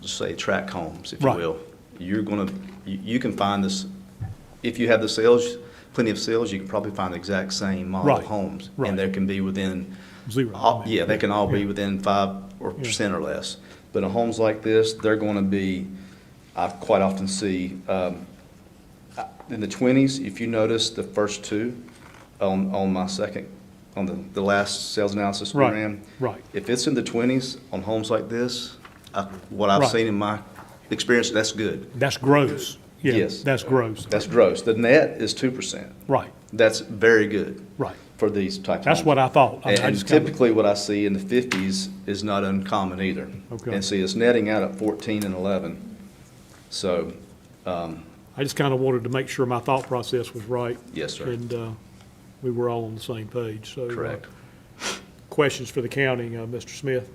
[SPEAKER 4] just say tract homes, if you
[SPEAKER 1] Right.
[SPEAKER 4] will, you're going to, you can find this, if you have the sales, plenty of sales, you can probably find the exact same model
[SPEAKER 1] Right.
[SPEAKER 4] homes.
[SPEAKER 1] Right.
[SPEAKER 4] And there can be within,
[SPEAKER 1] 0.
[SPEAKER 4] yeah, they can all be
[SPEAKER 1] Yeah.
[SPEAKER 4] within 5% or less. But in homes like this, they're going to be, I quite often see, in the 20s, if you notice the first 2 on my second, on the last sales analysis we
[SPEAKER 1] Right.
[SPEAKER 4] ran.
[SPEAKER 1] Right.
[SPEAKER 4] If it's in the 20s on homes like this, what I've
[SPEAKER 1] Right.
[SPEAKER 4] seen in my experience, that's good.
[SPEAKER 1] That's gross. Yeah,
[SPEAKER 4] Yes.
[SPEAKER 1] that's gross.
[SPEAKER 4] That's gross. The net is 2%.
[SPEAKER 1] Right,
[SPEAKER 4] That's very good
[SPEAKER 1] right.
[SPEAKER 4] for these types of
[SPEAKER 1] That's
[SPEAKER 4] homes.
[SPEAKER 1] what I thought. I
[SPEAKER 4] And
[SPEAKER 1] just kinda-
[SPEAKER 4] typically what I see in the 50s is not uncommon either.
[SPEAKER 1] Okay.
[SPEAKER 4] And see, it's netting out at 14 and 11. So,
[SPEAKER 1] I just kind of wanted to make sure my thought process was right.
[SPEAKER 4] yes, sir.
[SPEAKER 1] And we were all on the same page, so.
[SPEAKER 4] Correct.
[SPEAKER 1] Questions for the county, Mr. Smith?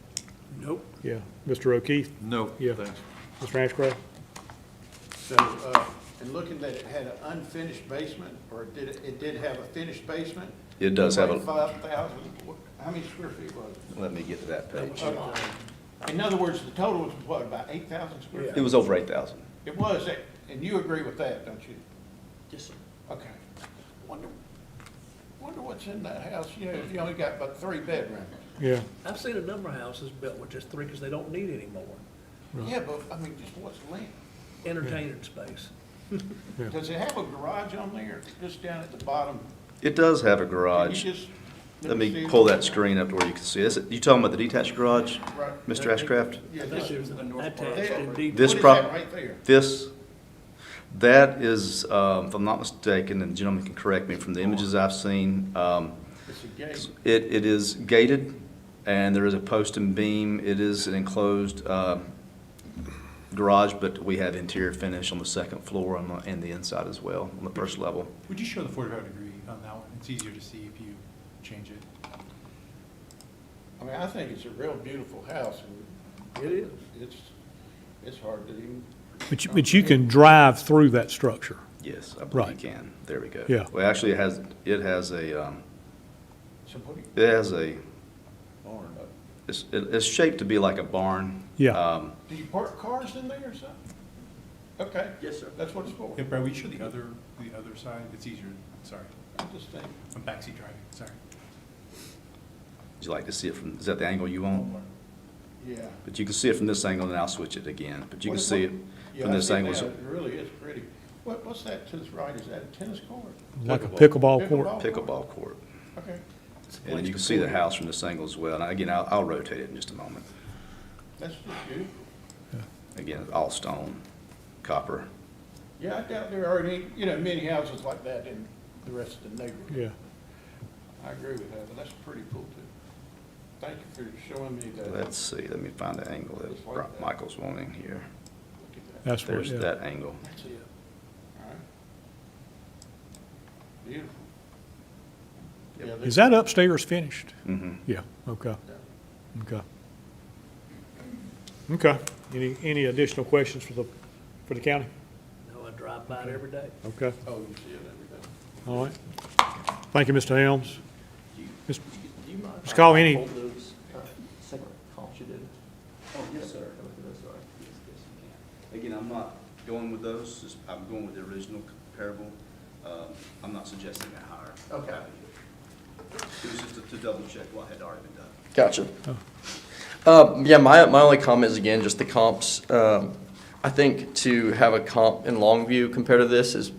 [SPEAKER 7] Nope.
[SPEAKER 1] Yeah. Mr. O'Keefe?
[SPEAKER 9] No,
[SPEAKER 1] Yeah.
[SPEAKER 9] thanks.
[SPEAKER 1] Mr. Ashcraft?
[SPEAKER 6] So, and looking that it had an unfinished basement, or it did have a finished basement?
[SPEAKER 4] It does have a,
[SPEAKER 6] 5,000, how many square feet was it?
[SPEAKER 4] let me get to that page.
[SPEAKER 6] In other words, the total was what, about 8,000 square feet?
[SPEAKER 4] It was over 8,000.
[SPEAKER 6] It was, and you agree with that, don't you?
[SPEAKER 7] Yes, sir.
[SPEAKER 6] Okay. Wonder, Wonder what's in that house, you know, if you only got about 3 bedrooms.
[SPEAKER 1] Yeah,
[SPEAKER 7] I've seen a number of houses built with just 3 because they don't need any more
[SPEAKER 6] Yeah, but, I mean, just what's left?
[SPEAKER 7] entertaining space.
[SPEAKER 1] yeah.
[SPEAKER 6] Does it have a garage on there, just down at the bottom?
[SPEAKER 4] It does have a
[SPEAKER 6] Can you
[SPEAKER 4] garage.
[SPEAKER 6] just
[SPEAKER 4] Let
[SPEAKER 6] see
[SPEAKER 4] me
[SPEAKER 6] it?
[SPEAKER 4] pull that screen up to where you can see it. You talking about the detached garage,
[SPEAKER 6] Right.
[SPEAKER 4] Mr. Ashcraft?
[SPEAKER 6] Yeah,
[SPEAKER 7] I thought
[SPEAKER 6] just,
[SPEAKER 7] there's an attached
[SPEAKER 6] There.
[SPEAKER 7] indeed.
[SPEAKER 4] This
[SPEAKER 6] what is
[SPEAKER 4] prop-
[SPEAKER 6] that right there?
[SPEAKER 4] This, that is, if I'm not mistaken, and the gentleman can correct me, from the images I've seen,
[SPEAKER 6] It's a gate.
[SPEAKER 4] it is gated, and there is a post and beam. It is an enclosed garage, but we have interior finish on the second floor and the inside as well, on the first level.
[SPEAKER 12] Would you show the 45 degree on that one? It's easier to see if you change it.
[SPEAKER 6] I mean, I think it's a real beautiful house, and
[SPEAKER 7] It is.
[SPEAKER 6] it's hard to even.
[SPEAKER 1] But you can drive through that structure.
[SPEAKER 4] Yes, I believe
[SPEAKER 1] Right.
[SPEAKER 4] you can. There we go.
[SPEAKER 1] Yeah.
[SPEAKER 4] Well, actually, it has
[SPEAKER 6] So what do you,
[SPEAKER 4] it has a,
[SPEAKER 6] barn,
[SPEAKER 4] it's shaped to be like a barn.
[SPEAKER 1] Yeah.
[SPEAKER 6] do you park cars in there or something? Okay.
[SPEAKER 10] Yes, sir.
[SPEAKER 6] That's what it's for.
[SPEAKER 12] Yeah, Brad, will you show the other side? It's easier, sorry.
[SPEAKER 6] I just think,
[SPEAKER 12] I'm backseat driving, sorry.
[SPEAKER 4] Would you like to see it from, is that the angle you want?
[SPEAKER 6] yeah.
[SPEAKER 4] But you can see it from this angle, and then I'll switch it again. But you can
[SPEAKER 6] What-
[SPEAKER 4] see it
[SPEAKER 6] Yeah,
[SPEAKER 4] from
[SPEAKER 6] I
[SPEAKER 4] this
[SPEAKER 6] see it
[SPEAKER 4] angle.
[SPEAKER 6] now. It really is pretty. What's that to the right? Is that a tennis court?
[SPEAKER 1] Like a pickleball court.
[SPEAKER 4] Pickleball court.
[SPEAKER 6] Okay,
[SPEAKER 4] And then you can see the house from this angle as well. And again, I'll rotate it in just a moment.
[SPEAKER 6] that's just good.
[SPEAKER 4] Again, all stone, copper.
[SPEAKER 6] Yeah, I doubt there are any, many houses like that in the rest of the neighborhood.
[SPEAKER 1] Yeah.
[SPEAKER 6] I agree with that, but that's pretty cool too. Thank you for showing me that.
[SPEAKER 4] Let's see, let me find the angle that Michael's wanting here.
[SPEAKER 6] Look at that.
[SPEAKER 1] That's where,
[SPEAKER 4] There's
[SPEAKER 1] yeah.
[SPEAKER 4] that angle.
[SPEAKER 6] That's it. All right. Beautiful.
[SPEAKER 4] Yep.
[SPEAKER 6] Yeah,
[SPEAKER 1] Is that upstairs finished?
[SPEAKER 4] Mm-hmm.
[SPEAKER 1] Yeah, okay, okay. Okay, any additional questions for the county?
[SPEAKER 7] No, I drive by it every day.
[SPEAKER 1] Okay,
[SPEAKER 6] Oh, you see it every day.
[SPEAKER 1] all right. Thank you, Mr. Helms. Mr.
[SPEAKER 10] Do you mind?
[SPEAKER 1] Mr. Call, any-
[SPEAKER 10] Hold those second comps you did?
[SPEAKER 4] Oh, yes, sir. Again, I'm not going with those, I'm going with the original comparable. I'm not suggesting that higher.
[SPEAKER 10] Okay.
[SPEAKER 4] It was just to double check what had already been done.
[SPEAKER 14] Gotcha. Yeah, my only comment is, again, just the comps. I think to have a comp in Longview compared to this is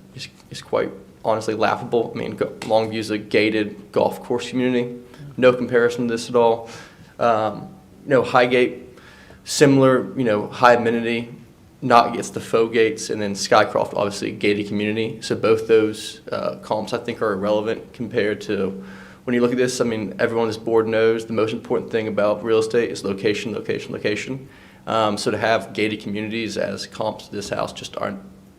[SPEAKER 14] quite honestly laughable. I mean, Longview's a gated golf course community. No comparison to this at all. Highgate, similar, high amenity, it's the faux gates, and then Skycroft, obviously, gated community. So both those comps, I think, are irrelevant compared to when you look at this. I mean, everyone on this board knows the most important thing about real estate is location, location, location. So to have gated communities as comps to this house just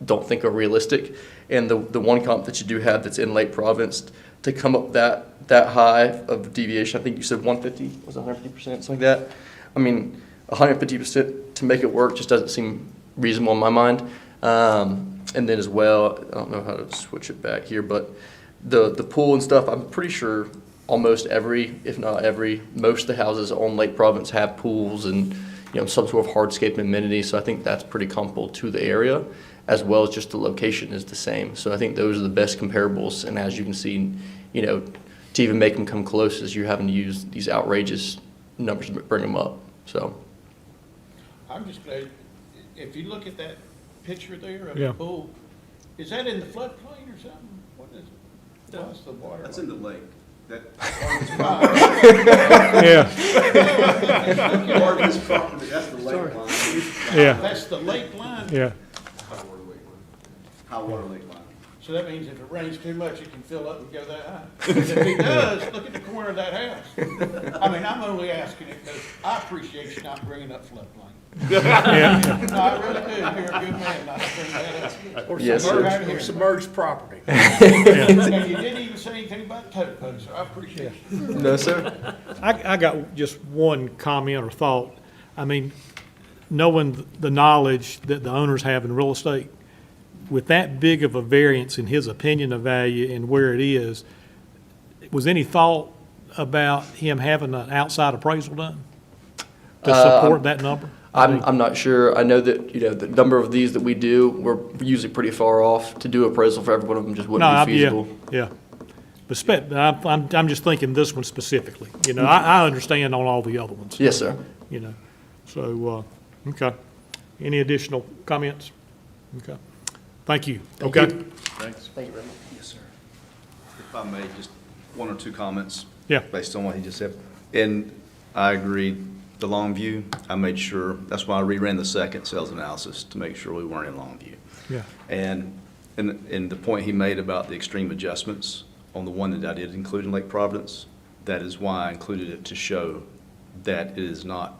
[SPEAKER 14] don't think are realistic. And the one comp that you do have that's in Lake Providence, to come up that high of deviation, I think you said 150, was it 150%, something like that? I mean, 150% to make it work just doesn't seem reasonable in my mind. And then as well, I don't know how to switch it back here, but the pool and stuff, I'm pretty sure almost every, if not every, most of the houses on Lake Providence have pools and some sort of hardscape amenity. So I think that's pretty comparable to the area, as well as just the location is the same. So I think those are the best comparables. And as you can see, to even make them come close, is you're having to use these outrageous numbers to bring them up. So
[SPEAKER 6] I'm just glad, if you look at that picture there of
[SPEAKER 1] Yeah.
[SPEAKER 6] the pool, is that in the floodplain or something? What is it? What's the water?
[SPEAKER 4] That's in the lake. That
[SPEAKER 1] Yeah,
[SPEAKER 4] part of this property, that's the lake line.
[SPEAKER 1] yeah,
[SPEAKER 6] That's the lake line?
[SPEAKER 1] yeah.
[SPEAKER 4] High water lake line.
[SPEAKER 6] So that means if it rains too much, it can fill up and go that high. If it does, look at the corner of that house. I mean, I'm only asking it because I appreciate you not bringing up floodplain.
[SPEAKER 1] Yeah,
[SPEAKER 6] No, I really do. You're a good man not to bring that up.
[SPEAKER 7] Or
[SPEAKER 14] Yes, sir.
[SPEAKER 7] submerged, or submerged property.
[SPEAKER 6] And you didn't even say anything about tow posts, so I appreciate it.
[SPEAKER 14] no, sir.
[SPEAKER 1] I got just one comment or thought. I mean, knowing the knowledge that the owners have in real estate, with that big of a variance in his opinion of value and where it is, was any thought about him having an outside appraisal done to support that number?
[SPEAKER 14] I'm not sure. I know that, the number of these that we do, we're usually pretty far off. To do appraisal for every one of them just wouldn't be feasible.
[SPEAKER 1] Yeah, I'm just thinking this one specifically. You know, I understand on all the other ones.
[SPEAKER 14] Yes, sir.
[SPEAKER 1] You know, so, okay. Any additional comments? Okay. Thank you. Okay.
[SPEAKER 9] Thanks.
[SPEAKER 14] Thank you very much.
[SPEAKER 10] Yes, sir.
[SPEAKER 4] If I may, just one or two comments.
[SPEAKER 1] Yeah.
[SPEAKER 4] Based on what he just said. And I agree, the Longview, I made sure, that's why I reran the second sales analysis, to make sure we weren't in Longview.
[SPEAKER 1] Yeah.
[SPEAKER 4] And the point he made about the extreme adjustments on the one that I did include in Lake Providence, that is why I included it, to show that it is not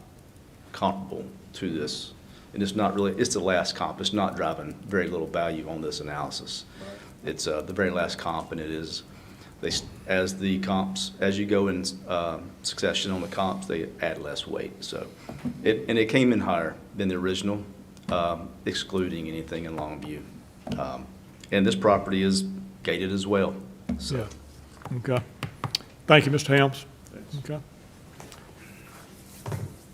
[SPEAKER 4] comparable to this. And it's not really, it's the last comp. It's not driving very little value on this analysis. It's the very last comp, and it is, as the comps, as you go in succession on the comps, they add less weight. So, it came in higher than the original, excluding anything in Longview. And this property is gated as well, so.
[SPEAKER 1] Yeah. Okay. Thank you, Mr. Helms. Okay.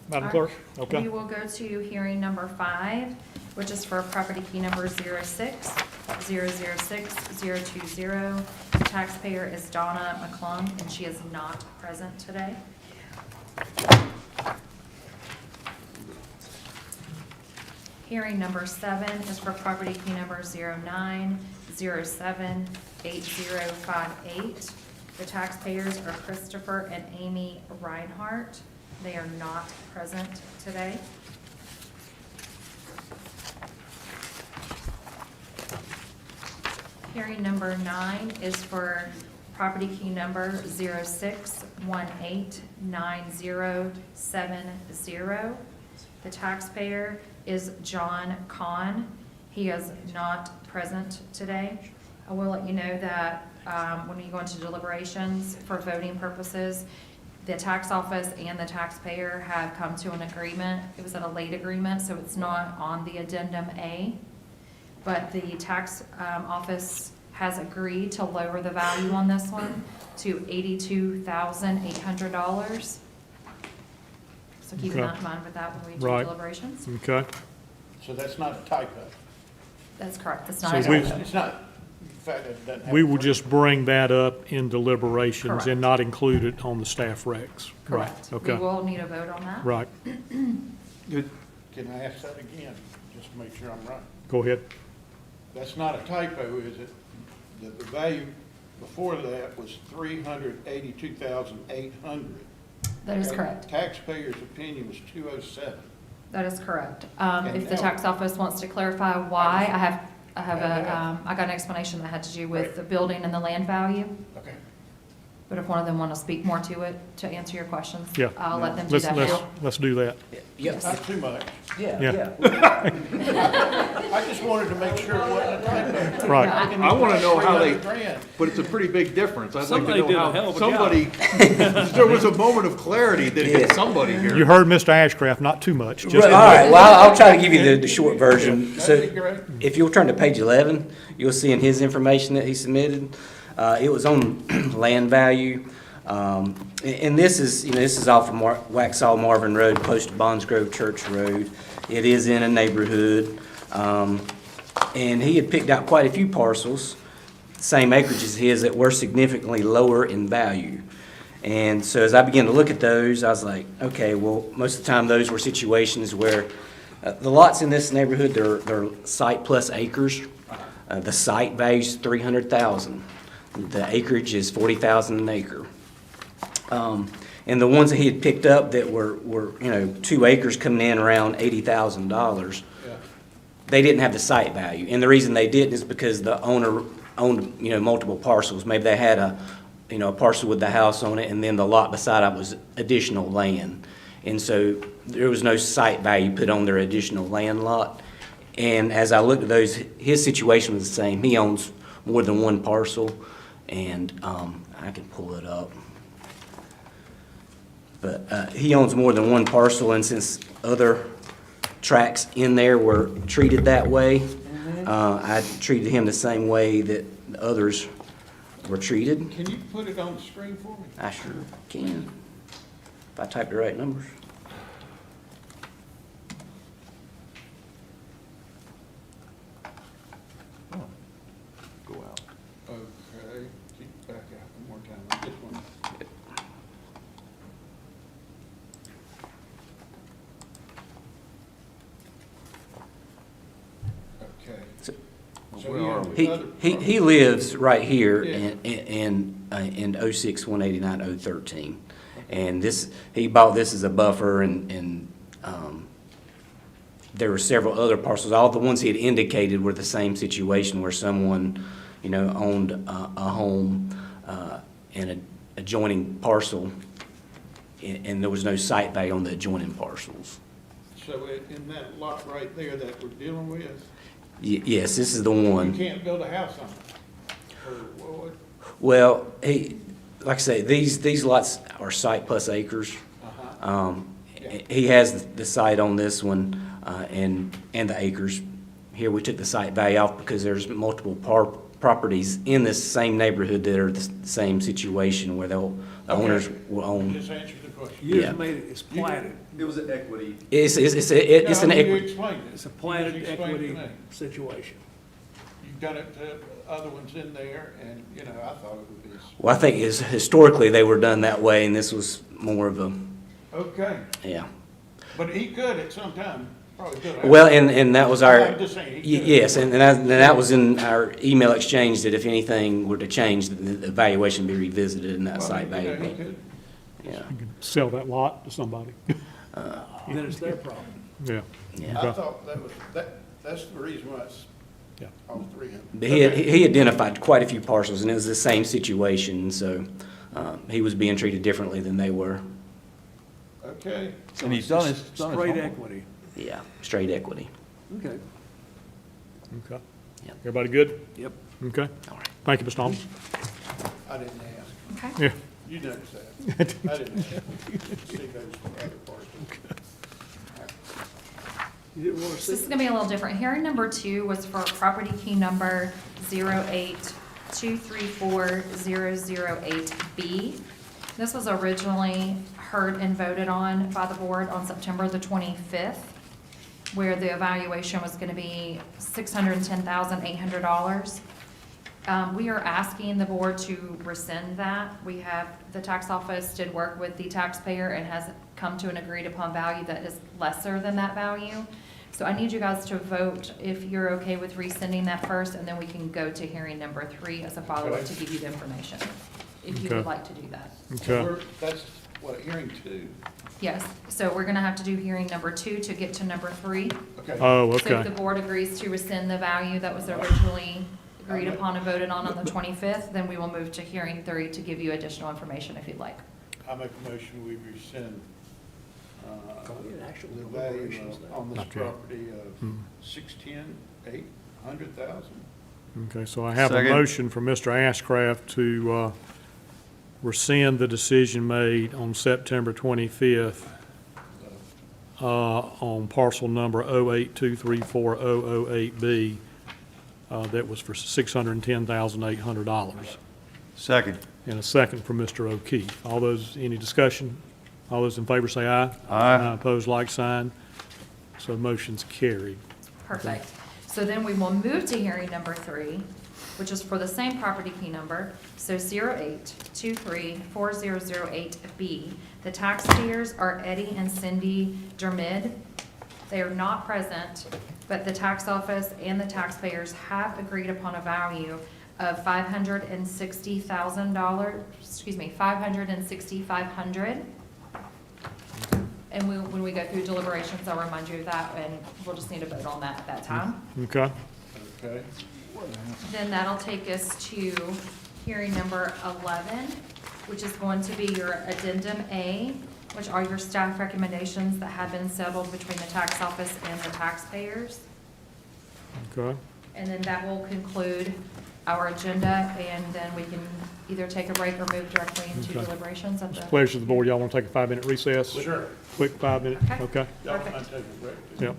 [SPEAKER 1] Madam Clerk? Okay.
[SPEAKER 2] We will go to hearing number 5, which is for property key number 06-006-020. The taxpayer is Donna McClung, and she is not present today. Hearing number 7 is for property key number 0907-8058. The taxpayers are Christopher and Amy Reinhardt. They are not present today. Hearing number 9 is for property key number 06189070. The taxpayer is John Kahn. He is not present today. I will let you know that when you go into deliberations for voting purposes, the tax office and the taxpayer have come to an agreement. It was at a late agreement, so it's not on the addendum A. But the tax office has agreed to lower the value on this one to $82,800. So keep
[SPEAKER 1] Okay.
[SPEAKER 2] that in mind with that when we do
[SPEAKER 1] Right.
[SPEAKER 2] deliberations.
[SPEAKER 1] Okay.
[SPEAKER 6] So that's not a typo.
[SPEAKER 2] That's correct. That's
[SPEAKER 1] So
[SPEAKER 2] not.
[SPEAKER 1] we-
[SPEAKER 6] It's not, in fact, it doesn't have.
[SPEAKER 1] We will just bring that up in deliberations
[SPEAKER 2] Correct.
[SPEAKER 1] and not include it on the staff recs. Right.
[SPEAKER 2] Correct. We
[SPEAKER 1] Okay.
[SPEAKER 2] will need a vote on that.
[SPEAKER 1] Right.
[SPEAKER 6] Can I ask that again, just to make sure I'm right?
[SPEAKER 1] Go ahead.
[SPEAKER 6] That's not a typo, is it? The value before that was 382,800.
[SPEAKER 2] That is correct.
[SPEAKER 6] Taxpayer's opinion was 207.
[SPEAKER 2] That is correct.
[SPEAKER 6] And
[SPEAKER 2] If the
[SPEAKER 6] now-
[SPEAKER 2] tax office wants to clarify why, I got an explanation that had to do with
[SPEAKER 6] Right.
[SPEAKER 2] the building and the land value.
[SPEAKER 6] Okay.
[SPEAKER 2] But if one of them want to speak more to it, to answer your questions,
[SPEAKER 1] Yeah.
[SPEAKER 2] I'll let them do
[SPEAKER 1] Let's,
[SPEAKER 2] that
[SPEAKER 1] let's,
[SPEAKER 2] now.
[SPEAKER 1] let's do that.
[SPEAKER 10] Yes.
[SPEAKER 6] Not too much.
[SPEAKER 10] Yeah,
[SPEAKER 1] Yeah.
[SPEAKER 6] I just wanted to make sure it wasn't a typo.
[SPEAKER 1] Right.
[SPEAKER 8] I wanna know how they-
[SPEAKER 6] 300 grand.
[SPEAKER 8] But it's a pretty big difference. I'd like
[SPEAKER 7] Somebody
[SPEAKER 8] to
[SPEAKER 7] did a
[SPEAKER 8] know
[SPEAKER 7] hell
[SPEAKER 8] how
[SPEAKER 7] of a
[SPEAKER 8] somebody, there was a moment of clarity that hit
[SPEAKER 10] Yeah.
[SPEAKER 8] somebody here.
[SPEAKER 1] You heard Mr. Ashcraft, not too much. Just
[SPEAKER 10] All right, well, I'll try to give you the short version. So
[SPEAKER 6] That'd be great.
[SPEAKER 10] if you'll turn to page 11, you'll see in his information that he submitted, it was on land value. And this is, this is off of Waxhaw Marvin Road, close to Bonds Grove Church Road. It is in a neighborhood. And he had picked out quite a few parcels, same acreage as his, that were significantly lower in value. And so as I began to look at those, I was like, okay, well, most of the time those were situations where the lots in this neighborhood, they're site plus acres. The site value's $300,000. The acreage is $40,000 an acre. And the ones that he had picked up that were 2 acres coming in around $80,000, they didn't have the site value. And the reason they didn't is because the owner owned, multiple parcels. Maybe they had a parcel with the house on it, and then the lot beside it was additional land. And so there was no site value put on their additional land lot. And as I looked at those, his situation was the same. He owns more than one parcel, and I can pull it up. But he owns more than one parcel, and since other tracts in there were treated that way, I treated him the same way that the others were treated.
[SPEAKER 6] Can you put it on the screen for me?
[SPEAKER 10] I sure can, if I type the right numbers.
[SPEAKER 8] Go out.
[SPEAKER 6] Okay, keep back out. So
[SPEAKER 9] Where
[SPEAKER 6] he
[SPEAKER 9] are
[SPEAKER 6] owns
[SPEAKER 9] we?
[SPEAKER 6] other
[SPEAKER 10] He lives right here
[SPEAKER 6] Yeah.
[SPEAKER 10] in 06, 189, 013. And this, he bought this as a buffer and there were several other parcels. All the ones he had indicated were the same situation where someone, owned a home and an adjoining parcel and there was no site value on the adjoining parcels.
[SPEAKER 6] So in that lot right there that we're dealing with,
[SPEAKER 10] Yes, this is the
[SPEAKER 6] you
[SPEAKER 10] one.
[SPEAKER 6] can't build a house on it. Or what?
[SPEAKER 10] Well, like I say, these lots are site plus acres.
[SPEAKER 6] Uh-huh. Yeah.
[SPEAKER 10] He has the site on this one, and the acres. Here, we took the site value off because there's multiple properties in this same neighborhood that are the same situation where the owners will own.
[SPEAKER 6] Just answer the question.
[SPEAKER 7] You
[SPEAKER 10] Yeah.
[SPEAKER 7] just made it, it's platted.
[SPEAKER 9] It was an equity.
[SPEAKER 10] It's an
[SPEAKER 6] No, you
[SPEAKER 10] equity.
[SPEAKER 6] explained it.
[SPEAKER 7] It's a
[SPEAKER 6] You
[SPEAKER 7] platted
[SPEAKER 6] just explained it to
[SPEAKER 7] equity
[SPEAKER 6] me.
[SPEAKER 7] situation.
[SPEAKER 6] You've got it, other ones in there, and, I thought it would be.
[SPEAKER 10] Well, I think historically they were done that way, and this was more of a,
[SPEAKER 6] Okay,
[SPEAKER 10] yeah.
[SPEAKER 6] but he could at some time, probably could.
[SPEAKER 10] Well, and that was our.
[SPEAKER 6] I'm just saying, he could.
[SPEAKER 10] Yes, and that was in our email exchange, that if anything were to change, the evaluation be revisited and that
[SPEAKER 6] Well,
[SPEAKER 10] site value.
[SPEAKER 6] he could.
[SPEAKER 10] Yeah,
[SPEAKER 1] You can sell that lot to somebody.
[SPEAKER 7] Then it's their problem.
[SPEAKER 1] Yeah.
[SPEAKER 10] yeah.
[SPEAKER 6] I thought that's the reason why it's
[SPEAKER 1] Yeah.
[SPEAKER 6] almost 300.
[SPEAKER 10] But he identified quite a few parcels, and it was the same situation, so he was being treated differently than they were.
[SPEAKER 6] Okay,
[SPEAKER 9] And he's done his
[SPEAKER 7] Straight
[SPEAKER 9] homework.
[SPEAKER 7] equity.
[SPEAKER 10] Yeah, straight equity.
[SPEAKER 7] Okay.
[SPEAKER 1] Okay.
[SPEAKER 10] Yeah.
[SPEAKER 1] Everybody good?
[SPEAKER 7] Yep.
[SPEAKER 1] Okay.
[SPEAKER 10] All right.
[SPEAKER 1] Thank you, Mr. Thomas.
[SPEAKER 6] I didn't ask.
[SPEAKER 2] Okay.
[SPEAKER 1] Yeah.
[SPEAKER 6] You noticed that. I didn't ask. See those other parts.
[SPEAKER 7] You didn't want to
[SPEAKER 2] So
[SPEAKER 7] see?
[SPEAKER 2] this is gonna be a little different. Hearing number 2 was for property key number 082340008B. This was originally heard and voted on by the board on September the 25th, where the evaluation was gonna be $610,800. We are asking the board to rescind that. The tax office did work with the taxpayer and has come to an agreed upon value that is lesser than that value. So I need you guys to vote if you're okay with rescinding that first, and then we can go to hearing number 3 as a follow-up to give you the information, if you would
[SPEAKER 1] Okay.
[SPEAKER 2] like to do that.
[SPEAKER 1] Okay.
[SPEAKER 6] That's what, hearing 2?
[SPEAKER 2] Yes, so we're gonna have to do hearing number 2 to get to number 3.
[SPEAKER 6] Okay.
[SPEAKER 1] Oh,
[SPEAKER 2] So if the
[SPEAKER 1] okay.
[SPEAKER 2] board agrees to rescind the value that was originally agreed upon and voted on the 25th, then we will move to hearing 3 to give you additional information if you'd like.
[SPEAKER 6] I make a motion, we rescind
[SPEAKER 7] We had actual
[SPEAKER 6] the value
[SPEAKER 7] deliberations there.
[SPEAKER 6] on this
[SPEAKER 1] Not yet.
[SPEAKER 6] property of 610,800,000.
[SPEAKER 1] Okay, so I have a
[SPEAKER 9] Second.
[SPEAKER 1] motion from Mr. Ashcraft to rescind the decision made on September 25th on parcel number 082340008B that was for $610,800.
[SPEAKER 9] Second.
[SPEAKER 1] And a second from Mr. O'Keefe. All those, any discussion? All those in favor say aye.
[SPEAKER 9] Aye.
[SPEAKER 1] Opposed, like sign. So motion's carried.
[SPEAKER 2] Perfect. So then we will move to hearing number 3, which is for the same property key number, so 08234008B. The taxpayers are Eddie and Cindy Dermid. They are not present, but the tax office and the taxpayers have agreed upon a value of $560,000, $560,500. And when we go through deliberations, I'll remind you of that, and we'll just need a vote on that at that time.
[SPEAKER 1] Okay?
[SPEAKER 6] Okay.
[SPEAKER 2] Then that'll take us to hearing number 11, which is going to be your addendum A, which are your staff recommendations that have been settled between the tax office and the taxpayers.
[SPEAKER 1] Okay.
[SPEAKER 2] And then that will conclude our agenda, and then we can either take a break or move directly into
[SPEAKER 1] Okay.
[SPEAKER 2] deliberations at the.
[SPEAKER 1] Pleasure of the board. Y'all want to take a 5-minute recess?
[SPEAKER 6] Sure.
[SPEAKER 1] Quick 5 minute?
[SPEAKER 2] Okay.
[SPEAKER 1] Okay.
[SPEAKER 6] Y'all
[SPEAKER 2] Perfect.
[SPEAKER 6] mind taking a break?
[SPEAKER 1] Yep.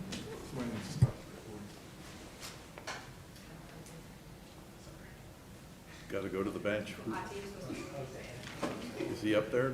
[SPEAKER 9] Got to go to the bench. Is he up there?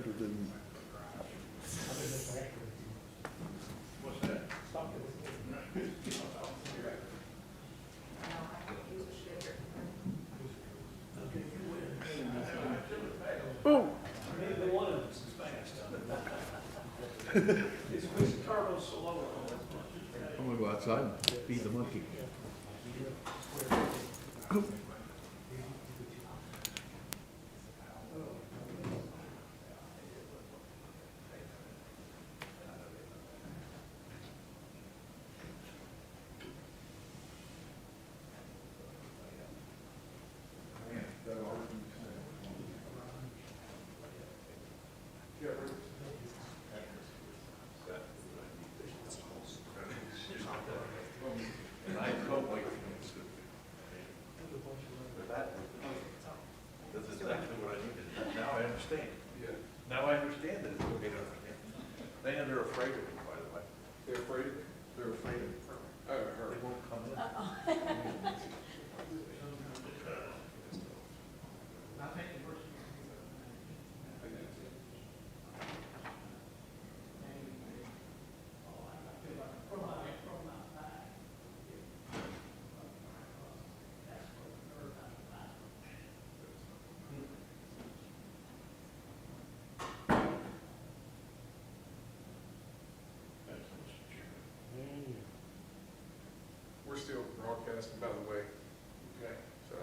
[SPEAKER 9] I'm gonna go outside and feed the monkey.
[SPEAKER 8] afraid of it, by the way. They're afraid of it? They're afraid of it. Oh, her. They won't come in. We're still broadcasting, by the way. Okay. So.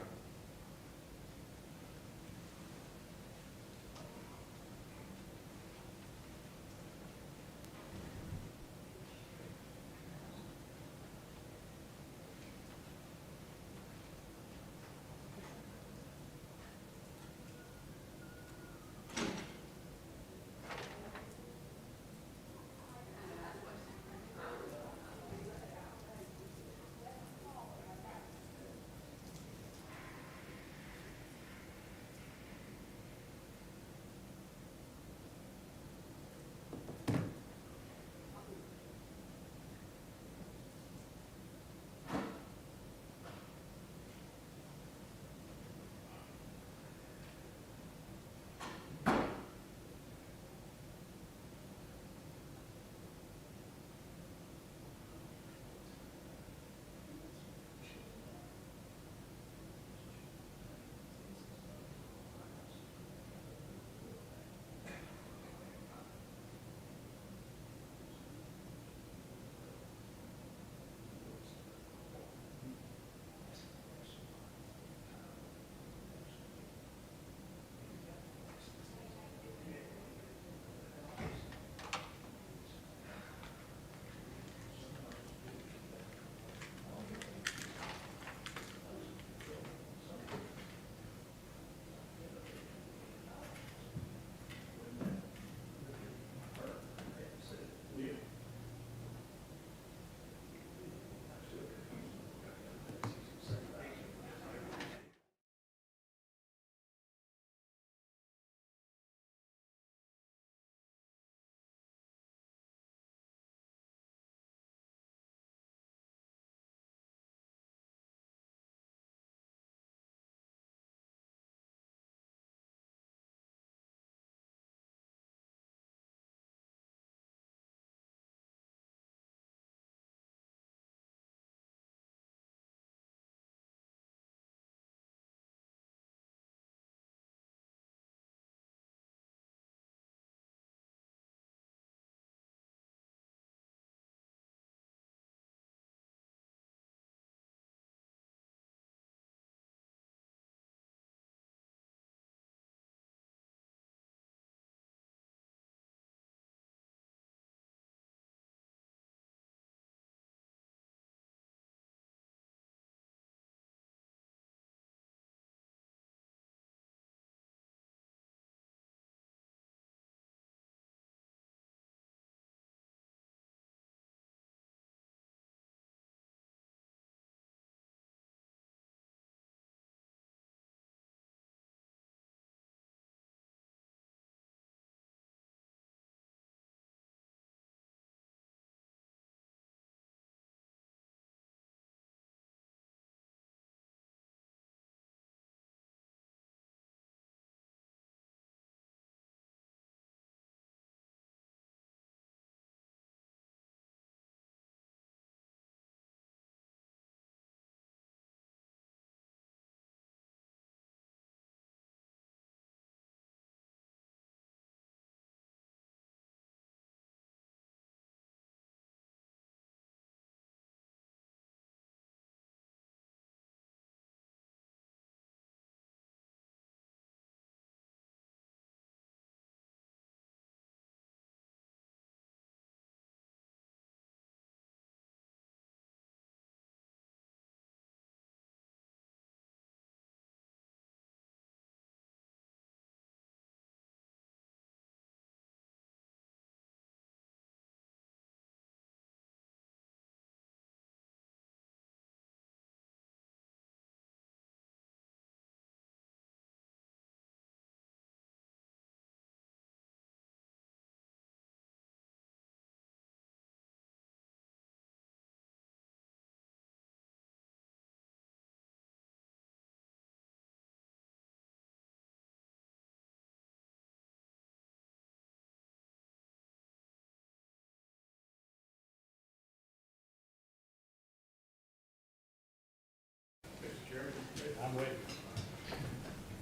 [SPEAKER 6] I'm ready.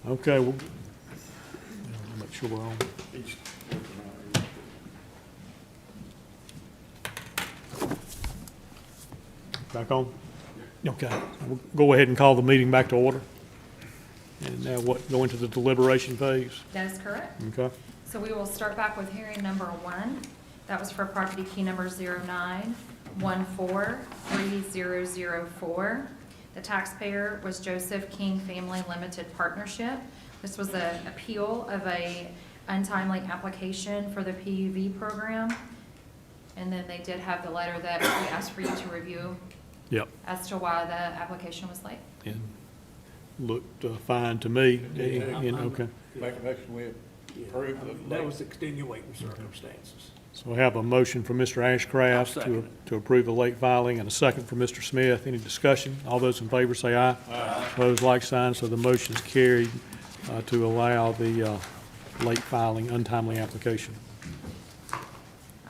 [SPEAKER 1] Okay, we'll make sure we're on.
[SPEAKER 6] He's working on it.
[SPEAKER 1] Back on? Okay, we'll go ahead and call the meeting back to order. And now go into the deliberation phase,
[SPEAKER 2] That is correct.
[SPEAKER 1] okay?
[SPEAKER 2] So we will start back with hearing number 1. That was for property key number 09143004. The taxpayer was Joseph King Family Limited Partnership. This was an appeal of a untimely application for the PUV program. And then they did have the letter that we asked for you to review
[SPEAKER 1] Yep,
[SPEAKER 2] as to why the application was late.
[SPEAKER 1] and looked fine to me, okay.
[SPEAKER 6] Make a motion, we approve the.
[SPEAKER 7] That was extenuating circumstances.
[SPEAKER 1] So I have a motion from Mr. Ashcraft
[SPEAKER 7] I'll second
[SPEAKER 1] to approve the late filing and a second from Mr. Smith. Any discussion? All those in favor say aye. Aye. Opposed, like sign, so the motion is carried to allow the late filing untimely application.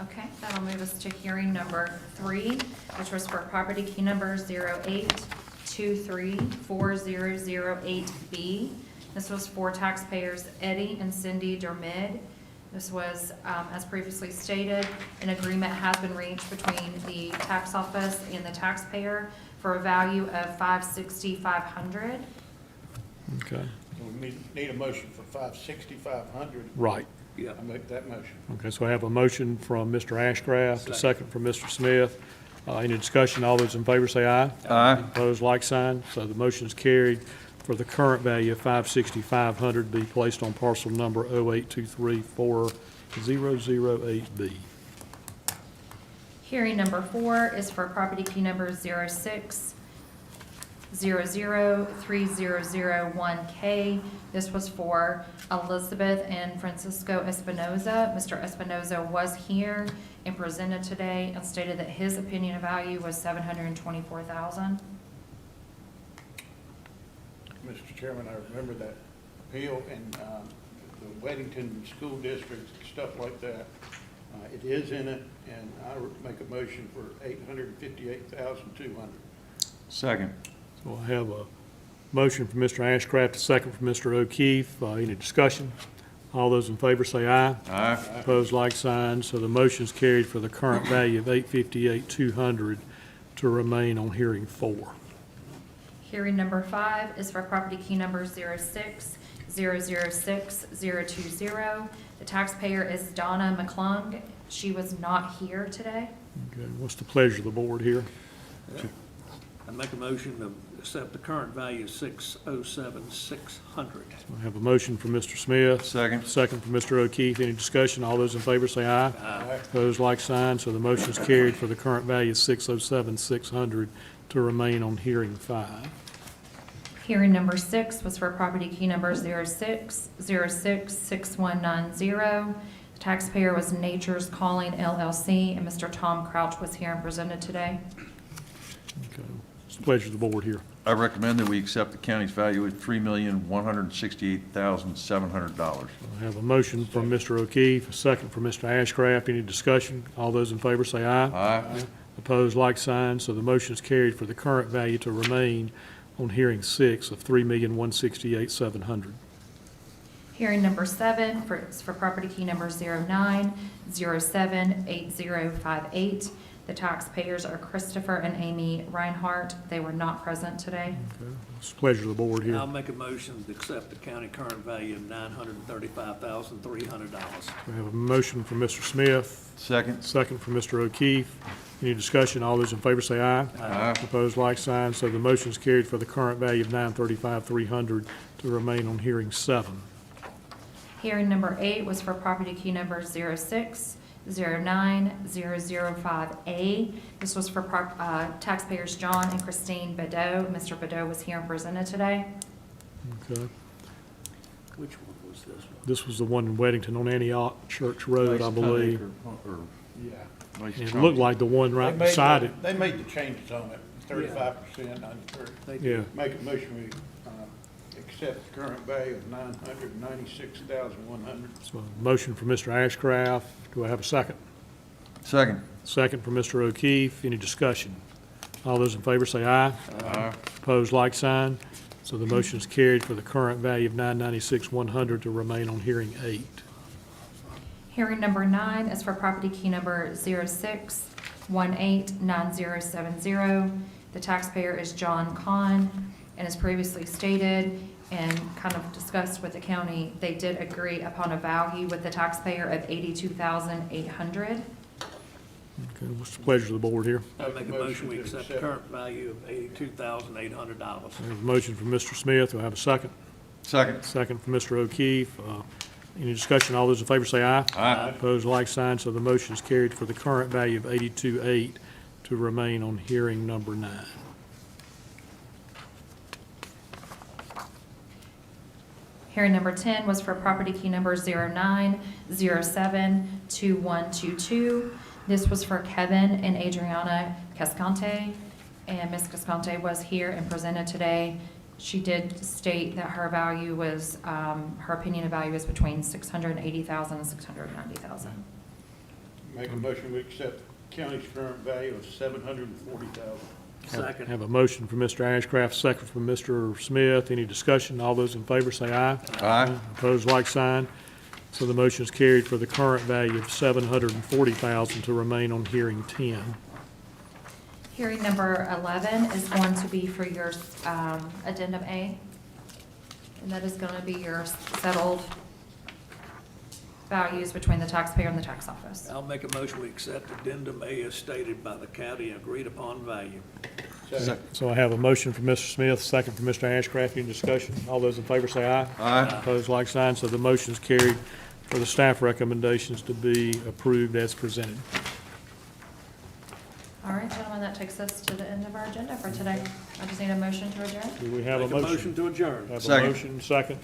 [SPEAKER 2] Okay, that'll move us to hearing number 3, which was for property key number 08234008B. This was for taxpayers Eddie and Cindy Dermid. This was, as previously stated, an agreement has been reached between the tax office and the taxpayer for a value of $560,500.
[SPEAKER 1] Okay,
[SPEAKER 6] We need a motion for 560,500.
[SPEAKER 1] right.
[SPEAKER 7] Yeah.
[SPEAKER 6] I make that motion.
[SPEAKER 1] Okay, so I have a motion from Mr. Ashcraft, a second from Mr. Smith. Any discussion? All those in favor say aye.
[SPEAKER 9] Aye.
[SPEAKER 1] Opposed, like sign. So the motion is carried for the current value of $560,500 be placed on parcel number 082340008B.
[SPEAKER 2] Hearing number 4 is for property key number 06003001K. This was for Elizabeth and Francisco Espinoza. Mr. Espinoza was here and presented today and stated that his opinion of value was $724,000.
[SPEAKER 6] Mr. Chairman, I remember that appeal and the Weddington School District, stuff like that. It is in it, and I would make a motion for $858,200.
[SPEAKER 9] Second.
[SPEAKER 1] So I have a motion from Mr. Ashcraft, a second from Mr. O'Keefe. Any discussion? All those in favor say aye.
[SPEAKER 9] Aye.
[SPEAKER 1] Opposed, like sign. So the motion is carried for the current value of $858,200 to remain on hearing 4.
[SPEAKER 2] Hearing number 5 is for property key number 06006020. The taxpayer is Donna McClung. She was not here today.
[SPEAKER 1] Okay, what's the pleasure of the board here?
[SPEAKER 7] I make a motion to accept the current value of $607,600.
[SPEAKER 1] I have a motion from Mr. Smith.
[SPEAKER 9] Second.
[SPEAKER 1] Second from Mr. O'Keefe. Any discussion? All those in favor say aye.
[SPEAKER 7] Aye.
[SPEAKER 1] Opposed, like sign. So the motion is carried for the current value of $607,600 to remain on hearing 5.
[SPEAKER 2] Hearing number 6 was for property key number 06066190. The taxpayer was Nature's Calling LLC, and Mr. Tom Crouch was here and presented today.
[SPEAKER 1] Okay, it's the pleasure of the board here.
[SPEAKER 9] I recommend that we accept the county's value at $3,168,700.
[SPEAKER 1] I have a motion from Mr. O'Keefe, a second from Mr. Ashcraft. Any discussion? All those in favor say aye.
[SPEAKER 9] Aye.
[SPEAKER 1] Opposed, like sign. So the motion is carried for the current value to remain on hearing 6 of $3,168,700.
[SPEAKER 2] Hearing number 7 is for property key number 09078058. The taxpayers are Christopher and Amy Reinhardt. They were not present today.
[SPEAKER 1] Okay, it's the pleasure of the board here.
[SPEAKER 7] I'll make a motion to accept the county current value of $935,300.
[SPEAKER 1] We have a motion from Mr. Smith,
[SPEAKER 9] Second.
[SPEAKER 1] second from Mr. O'Keefe. Any discussion? All those in favor say aye.
[SPEAKER 9] Aye.
[SPEAKER 1] Opposed, like sign. So the motion is carried for the current value of $935,300 to remain on hearing 7.
[SPEAKER 2] Hearing number 8 was for property key number 06090005A. This was for taxpayers John and Christine Bedeau. Mr. Bedeau was here and presented today.
[SPEAKER 1] Okay.
[SPEAKER 7] Which one was this one?
[SPEAKER 1] This was the one in Weddington on Antioch Church Road, I believe.
[SPEAKER 6] Yeah.
[SPEAKER 1] And it looked like the one right
[SPEAKER 6] They made
[SPEAKER 1] beside
[SPEAKER 6] the-
[SPEAKER 1] it.
[SPEAKER 6] They made the changes on it, 35%, 93.
[SPEAKER 7] They
[SPEAKER 1] Yeah.
[SPEAKER 6] Make a motion, we accept the current value of $996,100.
[SPEAKER 1] So a motion for Mr. Ashcraft. Do I have a second?
[SPEAKER 9] Second.
[SPEAKER 1] Second for Mr. O'Keefe. Any discussion? All those in favor say aye.
[SPEAKER 9] Aye.
[SPEAKER 1] Opposed, like sign. So the motion is carried for the current value of $996,100 to remain on hearing 8.
[SPEAKER 2] Hearing number 9 is for property key number 06189070. The taxpayer is John Kahn, and as previously stated and kind of discussed with the county, they did agree upon a value with the taxpayer of $82,800.
[SPEAKER 1] Okay, what's the pleasure of the board here?
[SPEAKER 7] I'll make a motion, we accept the current value of $82,800.
[SPEAKER 1] There's a motion from Mr. Smith. Do I have a second?
[SPEAKER 9] Second.
[SPEAKER 1] Second from Mr. O'Keefe. Any discussion? All those in favor say aye.
[SPEAKER 9] Aye.
[SPEAKER 1] Opposed, like sign. So the motion is carried for the current value of 82.8 to remain on hearing number 9.
[SPEAKER 2] Hearing number 10 was for property key number 09072122. This was for Kevin and Adriana Cascante, and Ms. Cascante was here and presented today. She did state that her value was, her opinion of value is between $680,000 and $690,000.
[SPEAKER 6] Make a motion, we accept county's current value of $740,000.
[SPEAKER 7] Second.
[SPEAKER 1] Have a motion from Mr. Ashcraft, second from Mr. Smith. Any discussion? All those in favor say aye.
[SPEAKER 9] Aye.
[SPEAKER 1] Opposed, like sign. So the motion is carried for the current value of $740,000 to remain on hearing 10.
[SPEAKER 2] Hearing number 11 is going to be for your addendum A, and that is going to be your settled values between the taxpayer and the tax office.
[SPEAKER 7] I'll make a motion, we accept addendum A as stated by the county and agreed upon value.
[SPEAKER 1] So I have a motion from Mr. Smith, second from Mr. Ashcraft. Any discussion? All those in favor say aye.
[SPEAKER 9] Aye.
[SPEAKER 1] Opposed, like sign. So the motion is carried for the staff recommendations to be approved as presented.
[SPEAKER 2] All right, gentlemen, that takes us to the end of our agenda for today. I just need a motion to adjourn.
[SPEAKER 1] Do we have a
[SPEAKER 7] Make a
[SPEAKER 1] motion?
[SPEAKER 7] motion to adjourn.
[SPEAKER 1] Have a
[SPEAKER 9] Second.
[SPEAKER 1] motion, second.